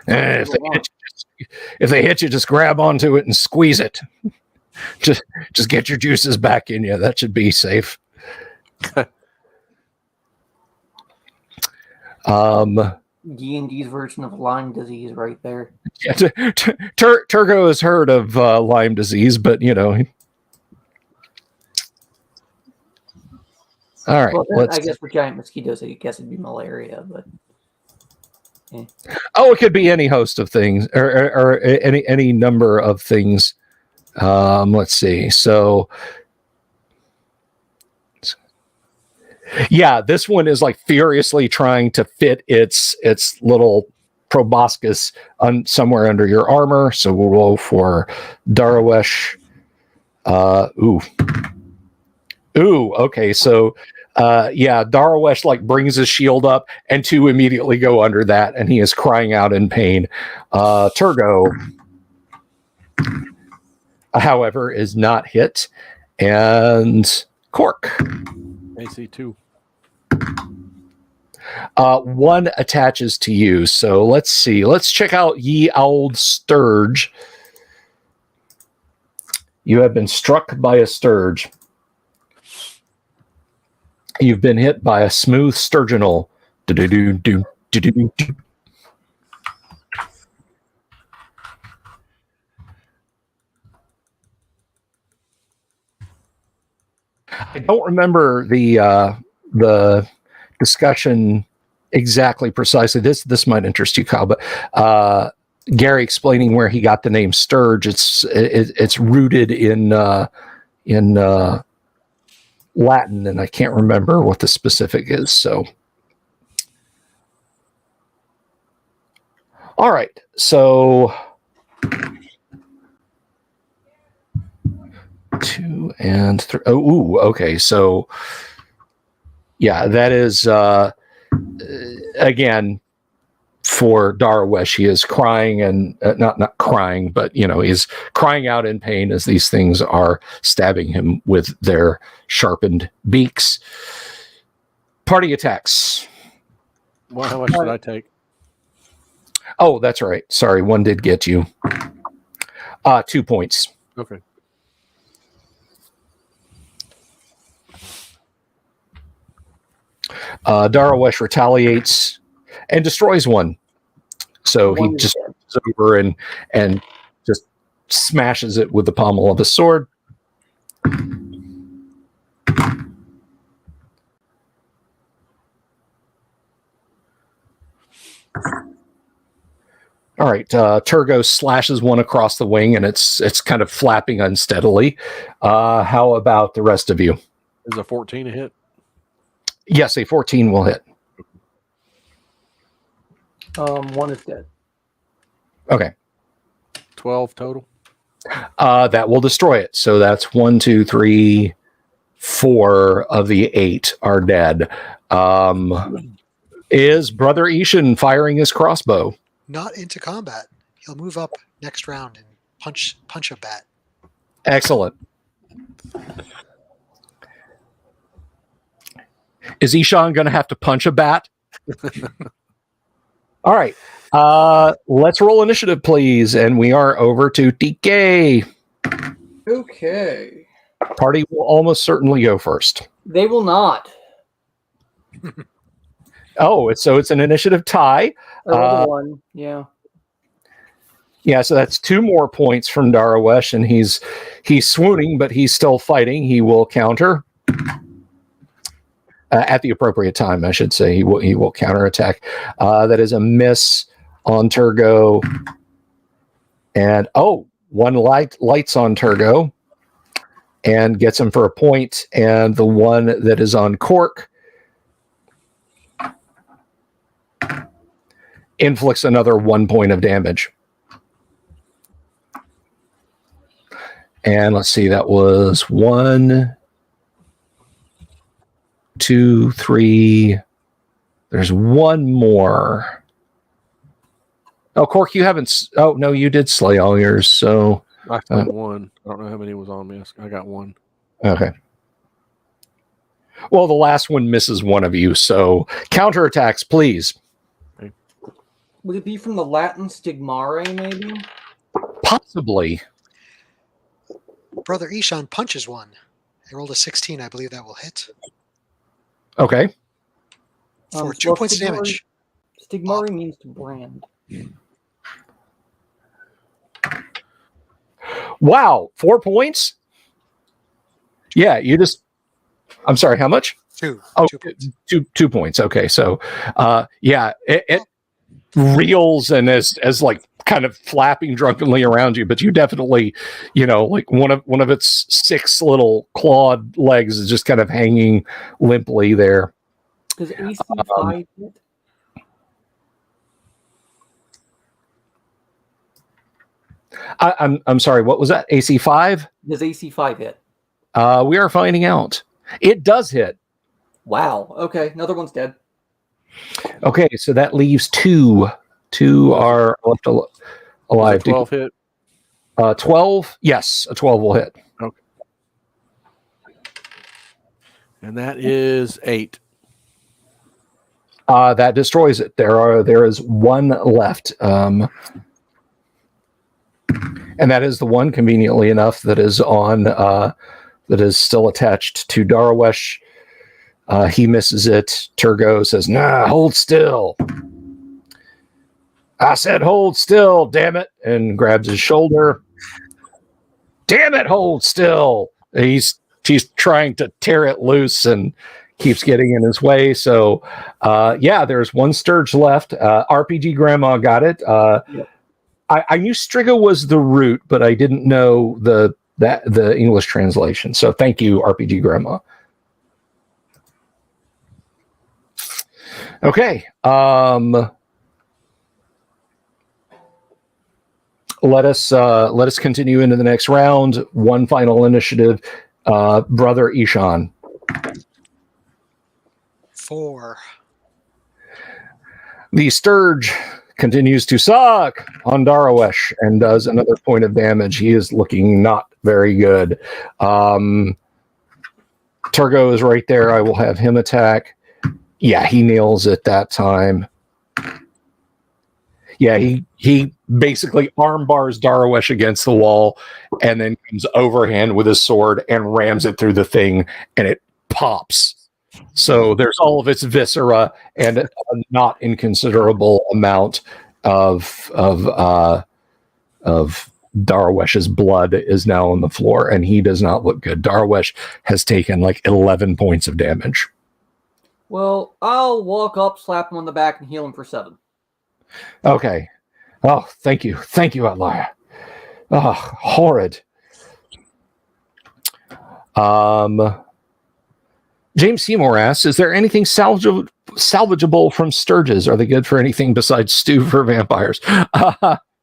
S1: If they hit you, just grab onto it and squeeze it. Just get your juices back in you. That should be safe.
S3: D&D's version of Lyme disease right there.
S1: Yeah, Turgo has heard of Lyme disease, but you know. All right.
S3: Well, I guess for giant mosquitoes, I guess it'd be malaria, but.
S1: Oh, it could be any host of things, or any number of things. Let's see. So, yeah, this one is like furiously trying to fit its little proboscis somewhere under your armor. So we'll roll for Darwesh. Ooh. Okay. So. Yeah, Darwesh like brings his shield up, and 2 immediately go under that, and he is crying out in pain. Turgo, however, is not hit, and Cork.
S4: AC 2.
S1: 1 attaches to you. So let's see. Let's check out Ye Old Stirge. You have been struck by a Stirge. You've been hit by a smooth sturgeonal. I don't remember the discussion exactly precisely. This might interest you, Kyle, but Gary explaining where he got the name Stirge. It's rooted in Latin, and I can't remember what the specific is. So, all right. So 2 and 3. Oh, okay. So, yeah, that is again for Darwesh. He is crying and not crying, but you know, he's crying out in pain as these things are stabbing him with their sharpened beaks. Party attacks.
S4: Well, how much did I take?
S1: Oh, that's right. Sorry, 1 did get you. 2 points.
S4: Okay.
S1: Darwesh retaliates and destroys 1. So he just goes over and just smashes it with the pommel of his sword. All right. Turgo slashes one across the wing, and it's kind of flapping unsteadily. How about the rest of you?
S4: Is a 14 a hit?
S1: Yes, a 14 will hit.
S3: One is dead.
S1: Okay.
S4: 12 total.
S1: That will destroy it. So that's 1, 2, 3, 4 of the 8 are dead. Is Brother Ishan firing his crossbow?
S2: Not into combat. He'll move up next round and punch a bat.
S1: Excellent. Is Ishan going to have to punch a bat? All right. Let's roll initiative, please. And we are over to DK.
S3: Okay.
S1: Party will almost certainly go first.
S3: They will not.
S1: Oh, it's an initiative tie.
S3: I rolled a 1. Yeah.
S1: Yeah, so that's 2 more points from Darawesh, and he's swooning, but he's still fighting. He will counter at the appropriate time, I should say. He will counterattack. That is a miss on Turgo, and one lights on Turgo, and gets him for a point. And the one that is on Cork inflicts another 1 point of damage. And let's see, that was 1, 2, 3. There's one more. Oh, Cork, you haven't. Oh, no, you did slay all yours. So
S4: I got one. I don't know how many was on me. I got one.
S1: Okay. Well, the last one misses one of you. So counterattacks, please.
S4: Okay.
S3: Would it be from the Latin stigmare, maybe?
S1: Possibly.
S2: Brother Ishan punches one. I rolled a 16. I believe that will hit.
S1: Okay.
S2: For 2 points of damage.
S3: Stigmare means to brand.
S1: Wow, 4 points? Yeah, you just... I'm sorry, how much?
S2: 2.
S1: Oh,
S2: 2 points.
S1: 2 points. Okay, so yeah, it reels and is like kind of flapping drunkenly around you, but you definitely, like one of its 6 little clawed legs is just kind of hanging limply there.
S3: Does AC 5 hit?
S1: I'm sorry, what was that? AC 5?
S3: Does AC 5 hit?
S1: We are finding out. It does hit.
S3: Wow. Okay, another one's dead.
S1: Okay, so that leaves 2. 2 are left alive.
S4: 12 hit.
S1: 12? Yes, a 12 will hit.
S4: Okay. And that is 8.
S1: That destroys it. There is 1 left. And that is the one, conveniently enough, that is on that is still attached to Darawesh. He misses it. Turgo says, "Nah, hold still." I said, "Hold still, damn it," and grabs his shoulder. Damn it, hold still. He's trying to tear it loose and keeps getting in his way. So, yeah, there's 1 Stirge left. RPG Grandma got it.
S3: Yep.
S1: I knew Striga was the root, but I didn't know the English translation. So thank you, RPG Grandma. Okay. Let us continue into the next round. One final initiative. Brother Ishan.
S2: 4.
S1: The Stirge continues to suck on Darawesh and does another point of damage. He is looking not very good. Turgo is right there. I will have him attack. Yeah, he nails it that time. Yeah, he basically arm bars Darawesh against the wall and then comes overhand with his sword and rams it through the thing, and it pops. So there's all of its viscera and a not inconsiderable amount of Darwesh's blood is now on the floor, and he does not look good. Darwesh has taken like 11 points of damage.
S3: Well, I'll walk up, slap him on the back, and heal him for 7.
S1: Okay. Oh, thank you, Outlier. Oh, horrid. James Seymour asks, is there anything salvageable from Stirges? Are they good for anything besides stew for vampires?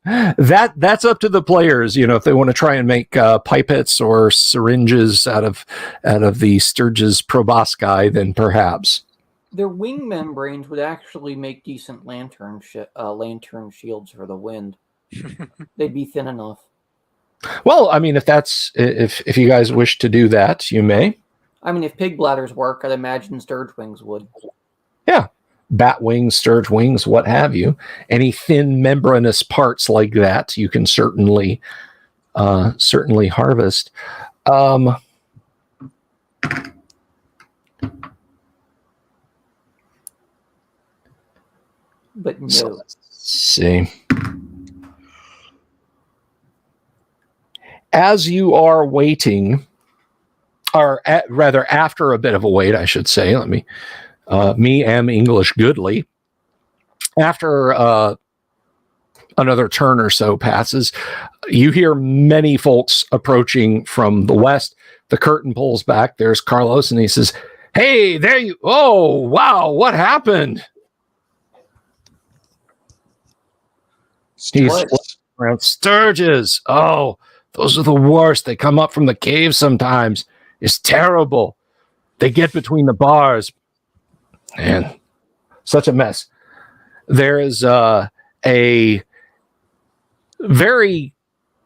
S1: That's up to the players. If they want to try and make pipettes or syringes out of the Stirges proboscis, then perhaps.
S3: Their wing membranes would actually make decent lantern shields for the wind. They'd be thin enough.
S1: Well, I mean, if you guys wish to do that, you may.
S3: I mean, if pig bladders work, I'd imagine Stirge wings would.
S1: Yeah. Bat wings, Stirge wings, what have you. Any thin membranous parts like that, you can certainly harvest. But
S3: no.
S1: So let's see. As you are waiting, or rather after a bit of a wait, I should say, me am English goodly. After another turn or so passes, you hear many folks approaching from the west. The curtain pulls back. There's Carlos, and he says, "Hey, there you! Oh, wow! What happened?" He's around Stirges. Oh, those are the worst. They come up from the cave sometimes. It's terrible. They get between the bars. Man, such a mess. There is a very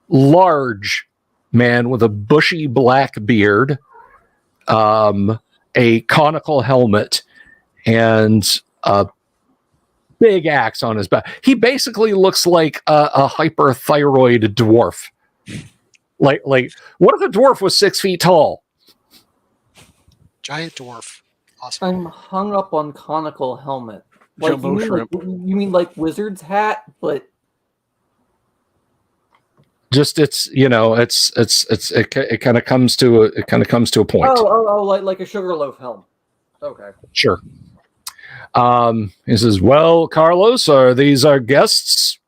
S1: large man with a bushy black beard, a conical helmet, and a big axe on his back. He basically looks like a hyperthyroid dwarf. Like, what if a dwarf was 6 feet tall?
S2: Giant dwarf. Awesome.
S3: I'm hung up on conical helmet. Like,
S4: Jumbo shrimp.
S3: you mean like wizard's hat, but
S1: just it kind of comes to a point.
S3: Oh, like a sugar loaf helm. Okay.
S1: Sure. He says, "Well, Carlos, are these our guests?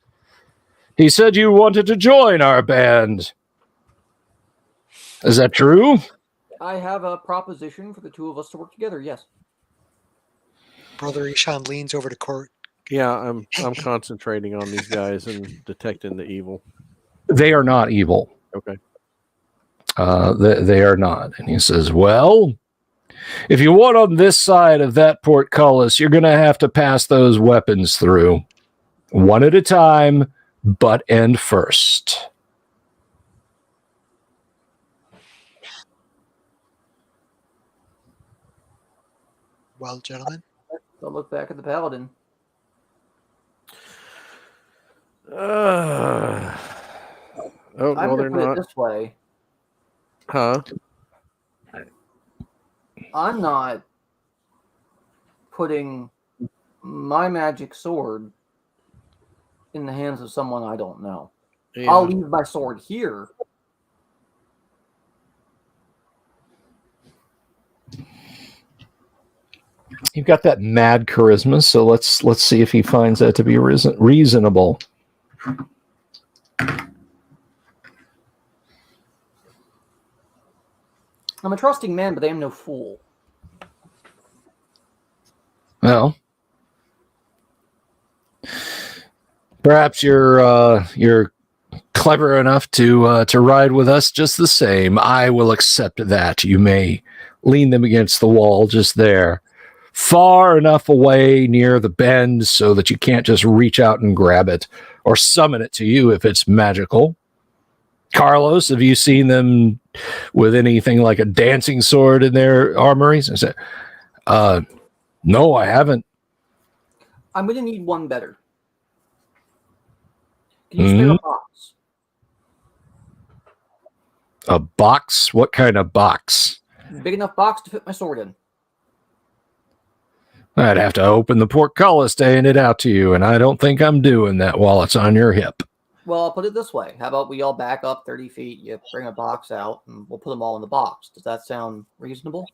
S1: He said you wanted to join our band. Is that true?"
S3: I have a proposition for the two of us to work together. Yes.
S2: Brother Ishan leans over to Court.
S4: Yeah, I'm concentrating on these guys and detecting the evil.
S1: They are not evil.
S4: Okay.
S1: They are not. And he says, "Well, if you want on this side of that portcullis, you're going to have to pass those weapons through. One at a time, butt end first."
S2: Well, gentlemen.
S3: I'll look back at the paladin.
S4: Oh,
S3: I'm
S4: well, they're
S3: gonna put
S4: not.
S3: it this way.
S4: Huh?
S3: I'm not putting my magic sword in the hands of someone I don't know.
S4: Yeah.
S3: I'll leave my sword here.
S1: You've got that mad charisma, so let's see if he finds that to be reasonable.
S3: I'm a trusting man, but I am no fool.
S1: Well, perhaps you're clever enough to ride with us just the same. I will accept that. You may lean them against the wall just there, far enough away near the bend so that you can't just reach out and grab it or summon it to you if it's magical. Carlos, have you seen them with anything like a dancing sword in their armories? I said, no, I haven't.
S3: I'm going to need one better. Can you spare a box?
S1: A box? What kind of box?
S3: Big enough box to fit my sword in.
S1: I'd have to open the portcullis to hand it out to you, and I don't think I'm doing that while it's on your hip.
S3: Well, I'll put it this way. How about we all back up 30 feet, you bring a box out, and we'll put them all in the box. Does that sound reasonable?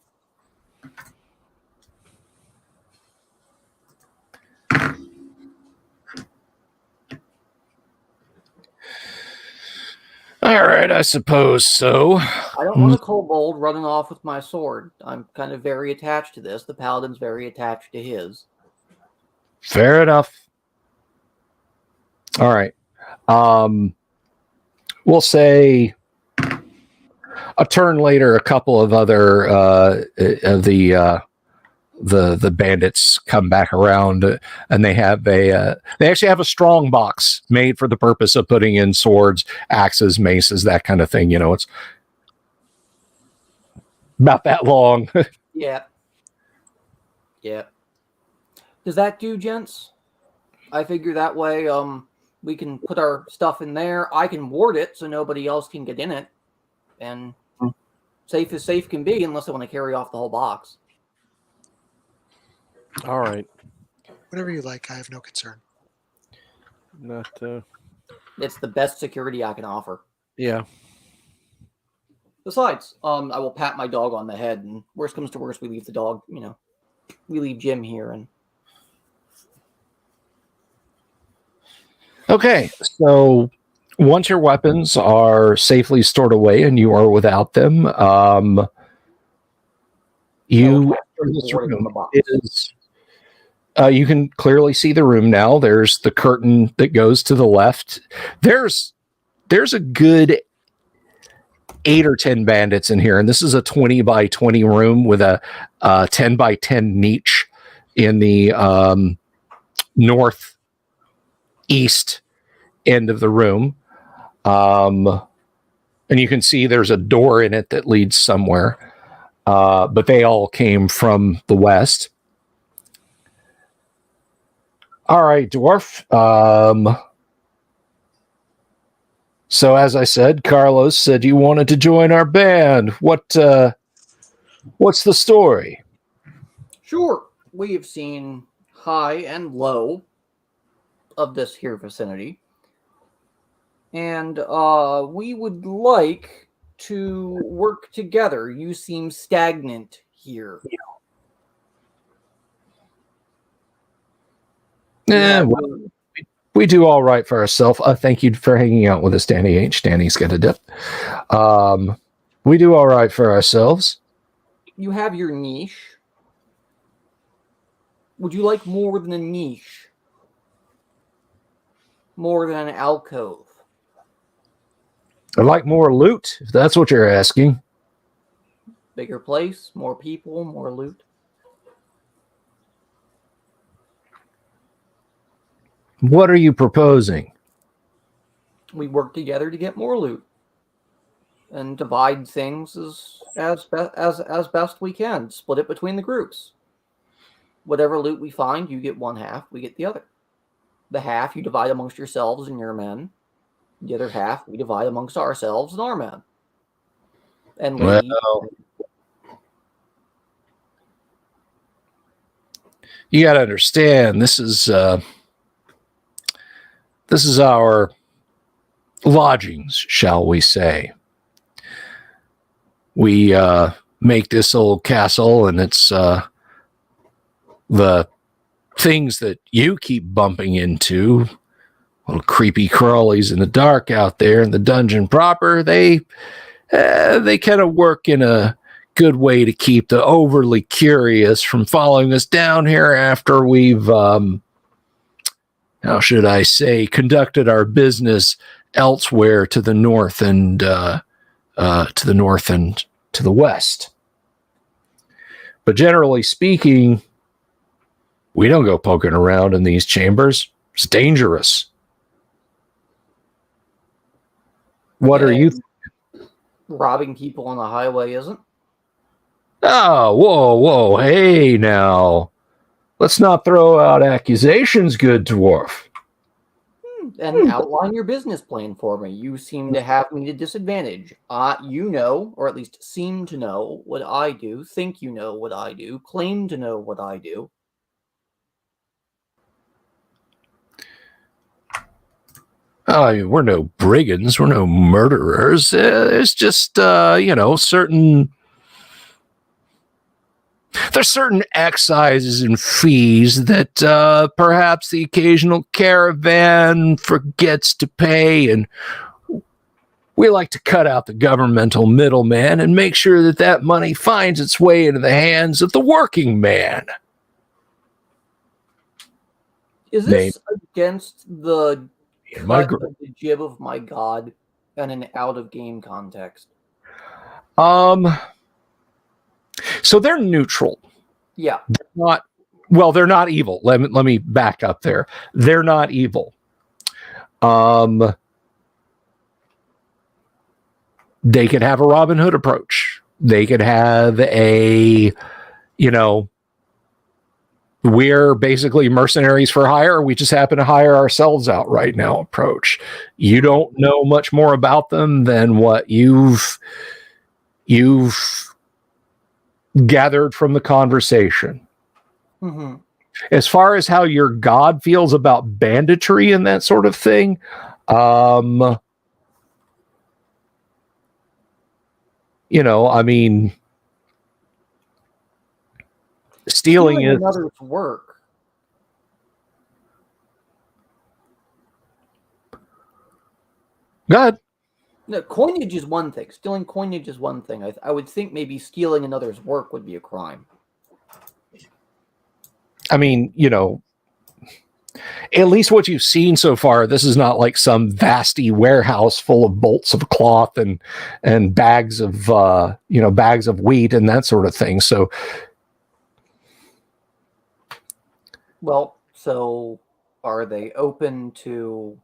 S1: All right, I suppose so.
S3: I don't want a kobold running off with my sword. I'm kind of very attached to this. The paladin's very attached to his.
S1: Fair enough. All right. We'll say a turn later, a couple of other of the bandits come back around, and they have they actually have a strong box made for the purpose of putting in swords, axes, maces, that kind of thing. It's about that long.
S3: Yeah. Does that do, gents? I figure that way we can put our stuff in there. I can ward it so nobody else can get in it. And safe as safe can be, unless I want to carry off the whole box.
S4: All right.
S2: Whatever you like, I have no concern.
S4: Not.
S3: It's the best security I can offer.
S4: Yeah.
S3: Besides, I will pat my dog on the head, and worst comes to worst, we leave the dog. We leave Jim here, and.
S1: Okay, so once your weapons are safely stored away and you are without them, you can clearly see the room now. There's the curtain that goes to the left. There's a good 8 or 10 bandits in here, and this is a 20 by 20 room with a 10 by 10 niche in the northeast end of the room. And you can see there's a door in it that leads somewhere. But they all came from the west. All right, dwarf. So as I said, Carlos said you wanted to join our band. What's the story?
S3: Sure. We have seen high and low of this here vicinity. And we would like to work together. You seem stagnant here.
S1: Well, we do all right for ourselves. Thank you for hanging out with us, Danny H. Danny's got a dip. We do all right for ourselves.
S3: You have your niche. Would you like more than a niche? More than an alcove?
S1: I'd like more loot, if that's what you're asking.
S3: Bigger place, more people, more loot.
S1: What are you proposing?
S3: We work together to get more loot and divide things as best we can. Split it between the groups. Whatever loot we find, you get one half, we get the other. The half you divide amongst yourselves and your men. The other half we divide amongst ourselves and our men. And
S1: you got to understand, this is our lodgings, shall we say. We make this old castle, and it's the things that you keep bumping into, little creepy crawlies in the dark out there in the dungeon proper, they kind of work in a good way to keep the overly curious from following us down here after we've how should I say, conducted our business elsewhere to the north and to the west. But generally speaking, we don't go poking around in these chambers. It's dangerous. What are you
S3: robbing people on the highway isn't?
S1: Oh, whoa, hey now. Let's not throw out accusations, good dwarf.
S3: And outline your business plan for me. You seem to have me at a disadvantage. You know, or at least seem to know what I do, think you know what I do, claim to know what I do.
S1: We're no brigands. We're no murderers. It's just, certain... There's certain excises and fees that perhaps the occasional caravan forgets to pay, and We like to cut out the governmental middleman and make sure that that money finds its way into the hands of the working man.
S3: Is this against the cut of the jib of my god and an out-of-game context?
S1: So they're neutral.
S3: Yeah.
S1: They're not evil. Let me back up there. They're not evil. They could have a Robin Hood approach. They could have a, we're basically mercenaries for hire. We just happen to hire ourselves out right now approach. You don't know much more about them than what you've gathered from the conversation.
S3: Mm-hmm.
S1: As far as how your god feels about banditry and that sort of thing, stealing is
S3: another's work.
S1: good.
S3: No, coinage is one thing. Stealing coinage is one thing. I would think maybe stealing another's work would be a crime.
S1: I mean, at least what you've seen so far, this is not like some vasty warehouse full of bolts of cloth and bags of bags of wheat and that sort of thing. So,
S3: well, so are they open to?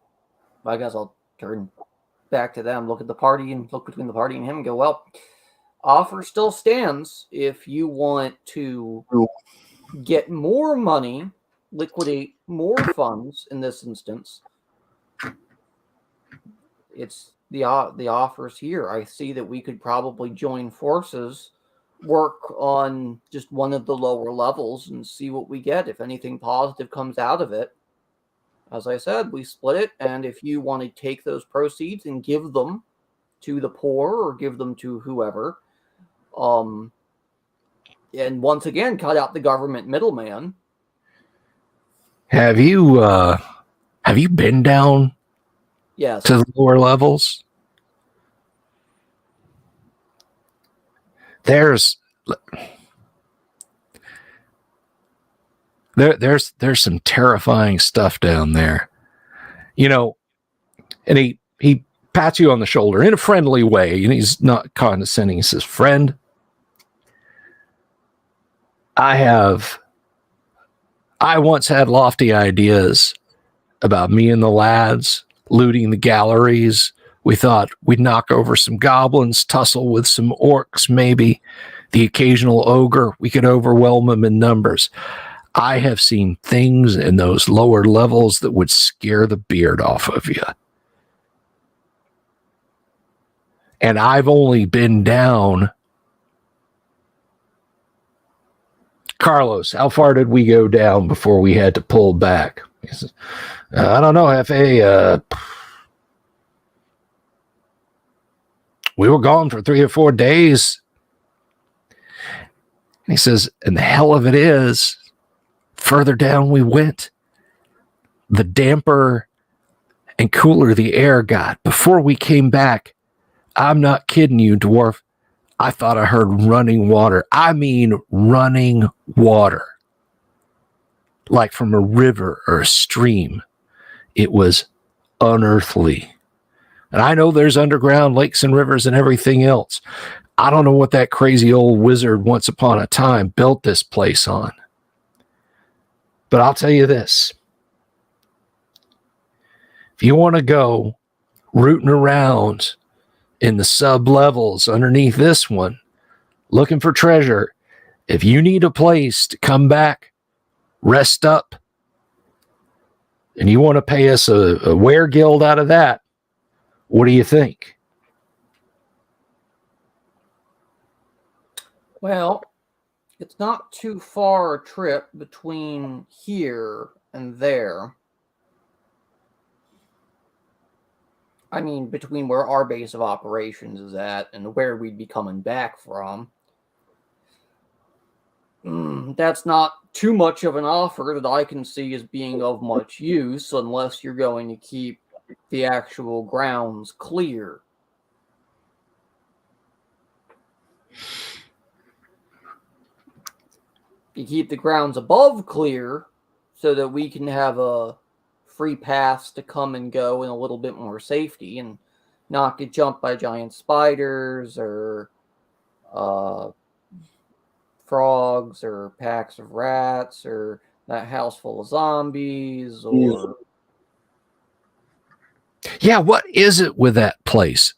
S3: I guess I'll turn back to them. Look at the party and look between the party and him and go, well, offer still stands if you want to get more money, liquidate more funds in this instance. It's the offers here. I see that we could probably join forces, work on just one of the lower levels and see what we get. If anything positive comes out of it, as I said, we split it. And if you want to take those proceeds and give them to the poor or give them to whoever, and once again, cut out the government middleman.
S1: Have you been down
S3: Yes.
S1: to the lower levels? There's some terrifying stuff down there. And he pats you on the shoulder in a friendly way, and he's not condescending. He says, "Friend, I once had lofty ideas about me and the lads looting the galleries. We thought we'd knock over some goblins, tussle with some orcs, maybe the occasional ogre. We could overwhelm them in numbers. I have seen things in those lower levels that would scare the beard off of you. And I've only been down. Carlos, how far did we go down before we had to pull back?" He says, "I don't know, Hefe. We were gone for 3 or 4 days." And he says, "And the hell of it is, further down we went, the damper and cooler the air got. Before we came back, I'm not kidding you, dwarf, I thought I heard running water. I mean running water. Like from a river or a stream. It was unearthly. And I know there's underground lakes and rivers and everything else. I don't know what that crazy old wizard once upon a time built this place on. But I'll tell you this. If you want to go rooting around in the sub-levels underneath this one, looking for treasure, if you need a place to come back, rest up, and you want to pay us a weregild out of that, what do you think?"
S3: Well, it's not too far a trip between here and there. I mean, between where our base of operations is at and where we'd be coming back from. That's not too much of an offer that I can see as being of much use, unless you're going to keep the actual grounds clear. You keep the grounds above clear so that we can have a free pass to come and go in a little bit more safety and not get jumped by giant spiders or frogs or packs of rats or that house full of zombies or...
S1: Yeah, what is it with that place?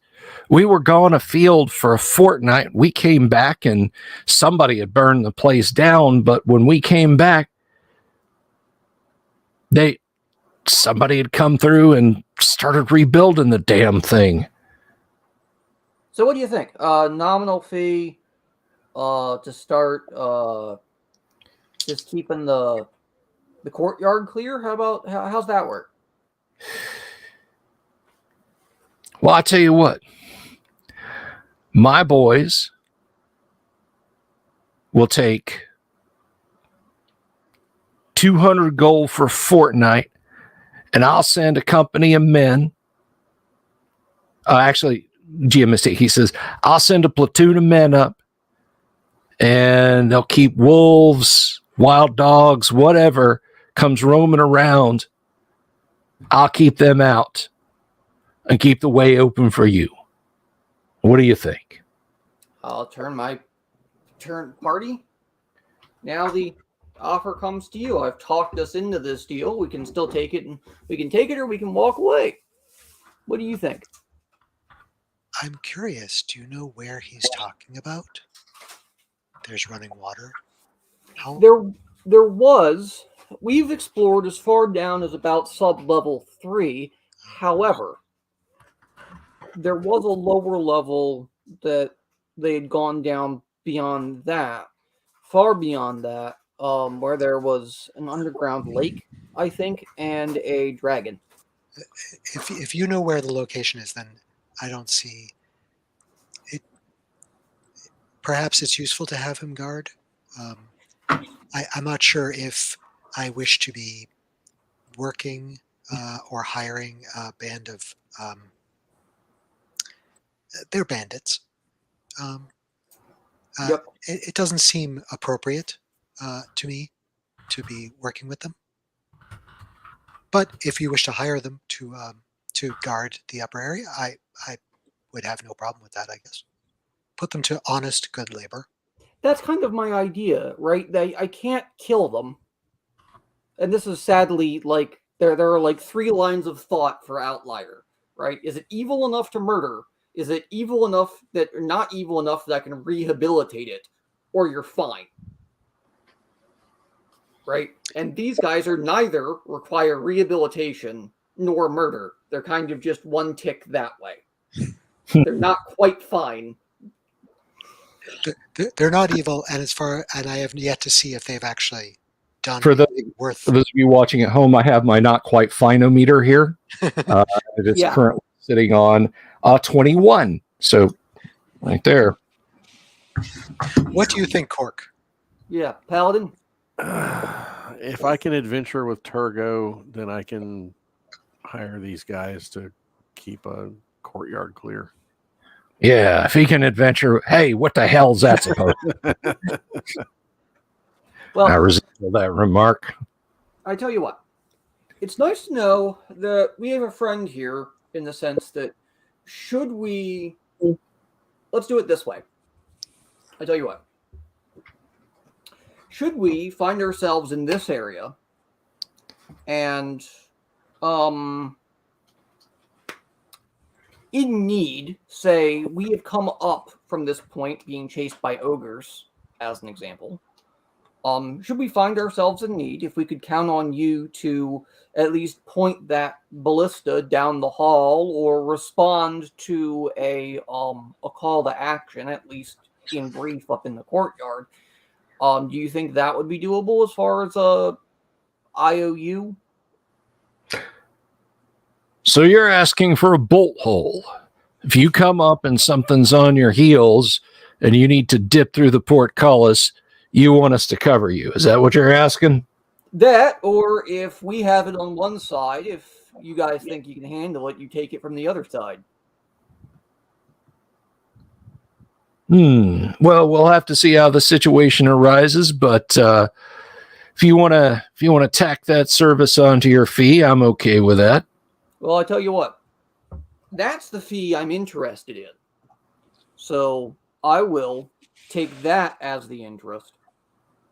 S1: We were gone afield for a fortnight. We came back and somebody had burned the place down, but when we came back, somebody had come through and started rebuilding the damn thing.
S3: So what do you think? Nominal fee to start just keeping the courtyard clear? How's that work?
S1: Well, I tell you what, my boys will take 200 gold for a fortnight, and I'll send a company of men. Actually, GM, he says, I'll send a platoon of men up, and they'll keep wolves, wild dogs, whatever comes roaming around. I'll keep them out and keep the way open for you. What do you think?
S3: I'll turn party. Now the offer comes to you. I've talked us into this deal. We can still take it, and we can take it or we can walk away. What do you think?
S2: I'm curious. Do you know where he's talking about? There's running water. How?
S3: There was. We've explored as far down as about sub-level 3. However, there was a lower level that they had gone down beyond that, far beyond that, where there was an underground lake, I think, and a dragon.
S2: If you know where the location is, then I don't see it. Perhaps it's useful to have him guard. I'm not sure if I wish to be working or hiring a band of... they're bandits.
S3: Yep.
S2: It doesn't seem appropriate to me to be working with them. But if you wish to hire them to guard the upper area, I would have no problem with that, I guess. Put them to honest, good labor.
S3: That's kind of my idea, right? I can't kill them. And this is sadly like there are like 3 lines of thought for Outlier, right? Is it evil enough to murder? Is it evil enough that, or not evil enough that I can rehabilitate it? Or you're fine. Right? And these guys are neither require rehabilitation nor murder. They're kind of just one tick that way. They're not quite fine.
S2: They're not evil, and I have yet to see if they've actually done
S1: For those of you watching at home, I have my not quite finometer here. It is currently sitting on 21. So right there.
S2: What do you think, Cork?
S3: Yeah, Paladin?
S4: If I can adventure with Turgo, then I can hire these guys to keep a courtyard clear.
S1: Yeah, if he can adventure. Hey, what the hell's that supposed to?
S3: Well,
S1: I resemble that remark.
S3: I tell you what, it's nice to know that we have a friend here in the sense that let's do it this way. I tell you what, should we find ourselves in this area and in need, say we have come up from this point being chased by ogres, as an example, should we find ourselves in need, if we could count on you to at least point that ballista down the hall or respond to a call to action, at least in brief up in the courtyard, do you think that would be doable as far as IOU?
S1: So you're asking for a bolt hole. If you come up and something's on your heels and you need to dip through the portcullis, you want us to cover you. Is that what you're asking?
S3: That, or if we have it on one side, if you guys think you can handle it, you take it from the other side.
S1: Well, we'll have to see how the situation arises, but if you want to tack that service onto your fee, I'm okay with that.
S3: Well, I tell you what, that's the fee I'm interested in. So I will take that as the interest.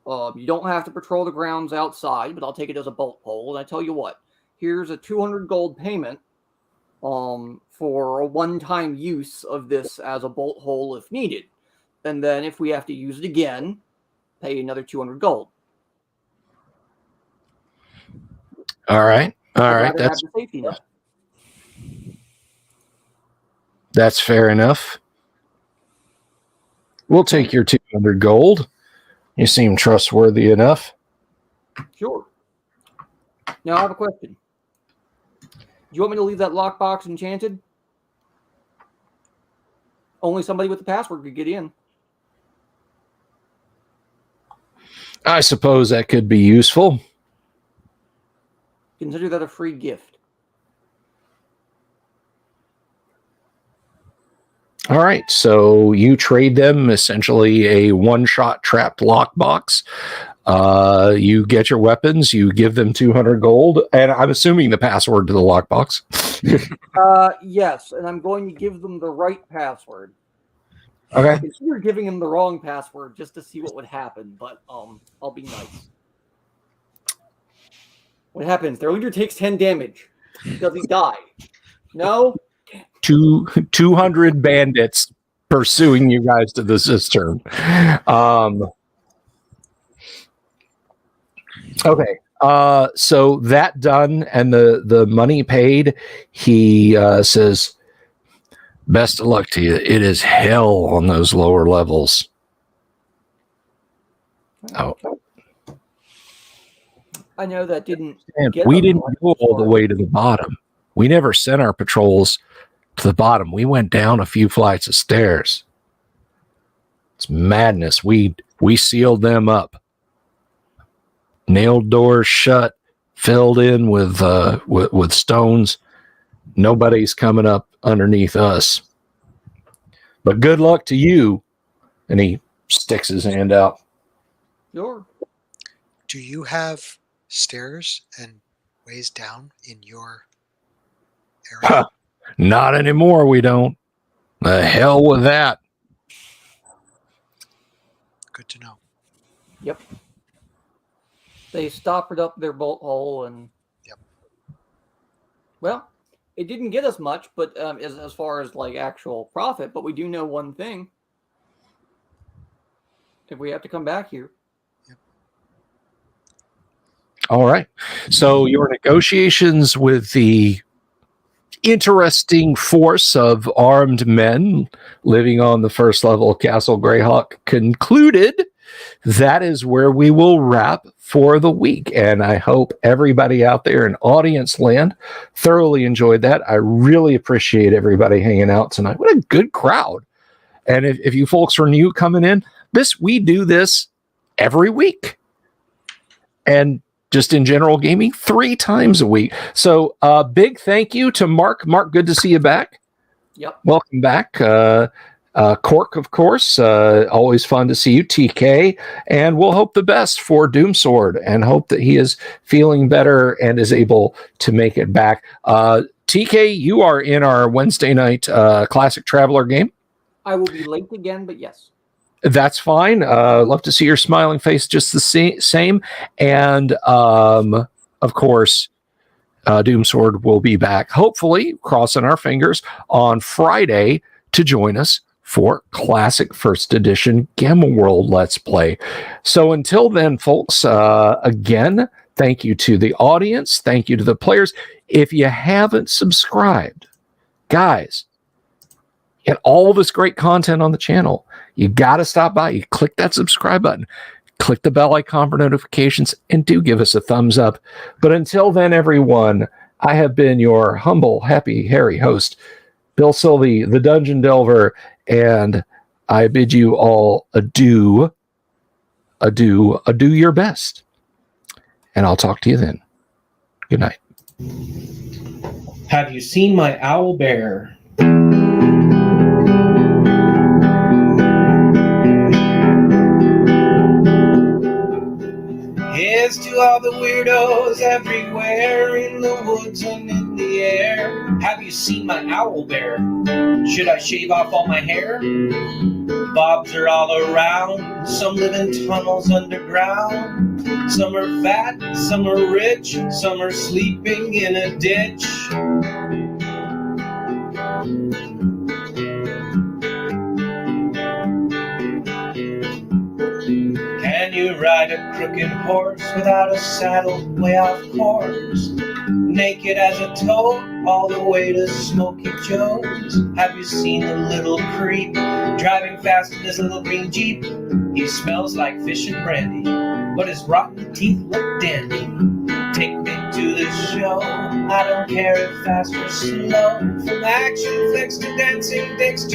S3: You don't have to patrol the grounds outside, but I'll take it as a bolt pole. And I tell you what, here's a 200 gold payment for a one-time use of this as a bolt hole if needed. And then if we have to use it again, pay another 200 gold.
S1: All right. That's
S3: the safety net.
S1: That's fair enough. We'll take your 200 gold. You seem trustworthy enough.
S3: Sure. Now I have a question. Do you want me to leave that lockbox enchanted? Only somebody with the password could get in.
S1: I suppose that could be useful.
S3: Consider that a free gift.
S1: All right, so you trade them essentially a one-shot trapped lockbox. You get your weapons, you give them 200 gold, and I'm assuming the password to the lockbox.
S3: Yes, and I'm going to give them the right password.
S1: Okay.
S3: I consider giving him the wrong password just to see what would happen, but I'll be nice. What happens? Their leader takes 10 damage. Does he die? No?
S1: 200 bandits pursuing you guys to the cistern. Okay. So that done and the money paid, he says, best of luck to you. It is hell on those lower levels. Oh.
S3: I know that didn't.
S1: We didn't go all the way to the bottom. We never sent our patrols to the bottom. We went down a few flights of stairs. It's madness. We sealed them up, nailed doors shut, filled in with stones. Nobody's coming up underneath us. But good luck to you. And he sticks his hand out.
S3: Sure.
S2: Do you have stairs and ways down in your area?
S1: Not anymore, we don't. The hell with that.
S2: Good to know.
S3: Yep. They stoppered up their bolt hole and...
S2: Yep.
S3: Well, it didn't get us much, but as far as like actual profit, but we do know one thing. If we have to come back here.
S2: Yep.
S1: All right. So your negotiations with the interesting force of armed men living on the first level of Castle Greyhawk concluded. That is where we will wrap for the week. And I hope everybody out there in audience land thoroughly enjoyed that. I really appreciate everybody hanging out tonight. What a good crowd. And if you folks are new coming in, we do this every week. And just in general gaming, 3 times a week. So big thank you to Mark. Mark, good to see you back.
S3: Yep.
S1: Welcome back. Cork, of course. Always fun to see you, TK. And we'll hope the best for Doomsword and hope that he is feeling better and is able to make it back. TK, you are in our Wednesday night Classic Traveler game.
S3: I will be late again, but yes.
S1: That's fine. Love to see your smiling face just the same. And, of course, Doomsword will be back, hopefully, crossing our fingers, on Friday to join us for Classic First Edition Gamma World Let's Play. So until then, folks, again, thank you to the audience. Thank you to the players. If you haven't subscribed, guys, get all this great content on the channel. You got to stop by. You click that subscribe button, click the bell icon for notifications, and do give us a thumbs up. But until then, everyone, I have been your humble, happy, hairy host, Bill Sylvie, the Dungeon Delver, and I bid you all adieu your best. And I'll talk to you then. Good night.
S5: Have you seen my owl bear? goodbyes to all the weirdos everywhere in the woods and in the air. Have you seen my owl bear? Should I shave off all my hair? Bobs are all around. Some live in tunnels underground. Some are fat, some are rich, some are sleeping in a ditch. Can you ride a crooked horse without a saddle way off course? Naked as a toad all the way to Smoky Joe's. Have you seen the little creep driving fast in his little green Jeep? He smells like fish and brandy, but his rotten teeth look dandy. Take me to the show, I don't care if fast or slow. From action flicks to dancing dicks to